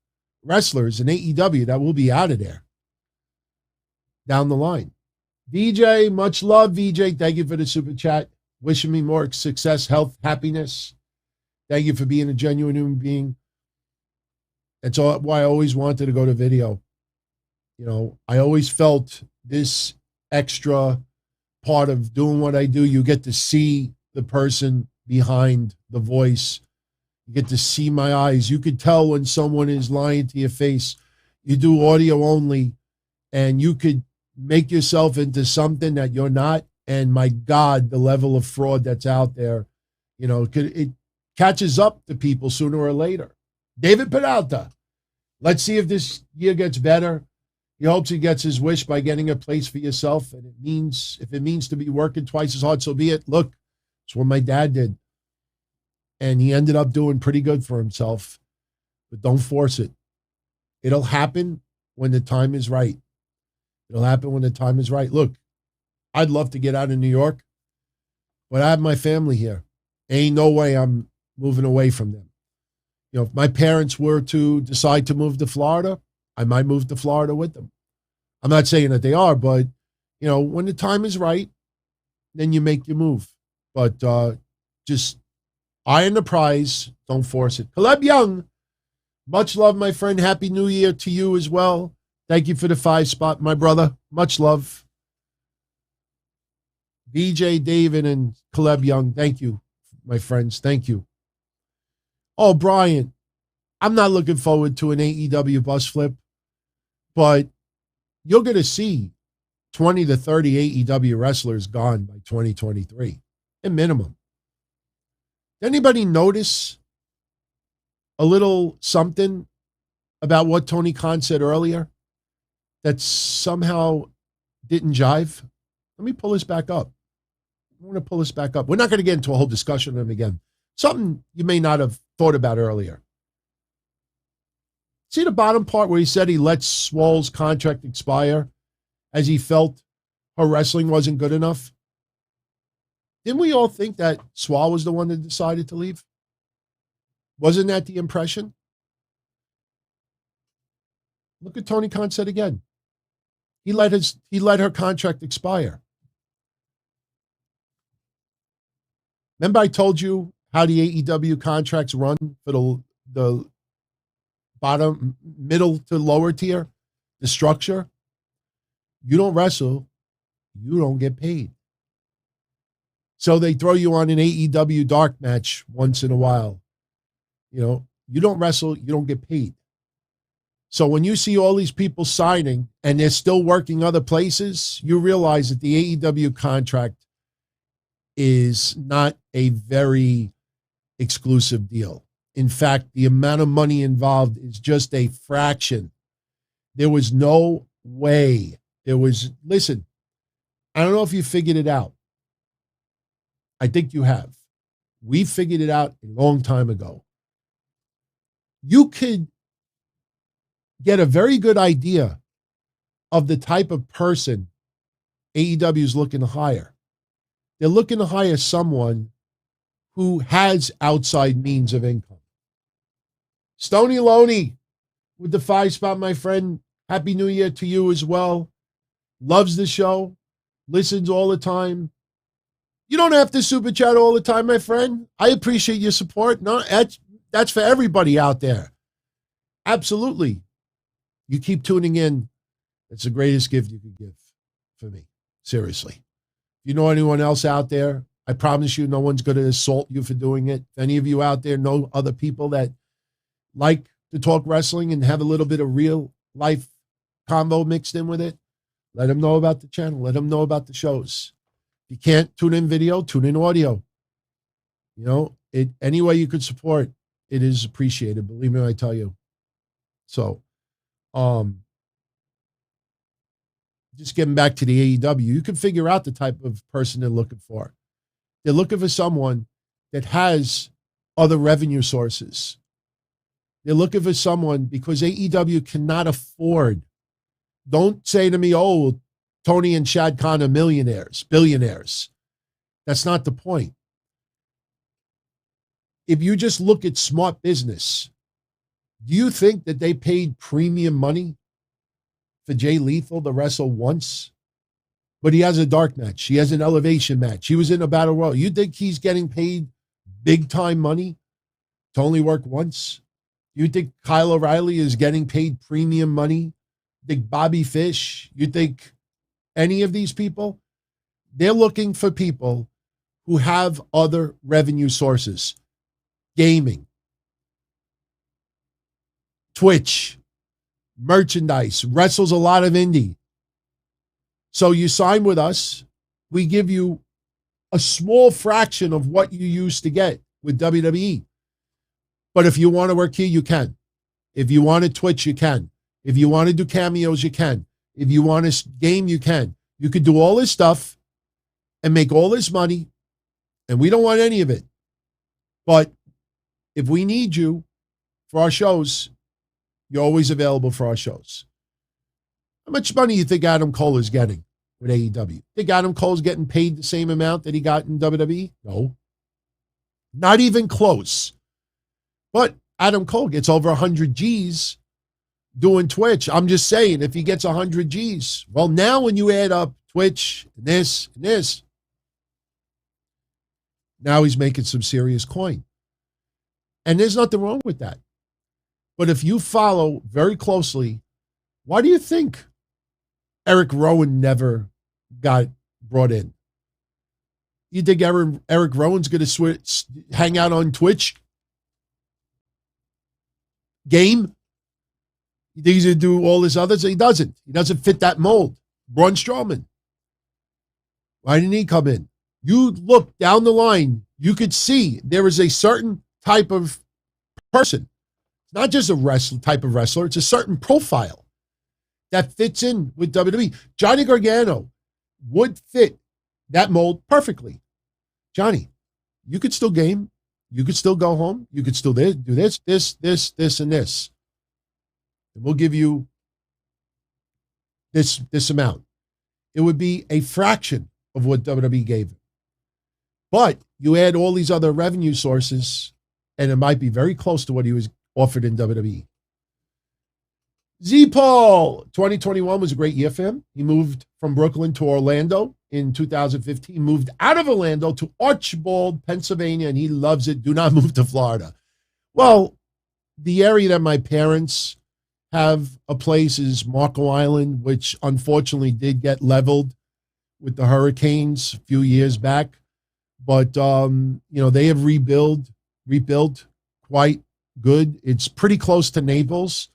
wrestlers in AEW that will be out of there down the line. VJ, much love, VJ. Thank you for the super chat. Wishing me more success, health, happiness. Thank you for being a genuine human being. That's why I always wanted to go to video. You know, I always felt this extra part of doing what I do. You get to see the person behind the voice. You get to see my eyes. You could tell when someone is lying to your face. You do audio only, and you could make yourself into something that you're not. And my God, the level of fraud that's out there, you know, it catches up to people sooner or later. David Peralta, let's see if this year gets better. He hopes he gets his wish by getting a place for yourself. And if it means to be working twice as hard, so be it. Look, it's what my dad did. And he ended up doing pretty good for himself. But don't force it. It'll happen when the time is right. It'll happen when the time is right. Look, I'd love to get out of New York, but I have my family here. Ain't no way I'm moving away from them. You know, if my parents were to decide to move to Florida, I might move to Florida with them. I'm not saying that they are, but, you know, when the time is right, then you make your move. But just eye on the prize. Don't force it. Caleb Young, Much love, my friend. Happy New Year to you as well. Thank you for the 5 spot, my brother. Much love. BJ, David, and Caleb Young, thank you, my friends. Thank you. Oh, Bryant, I'm not looking forward to an AEW bus flip, but you're going to see 20 to 30 AEW wrestlers gone by 2023, at minimum. Did anybody notice a little something about what Tony Khan said earlier that somehow didn't jive? Let me pull this back up. I want to pull this back up. We're not going to get into a whole discussion on him again. Something you may not have thought about earlier. See the bottom part where he said he let Swole's contract expire as he felt her wrestling wasn't good enough? Didn't we all think that Swole was the one that decided to leave? Wasn't that the impression? Look at Tony Khan said again. He let her contract expire. Remember I told you how the AEW contracts run for the bottom, middle to lower tier, the structure? You don't wrestle, you don't get paid. So they throw you on an AEW dark match once in a while. You know, you don't wrestle, you don't get paid. So when you see all these people signing and they're still working other places, you realize that the AEW contract is not a very exclusive deal. In fact, the amount of money involved is just a fraction. There was no way. Listen, I don't know if you figured it out. I think you have. We figured it out a long time ago. You could get a very good idea of the type of person AEW is looking to hire. They're looking to hire someone who has outside means of income. Stoney Loney with the 5 spot, my friend. Happy New Year to you as well. Loves the show. Listens all the time. You don't have to super chat all the time, my friend. I appreciate your support. No, that's for everybody out there. Absolutely. You keep tuning in. It's the greatest gift you could give for me. Seriously. If you know anyone else out there, I promise you no one's going to assault you for doing it. If any of you out there know other people that like to talk wrestling and have a little bit of real life combo mixed in with it, let them know about the channel. Let them know about the shows. If you can't tune in video, tune in audio. You know, any way you could support, it is appreciated. Believe me when I tell you. So, just getting back to the AEW, you can figure out the type of person they're looking for. They're looking for someone that has other revenue sources. They're looking for someone because AEW cannot afford. Don't say to me, oh, Tony and Shad Khan are millionaires, billionaires. That's not the point. If you just look at smart business, do you think that they paid premium money for Jay Lethal to wrestle once? But he has a dark match. He has an elevation match. He was in a battle royal. You think he's getting paid big time money to only work once? You think Kyle O'Reilly is getting paid premium money? You think Bobby Fish? You think any of these people? They're looking for people who have other revenue sources. Gaming, Twitch, merchandise, wrestles a lot of indie. So you sign with us, we give you a small fraction of what you used to get with WWE. But if you want to work here, you can. If you want to Twitch, you can. If you want to do cameos, you can. If you want to game, you can. You could do all this stuff and make all this money, and we don't want any of it. But if we need you for our shows, you're always available for our shows. How much money do you think Adam Cole is getting with AEW? Think Adam Cole's getting paid the same amount that he got in WWE? No. Not even close. But Adam Cole gets over 100 G's doing Twitch. I'm just saying, if he gets 100 G's, well, now when you add up Twitch and this, now he's making some serious coin. And there's nothing wrong with that. But if you follow very closely, why do you think Eric Rowan never got brought in? You think Eric Rowan's going to hang out on Twitch? Game? You think he's going to do all this other? He doesn't. He doesn't fit that mold. Braun Strowman. Why didn't he come in? You look down the line, you could see there is a certain type of person. It's not just a type of wrestler. It's a certain profile that fits in with WWE. Johnny Gargano would fit that mold perfectly. Johnny, you could still game. You could still go home. You could still do this, and this. And we'll give you this amount. It would be a fraction of what WWE gave him. But you add all these other revenue sources, and it might be very close to what he was offered in WWE. Z-Paul, 2021 was a great year for him. He moved from Brooklyn to Orlando in 2015, moved out of Orlando to Archbald, Pennsylvania, and he loves it. Do not move to Florida. Well, the area that my parents have a place is Marco Island, which unfortunately did get leveled with the hurricanes a few years back. But, they have rebuilt quite good. It's pretty close to Naples,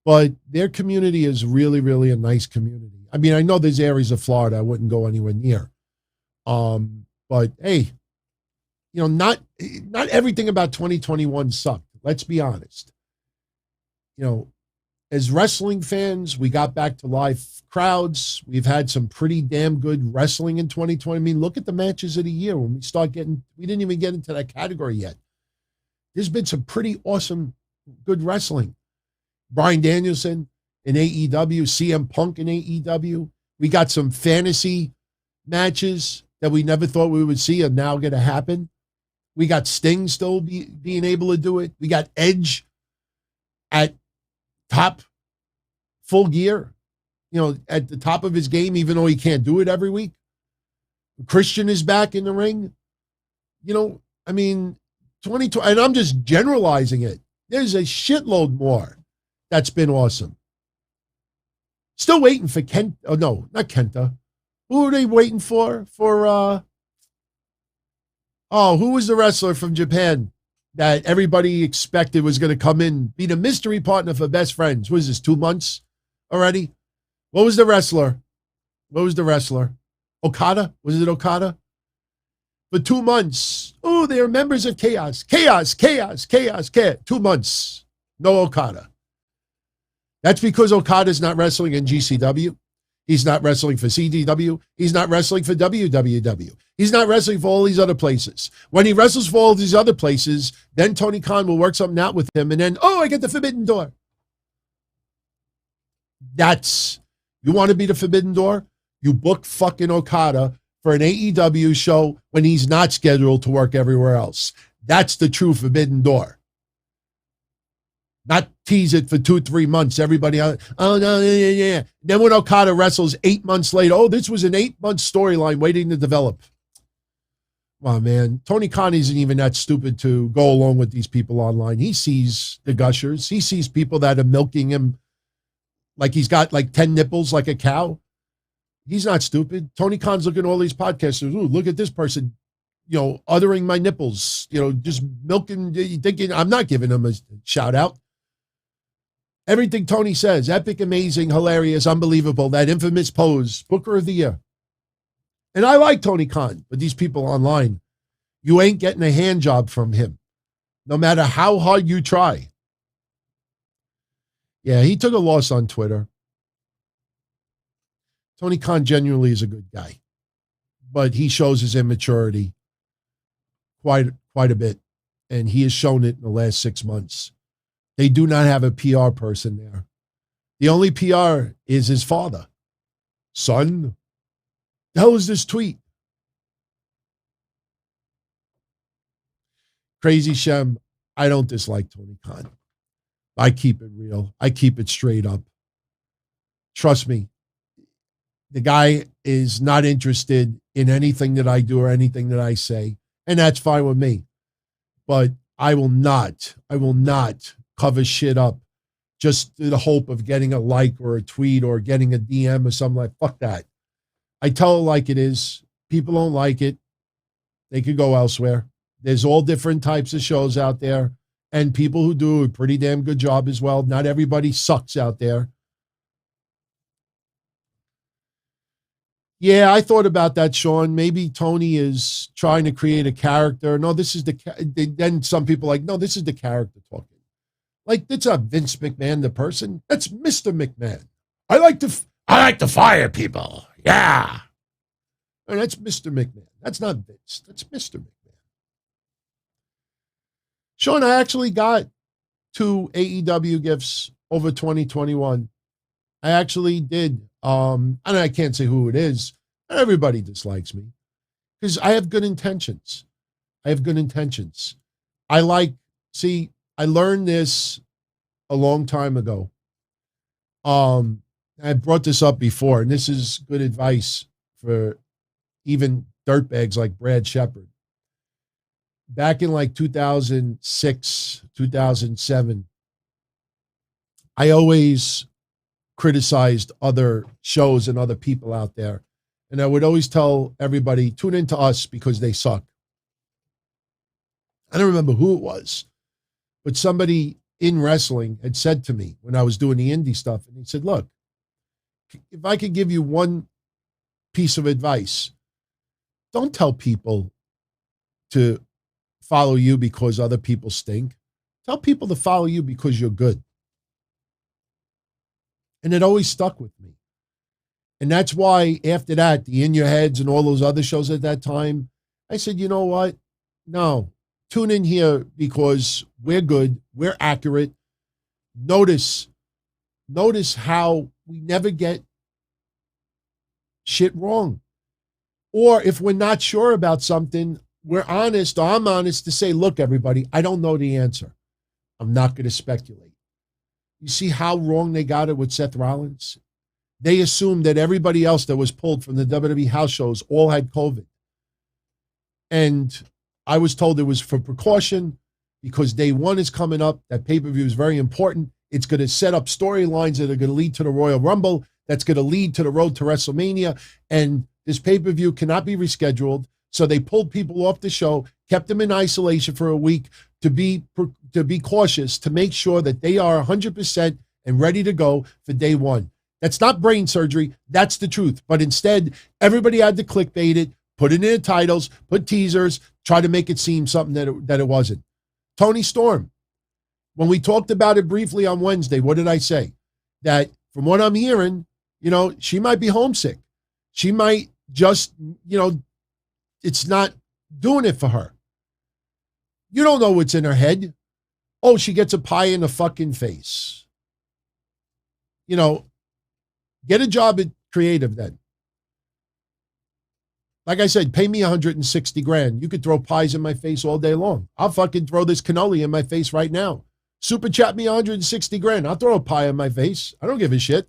but their community is really, really a nice community. I mean, I know there's areas of Florida I wouldn't go anywhere near. But hey, not everything about 2021 sucked. Let's be honest. As wrestling fans, we got back to live crowds. We've had some pretty damn good wrestling in 2020. I mean, look at the matches of the year when we didn't even get into that category yet. There's been some pretty awesome, good wrestling. Bryan Danielson in AEW, CM Punk in AEW. We got some fantasy matches that we never thought we would see are now going to happen. We got Sting still being able to do it. We got Edge at top full gear, at the top of his game, even though he can't do it every week. Christian is back in the ring. 2020, and I'm just generalizing it. There's a shitload more that's been awesome. Still waiting for Kent. Oh, no, not Kenta. Who are they waiting for? Who was the wrestler from Japan that everybody expected was going to come in, be the mystery partner for Best Friends? What is this, 2 months already? What was the wrestler? Okada? Was it Okada? For 2 months. Oh, they are members of Chaos. 2 months. No Okada. That's because Okada's not wrestling in GCW. He's not wrestling for CDW. He's not wrestling for WWW. He's not wrestling for all these other places. When he wrestles for all these other places, then Tony Khan will work something out with him, and then, I get the Forbidden Door. You want to be the Forbidden Door? You book fucking Okada for an AEW show when he's not scheduled to work everywhere else. That's the true Forbidden Door. Not tease it for 2-3 months. Everybody, oh, no, yeah. Then when Okada wrestles 8 months later, this was an 8-month storyline waiting to develop. Well, man, Tony Khan isn't even that stupid to go along with these people online. He sees the gushers. He sees people that are milking him like he's got like 10 nipples like a cow. He's not stupid. Tony Khan's looking at all these podcasters. Ooh, look at this person, uttering my nipples, just milking, thinking I'm not giving him a shout out. Everything Tony says, epic, amazing, hilarious, unbelievable, that infamous pose, Booker of the Year. And I like Tony Khan, but these people online, you ain't getting a hand job from him, no matter how hard you try. Yeah, he took a loss on Twitter. Tony Khan genuinely is a good guy, but he shows his immaturity quite a bit, and he has shown it in the last 6 months. They do not have a PR person there. The only PR is his father. Son, the hell is this tweet? Crazy Shem, I don't dislike Tony Khan. I keep it real. I keep it straight up. Trust me, the guy is not interested in anything that I do or anything that I say, and that's fine with me. But I will not cover shit up just in the hope of getting a like or a tweet or getting a DM or something like, fuck that. I tell it like it is. People don't like it. They could go elsewhere. There's all different types of shows out there and people who do a pretty damn good job as well. Not everybody sucks out there. Yeah, I thought about that, Sean. Maybe Tony is trying to create a character. No, this is then some people are like, no, this is the character talking. Like, it's not Vince McMahon, the person. That's Mr. McMahon. I like to fire people. Yeah. And that's Mr. McMahon. That's not Vince. That's Mr. McMahon. Sean, I actually got 2 AEW gifts over 2021. I actually did. And I can't say who it is. Everybody dislikes me because I have good intentions. I learned this a long time ago. I brought this up before, and this is good advice for even dirtbags like Brad Shepard. Back in like 2006, 2007, I always criticized other shows and other people out there. And I would always tell everybody, tune into us because they suck. I don't remember who it was, but somebody in wrestling had said to me when I was doing the indie stuff, and he said, look, if I could give you one piece of advice, don't tell people to follow you because other people stink. Tell people to follow you because you're good. And it always stuck with me. And that's why after that, the In Your Heads and all those other shows at that time, I said, you know what? No, tune in here because we're good. We're accurate. Notice how we never get shit wrong. Or if we're not sure about something, we're honest, or I'm honest to say, look, everybody, I don't know the answer. I'm not going to speculate. You see how wrong they got it with Seth Rollins? They assumed that everybody else that was pulled from the WWE house shows all had COVID. And I was told it was for precaution because day one is coming up. That pay-per-view is very important. It's going to set up storylines that are going to lead to the Royal Rumble. That's going to lead to the road to WrestleMania. And this pay-per-view cannot be rescheduled. So they pulled people off the show, kept them in isolation for a week to be cautious, to make sure that they are 100% and ready to go for day one. That's not brain surgery. That's the truth. But instead, everybody had to clickbait it, put it in the titles, put teasers, try to make it seem something that it wasn't. Toni Storm, when we talked about it briefly on Wednesday, what did I say? That from what I'm hearing, she might be homesick. She might just, it's not doing it for her. You don't know what's in her head. Oh, she gets a pie in the fucking face. Get a job at creative then. Like I said, pay me $160,000. You could throw pies in my face all day long. I'll fucking throw this cannoli in my face right now. Super chat me $160,000. I'll throw a pie in my face. I don't give a shit.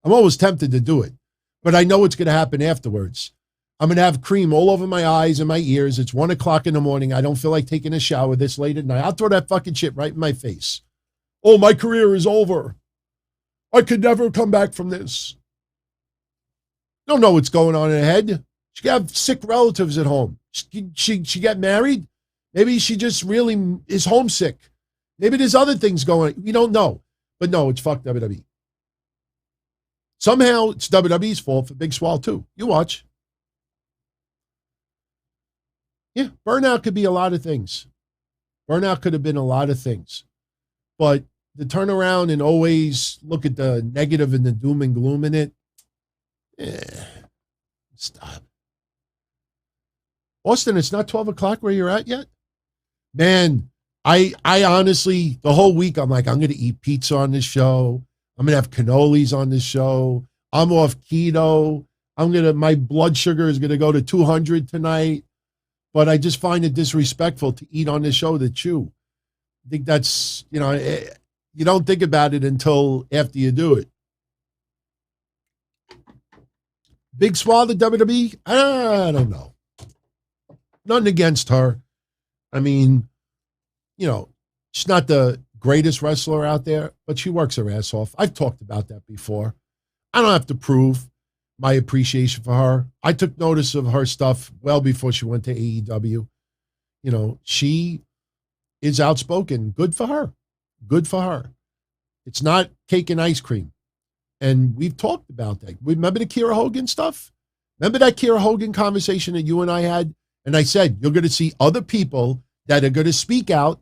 I'm always tempted to do it, but I know what's going to happen afterwards. I'm going to have cream all over my eyes and my ears. It's 1:00 in the morning. I don't feel like taking a shower this late at night. I'll throw that fucking shit right in my face. Oh, my career is over. I could never come back from this. Don't know what's going on in her head. She could have sick relatives at home. She got married. Maybe she just really is homesick. Maybe there's other things going on. We don't know. But no, it's fuck WWE. Somehow it's WWE's fault for Big Swole too. You watch. Yeah, burnout could be a lot of things. Burnout could have been a lot of things. But to turn around and always look at the negative and the doom and gloom in it, stop. Austin, it's not 12 o'clock where you're at yet? Man, I honestly, the whole week, I'm like, I'm going to eat pizza on this show. I'm going to have cannolis on this show. I'm off keto. My blood sugar is going to go to 200 tonight. But I just find it disrespectful to eat on this show to chew. I think that's, you don't think about it until after you do it. Big Swole, the WWE? I don't know. Nothing against her. I mean, she's not the greatest wrestler out there, but she works her ass off. I've talked about that before. I don't have to prove my appreciation for her. I took notice of her stuff well before she went to AEW. You know, she is outspoken. Good for her. Good for her. It's not cake and ice cream. And we've talked about that. Remember the Kiera Hogan stuff? Remember that Kiera Hogan conversation that you and I had? And I said, you're going to see other people that are going to speak out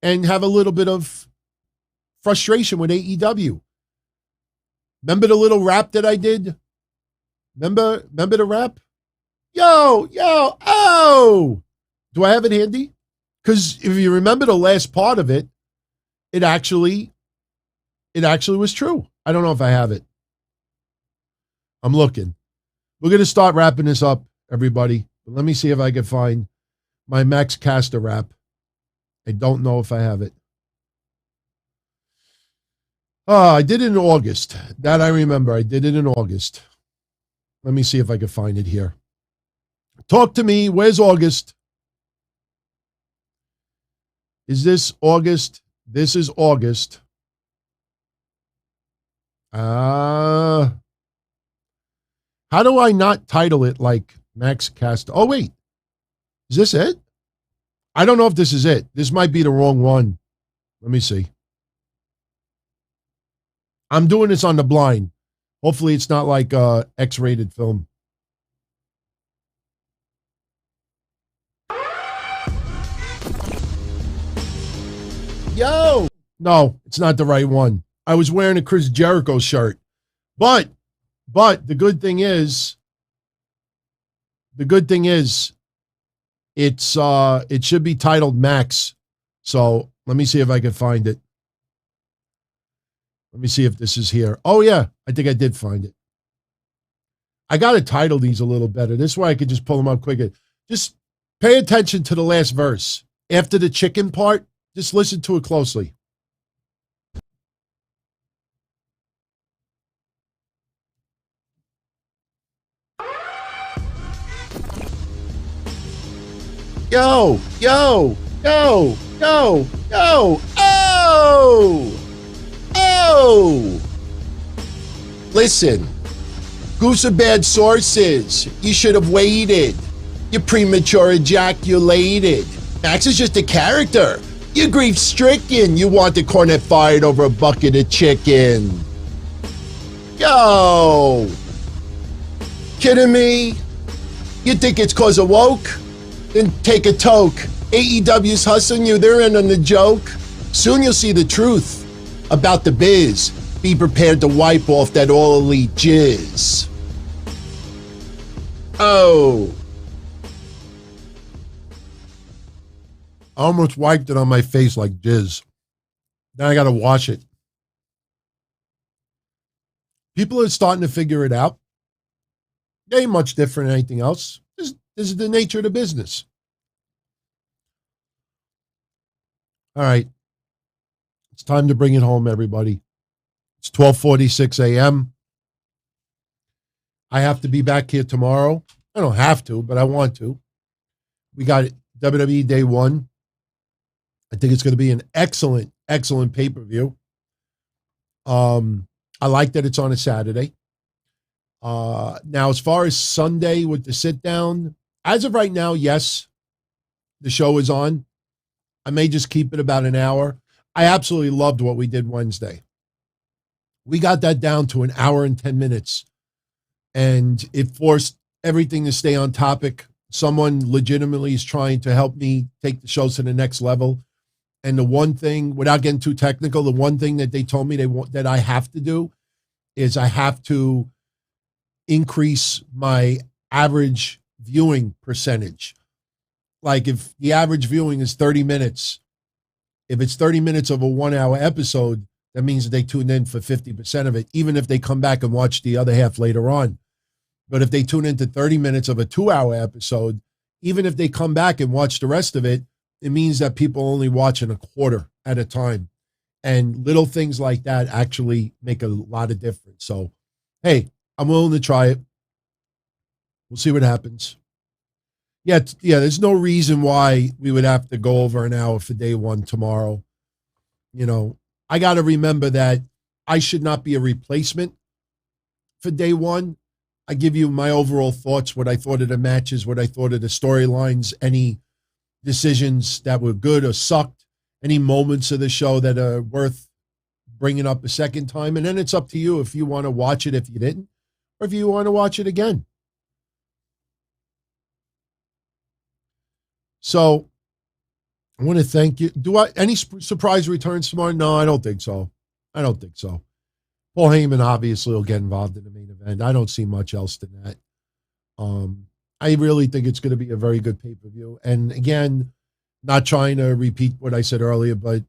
and have a little bit of frustration with AEW. Remember the little rap that I did? Remember the rap? Yo, oh! Do I have it handy? Because if you remember the last part of it, it actually was true. I don't know if I have it. I'm looking. We're going to start wrapping this up, everybody. But let me see if I can find my Max Caster rap. I don't know if I have it. Oh, I did it in August. That I remember. I did it in August. Let me see if I can find it here. Talk to me. Where's August? Is this August? This is August. How do I not title it like Max Caster? Oh, wait. Is this it? I don't know if this is it. This might be the wrong one. Let me see. I'm doing this on the blind. Hopefully it's not like X-rated film. Yo! No, it's not the right one. I was wearing a Chris Jericho shirt. But the good thing is it should be titled Max. So let me see if I can find it. Let me see if this is here. Oh yeah, I think I did find it. I got to title these a little better. This way I could just pull them up quicker. Just pay attention to the last verse. After the chicken part, just listen to it closely. Yo, oh, listen, goose are bad sources. You should have waited. You premature ejaculated. Max is just a character. You're grief-stricken. You want the cornet fired over a bucket of chicken. Yo, kidding me? You think it's cause of woke? Then take a toke. AEW's hustling you. They're in on the joke. Soon you'll see the truth about the biz. Be prepared to wipe off that all elite jizz. Oh. I almost wiped it on my face like jizz. Then I got to wash it. People are starting to figure it out. They ain't much different than anything else. This is the nature of the business. All right. It's time to bring it home, everybody. It's 12:46 a.m. I have to be back here tomorrow. I don't have to, but I want to. We got WWE Day 1. I think it's going to be an excellent, excellent pay-per-view. I like that it's on a Saturday. Now, as far as Sunday with the sit-down, as of right now, yes, the show is on. I may just keep it about an hour. I absolutely loved what we did Wednesday. We got that down to an hour and 10 minutes, and it forced everything to stay on topic. Someone legitimately is trying to help me take the shows to the next level. And the one thing, without getting too technical, the one thing that they told me that I have to do is I have to increase my average viewing percentage. Like if the average viewing is 30 minutes, if it's 30 minutes of a 1 hour episode, that means that they tuned in for 50% of it, even if they come back and watch the other half later on. But if they tune into 30 minutes of a 2 hour episode, even if they come back and watch the rest of it, it means that people only watching a quarter at a time. And little things like that actually make a lot of difference. So, hey, I'm willing to try it. We'll see what happens. Yeah, there's no reason why we would have to go over an hour for day 1 tomorrow. You know, I got to remember that I should not be a replacement for day one. I give you my overall thoughts, what I thought of the matches, what I thought of the storylines, any decisions that were good or sucked, any moments of the show that are worth bringing up a second time. And then it's up to you if you want to watch it if you didn't, or if you want to watch it again. So I want to thank you. Any surprise returns tomorrow? No, I don't think so. I don't think so. Paul Heyman obviously will get involved in the main event. I don't see much else than that. I really think it's going to be a very good pay-per-view. And again, not trying to repeat what I said earlier, but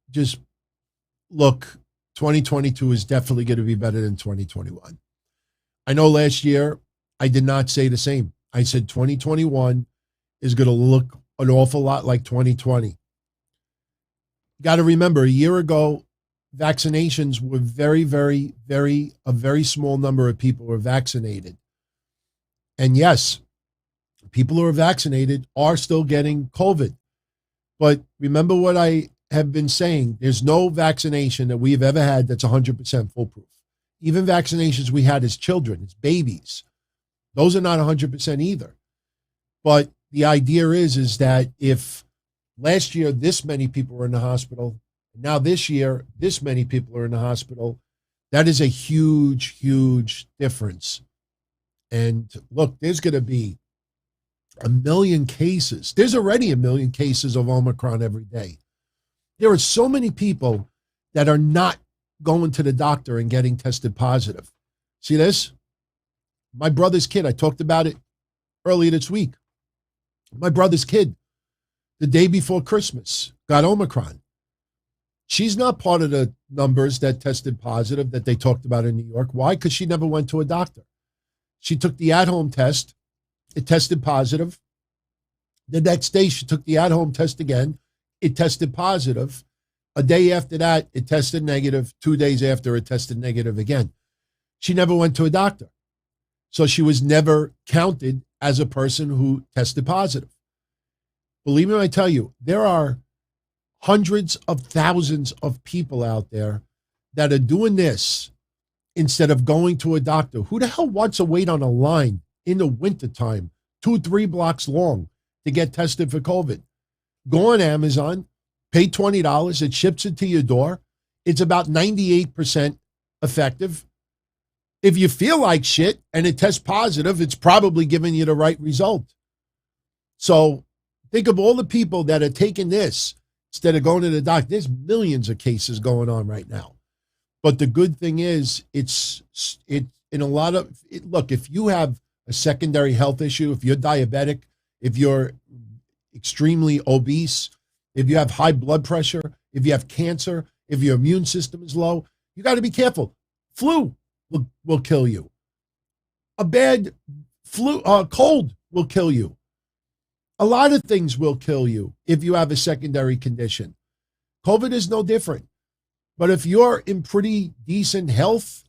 just look, 2022 is definitely going to be better than 2021. I know last year I did not say the same. I said 2021 is going to look an awful lot like 2020. You got to remember, a year ago, vaccinations were a very small number of people were vaccinated. And yes, people who are vaccinated are still getting COVID. But remember what I have been saying, there's no vaccination that we've ever had that's 100% foolproof. Even vaccinations we had as children, as babies, those are not 100% either. But the idea is that if last year this many people were in the hospital, now this year this many people are in the hospital, that is a huge, huge difference. And look, there's going to be 1 million cases. There's already 1 million cases of Omicron every day. There are so many people that are not going to the doctor and getting tested positive. See this? My brother's kid, I talked about it earlier this week. My brother's kid, the day before Christmas, got Omicron. She's not part of the numbers that tested positive that they talked about in New York. Why? Because she never went to a doctor. She took the at-home test. It tested positive. The next day, she took the at-home test again. It tested positive. A day after that, it tested negative. 2 days after, it tested negative again. She never went to a doctor. So she was never counted as a person who tested positive. Believe me when I tell you, there are hundreds of thousands of people out there that are doing this instead of going to a doctor. Who the hell wants to wait on a line in the wintertime, 2-3 blocks long, to get tested for COVID? Go on Amazon, pay $20, it ships it to your door. It's about 98% effective. If you feel like shit and it tests positive, it's probably giving you the right result. So think of all the people that are taking this instead of going to the doctor. There's millions of cases going on right now. But the good thing is, it's in a lot of look, if you have a secondary health issue, if you're diabetic, if you're extremely obese, if you have high blood pressure, if you have cancer, if your immune system is low, you got to be careful. Flu will kill you. A bad cold will kill you. A lot of things will kill you if you have a secondary condition. COVID is no different. But if you're in pretty decent health,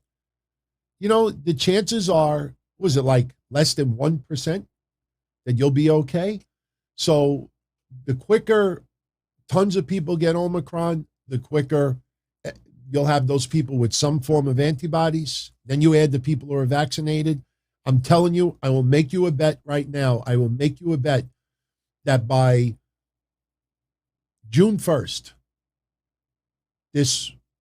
you know, the chances are, was it like less than 1% that you'll be okay? So the quicker tons of people get Omicron, the quicker you'll have those people with some form of antibodies. Then you add the people who are vaccinated. I'm telling you, I will make you a bet right now. I will make you a bet that by June 1st,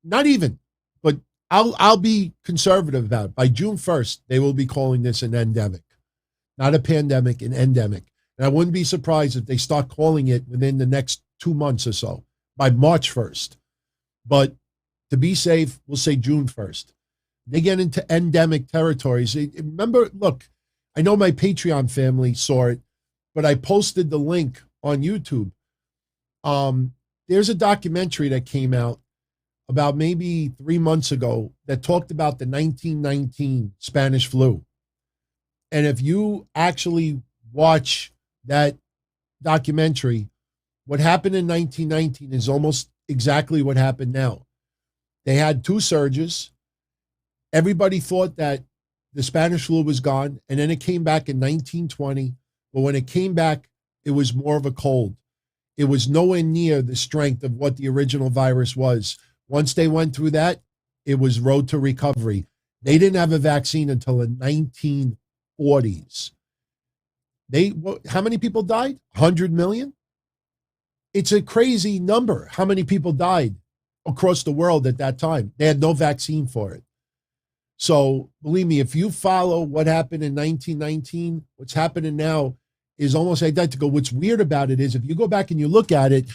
not even, but I'll be conservative about it. By June 1st, they will be calling this an endemic, not a pandemic, an endemic. And I wouldn't be surprised if they start calling it within the next 2 months or so, by March 1st. But to be safe, we'll say June 1st. They get into endemic territories. Remember, look, I know my Patreon family saw it, but I posted the link on YouTube. There's a documentary that came out about maybe 3 months ago that talked about the 1919 Spanish flu. And if you actually watch that documentary, what happened in 1919 is almost exactly what happened now. They had 2 surges. Everybody thought that the Spanish flu was gone, and then it came back in 1920. But when it came back, it was more of a cold. it was nowhere near the strength of what the original virus was. Once they went through that, it was road to recovery. They didn't have a vaccine until the 1940s. How many people died? 100 million? It's a crazy number. How many people died across the world at that time? They had no vaccine for it. So believe me, if you follow what happened in 1919, what's happening now is almost identical. What's weird about it is if you go back and you look at it,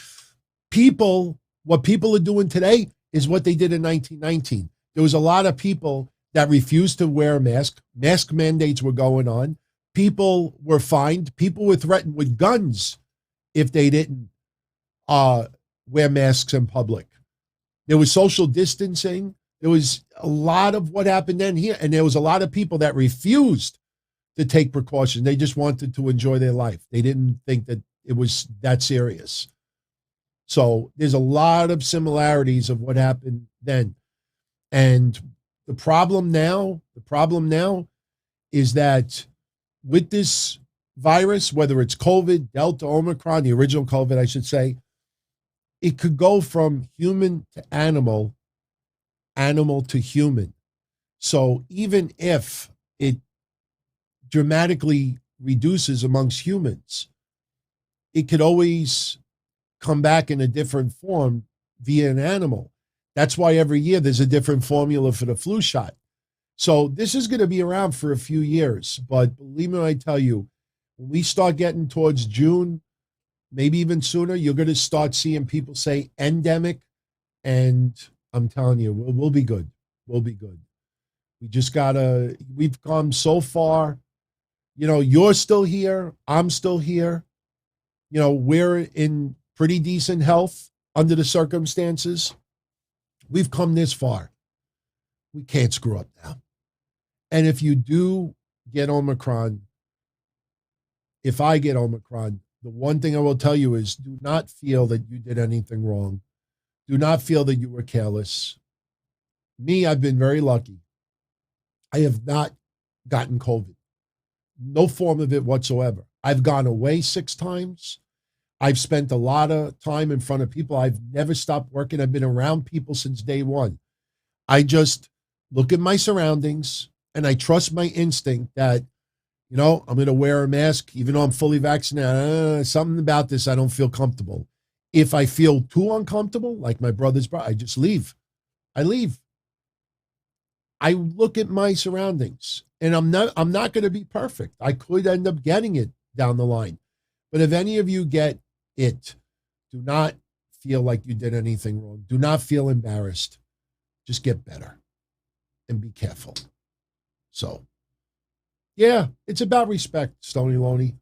what people are doing today is what they did in 1919. There was a lot of people that refused to wear a mask. Mask mandates were going on. People were fined. People were threatened with guns if they didn't wear masks in public. There was social distancing. There was a lot of what happened then here. And there was a lot of people that refused to take precautions. They just wanted to enjoy their life. They didn't think that it was that serious. So there's a lot of similarities of what happened then. And the problem now is that with this virus, whether it's COVID, Delta, Omicron, the original COVID, I should say, it could go from human to animal to human. So even if it dramatically reduces amongst humans, it could always come back in a different form via an animal. That's why every year there's a different formula for the flu shot. So this is going to be around for a few years. But believe me when I tell you, when we start getting towards June, maybe even sooner, you're going to start seeing people say endemic. And I'm telling you, we'll be good. We'll be good. We just we've come so far. You know, you're still here. I'm still here. You know, we're in pretty decent health under the circumstances. We've come this far. We can't screw up now. And if you do get Omicron, if I get Omicron, the one thing I will tell you is do not feel that you did anything wrong. Do not feel that you were careless. Me, I've been very lucky. I have not gotten COVID. No form of it whatsoever. I've gone away 6 times. I've spent a lot of time in front of people. I've never stopped working. I've been around people since day one. I just look at my surroundings and I trust my instinct that, you know, I'm going to wear a mask even though I'm fully vaccinated. Something about this, I don't feel comfortable. If I feel too uncomfortable, like my brother's brother, I just leave. I leave. I look at my surroundings and I'm not going to be perfect. I could end up getting it down the line. But if any of you get it, do not feel like you did anything wrong. Do not feel embarrassed. Just get better and be careful. So, yeah, it's about respect, Stoney Loney.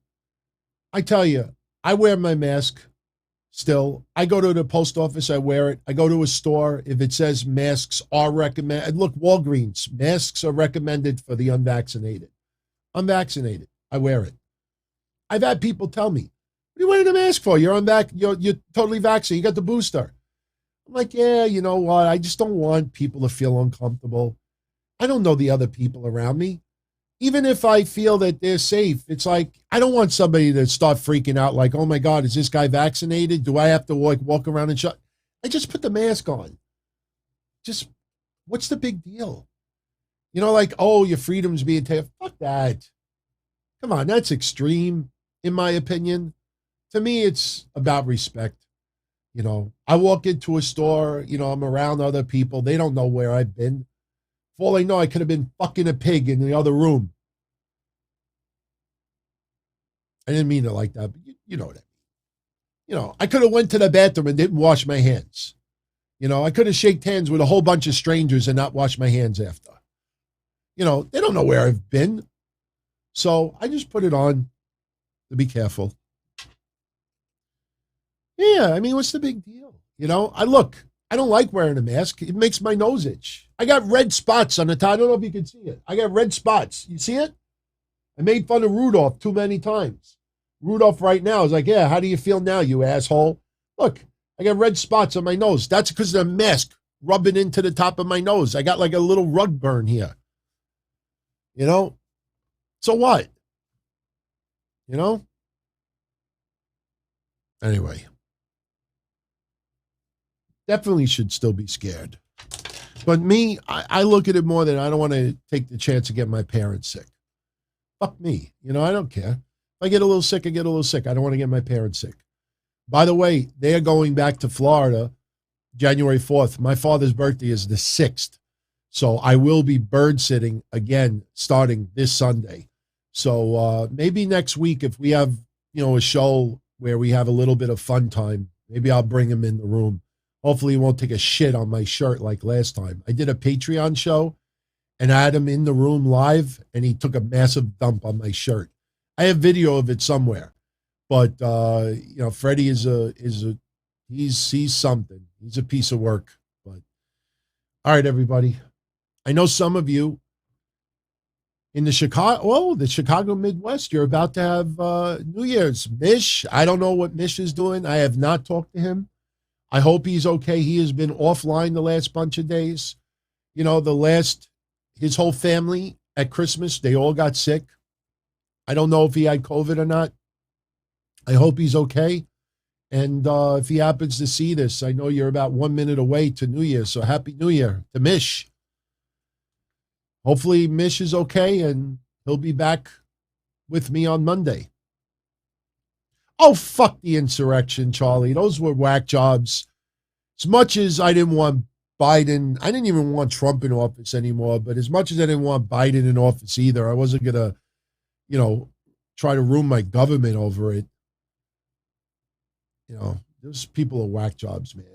I tell you, I wear my mask still. I go to the post office, I wear it. I go to a store. If it says masks are recommended, look, Walgreens, masks are recommended for the unvaccinated. I'm vaccinated. I wear it. I've had people tell me, what are you wearing a mask for? You're totally vaccinated. You got the booster. I'm like, yeah, you know what? I just don't want people to feel uncomfortable. I don't know the other people around me. Even if I feel that they're safe, it's like, I don't want somebody to start freaking out like, oh my God, is this guy vaccinated? Do I have to walk around and shut? I just put the mask on. Just, what's the big deal? You know, like, oh, your freedom's being taken. Fuck that. Come on, that's extreme, in my opinion. To me, it's about respect. You know, I walk into a store, you know, I'm around other people. They don't know where I've been. For all I know, I could have been fucking a pig in the other room. I didn't mean it like that, but you know what I mean. You know, I could have went to the bathroom and didn't wash my hands. You know, I could have shaked hands with a whole bunch of strangers and not wash my hands after. You know, they don't know where I've been. So I just put it on to be careful. Yeah, I mean, what's the big deal? You know, I don't like wearing a mask. It makes my nose itch. I got red spots on the top. I don't know if you can see it. I got red spots. You see it? I made fun of Rudolph too many times. Rudolph right now is like, yeah, how do you feel now, you asshole? Look, I got red spots on my nose. That's because of the mask rubbing into the top of my nose. I got like a little rug burn here. You know? So what? You know? Anyway, definitely should still be scared. But me, I look at it more than I don't want to take the chance to get my parents sick. Fuck me. You know, I don't care. If I get a little sick, I get a little sick. I don't want to get my parents sick. By the way, they are going back to Florida January 4th. My father's birthday is the 6th. So I will be bird sitting again starting this Sunday. So maybe next week, if we have, you know, a show where we have a little bit of fun time, maybe I'll bring him in the room. Hopefully he won't take a shit on my shirt like last time. I did a Patreon show and I had him in the room live and he took a massive dump on my shirt. I have video of it somewhere. But you know, Freddie he's something. He's a piece of work. But all right, everybody. I know some of you in the Chicago Midwest, you're about to have New Year's. Mish, I don't know what Mish is doing. I have not talked to him. I hope he's okay. He has been offline the last bunch of days. You know, his whole family at Christmas, they all got sick. I don't know if he had COVID or not. I hope he's okay. And if he happens to see this, I know you're about 1 minute away to New Year. So Happy New Year to Mish. Hopefully Mish is okay and he'll be back with me on Monday. Oh, fuck the insurrection, Charlie. Those were whack jobs. As much as I didn't want Biden, I didn't even want Trump in office anymore, but as much as I didn't want Biden in office either, I wasn't going to, you know, try to ruin my government over it. You know, those people are whack jobs, man.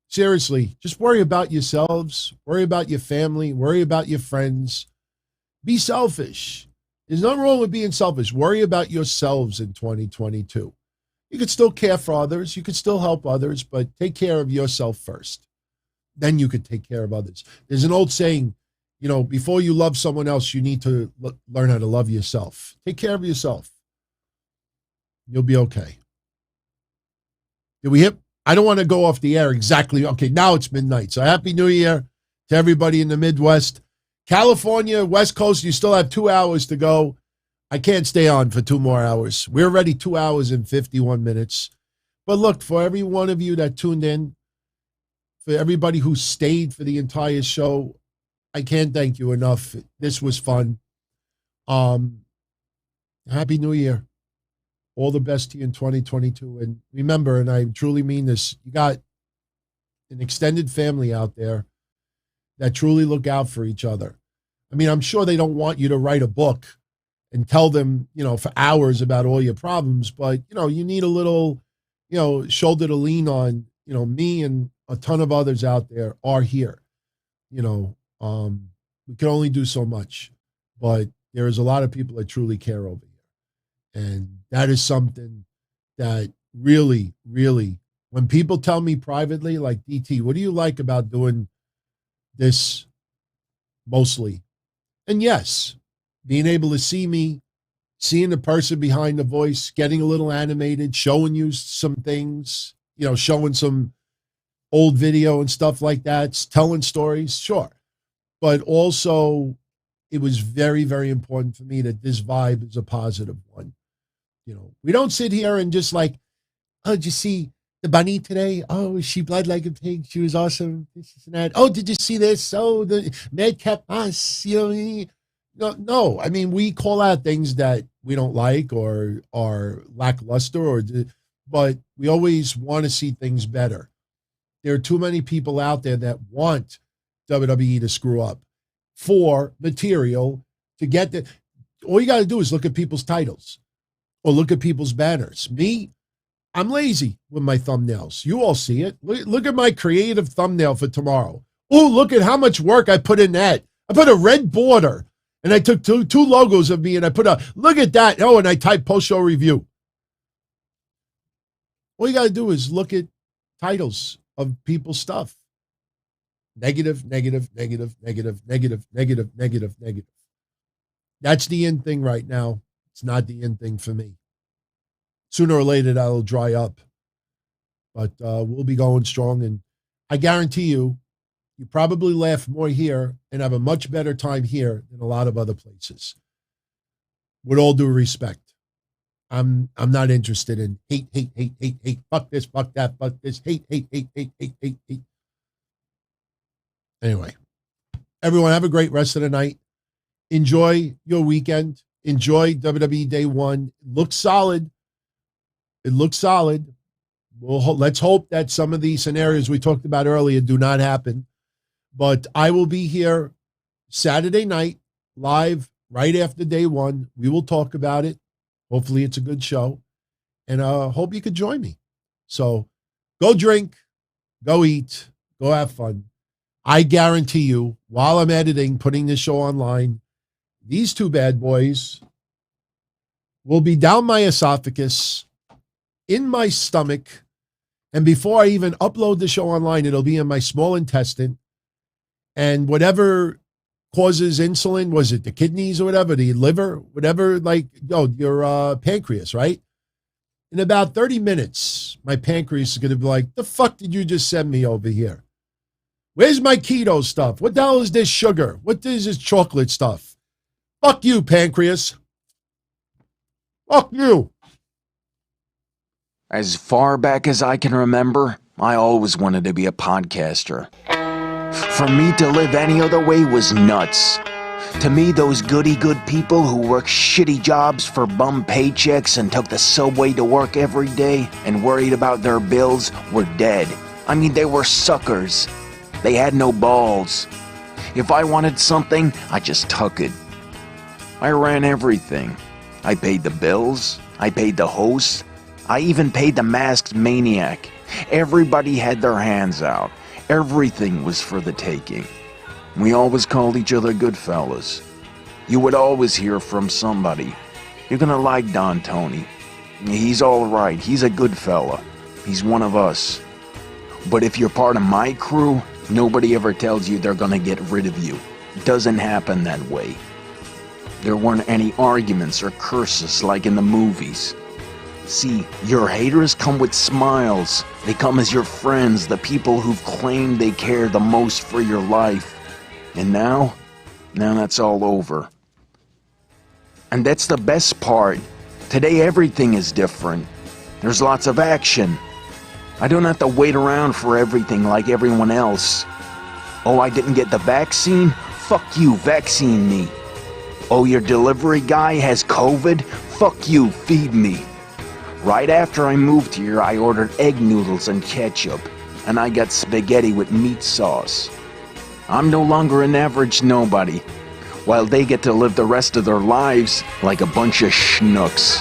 Seriously, just worry about yourselves, worry about your family, worry about your friends. Be selfish. There's nothing wrong with being selfish. Worry about yourselves in 2022. You could still care for others. You could still help others, but take care of yourself first. Then you could take care of others. There's an old saying, you know, before you love someone else, you need to learn how to love yourself. Take care of yourself. You'll be okay. Did we hit? I don't want to go off the air exactly. Okay, now it's midnight. So Happy New Year to everybody in the Midwest. California, West Coast, you still have 2 hours to go. I can't stay on for 2 more hours. We're already 2 hours and 51 minutes. But look, for every one of you that tuned in, for everybody who stayed for the entire show, I can't thank you enough. This was fun. Happy New Year. All the best to you in 2022. And remember, and I truly mean this, you got an extended family out there that truly look out for each other. I mean, I'm sure they don't want you to write a book and tell them, you know, for hours about all your problems, but, you know, you need a little, you know, shoulder to lean on. You know, me and a ton of others out there are here. You know, we can only do so much, but there is a lot of people that truly care over here. And that is something that really, really, when people tell me privately, like, DT, what do you like about doing this mostly? And yes, being able to see me, seeing the person behind the voice, getting a little animated, showing you some things, you know, showing some old video and stuff like that, telling stories, sure. But also, it was very, very important for me that this vibe is a positive one. You know, we don't sit here and just like, oh, did you see the bunny today? Oh, she bled like a pig. She was awesome. This and that. Oh, did you see this? Oh, the madcap us. You know, no. I mean, we call out things that we don't like or are lackluster, but we always want to see things better. There are too many people out there that want WWE to screw up for material to get the. All you got to do is look at people's titles. Or look at people's banners. Me, I'm lazy with my thumbnails. You all see it. Look at my creative thumbnail for tomorrow. Oh, look at how much work I put in that. I put a red border, and I took two logos of me, and I put look at that. Oh, and I typed post-show review. All you got to do is look at titles of people's stuff. Negative, negative, negative, negative, negative, negative, negative, negative. That's the in thing right now. It's not the in thing for me. Sooner or later, that'll dry up. But we'll be going strong. And I guarantee you, you probably laugh more here and have a much better time here than a lot of other places. With all due respect. I'm not interested in hate, fuck this, fuck that, fuck this, hate. Anyway, everyone have a great rest of the night. Enjoy your weekend. Enjoy WWE Day 1. Looks solid. It looks solid. Let's hope that some of the scenarios we talked about earlier do not happen. But I will be here Saturday night, live, right after Day 1. We will talk about it. Hopefully it's a good show. And hope you could join me. So go drink, go eat, go have fun. I guarantee you, while I'm editing, putting this show online, these two bad boys will be down my esophagus, in my stomach, and before I even upload the show online, it'll be in my small intestine. And whatever causes insulin, was it the kidneys or whatever, the liver, whatever, your pancreas, right? In about 30 minutes, my pancreas is going to be like, the fuck did you just send me over here? Where's my keto stuff? What the hell is this sugar? What is this chocolate stuff? Fuck you, pancreas. Fuck you. As far back as I can remember, I always wanted to be a podcaster. For me to live any other way was nuts. To me, those goody-good people who worked shitty jobs for bum paychecks and took the subway to work every day and worried about their bills were dead. I mean, they were suckers. They had no balls. If I wanted something, I just took it. I ran everything. I paid the bills. I paid the host. I even paid the masked maniac. Everybody had their hands out. Everything was for the taking. We always called each other good fellas. You would always hear from somebody. You're gonna like Don Tony. He's all right. He's a good fella. He's one of us. But if you're part of my crew, nobody ever tells you they're gonna get rid of you. It doesn't happen that way. There weren't any arguments or curses like in the movies. See, your haters come with smiles. They come as your friends, the people who've claimed they care the most for your life. And now that's all over. And that's the best part. Today everything is different. There's lots of action. I don't have to wait around for everything like everyone else. Oh, I didn't get the vaccine? Fuck you, vaccine me. Oh, your delivery guy has COVID? Fuck you, feed me. Right after I moved here, I ordered egg noodles and ketchup, and I got spaghetti with meat sauce. I'm no longer an average nobody, while they get to live the rest of their lives like a bunch of schnooks.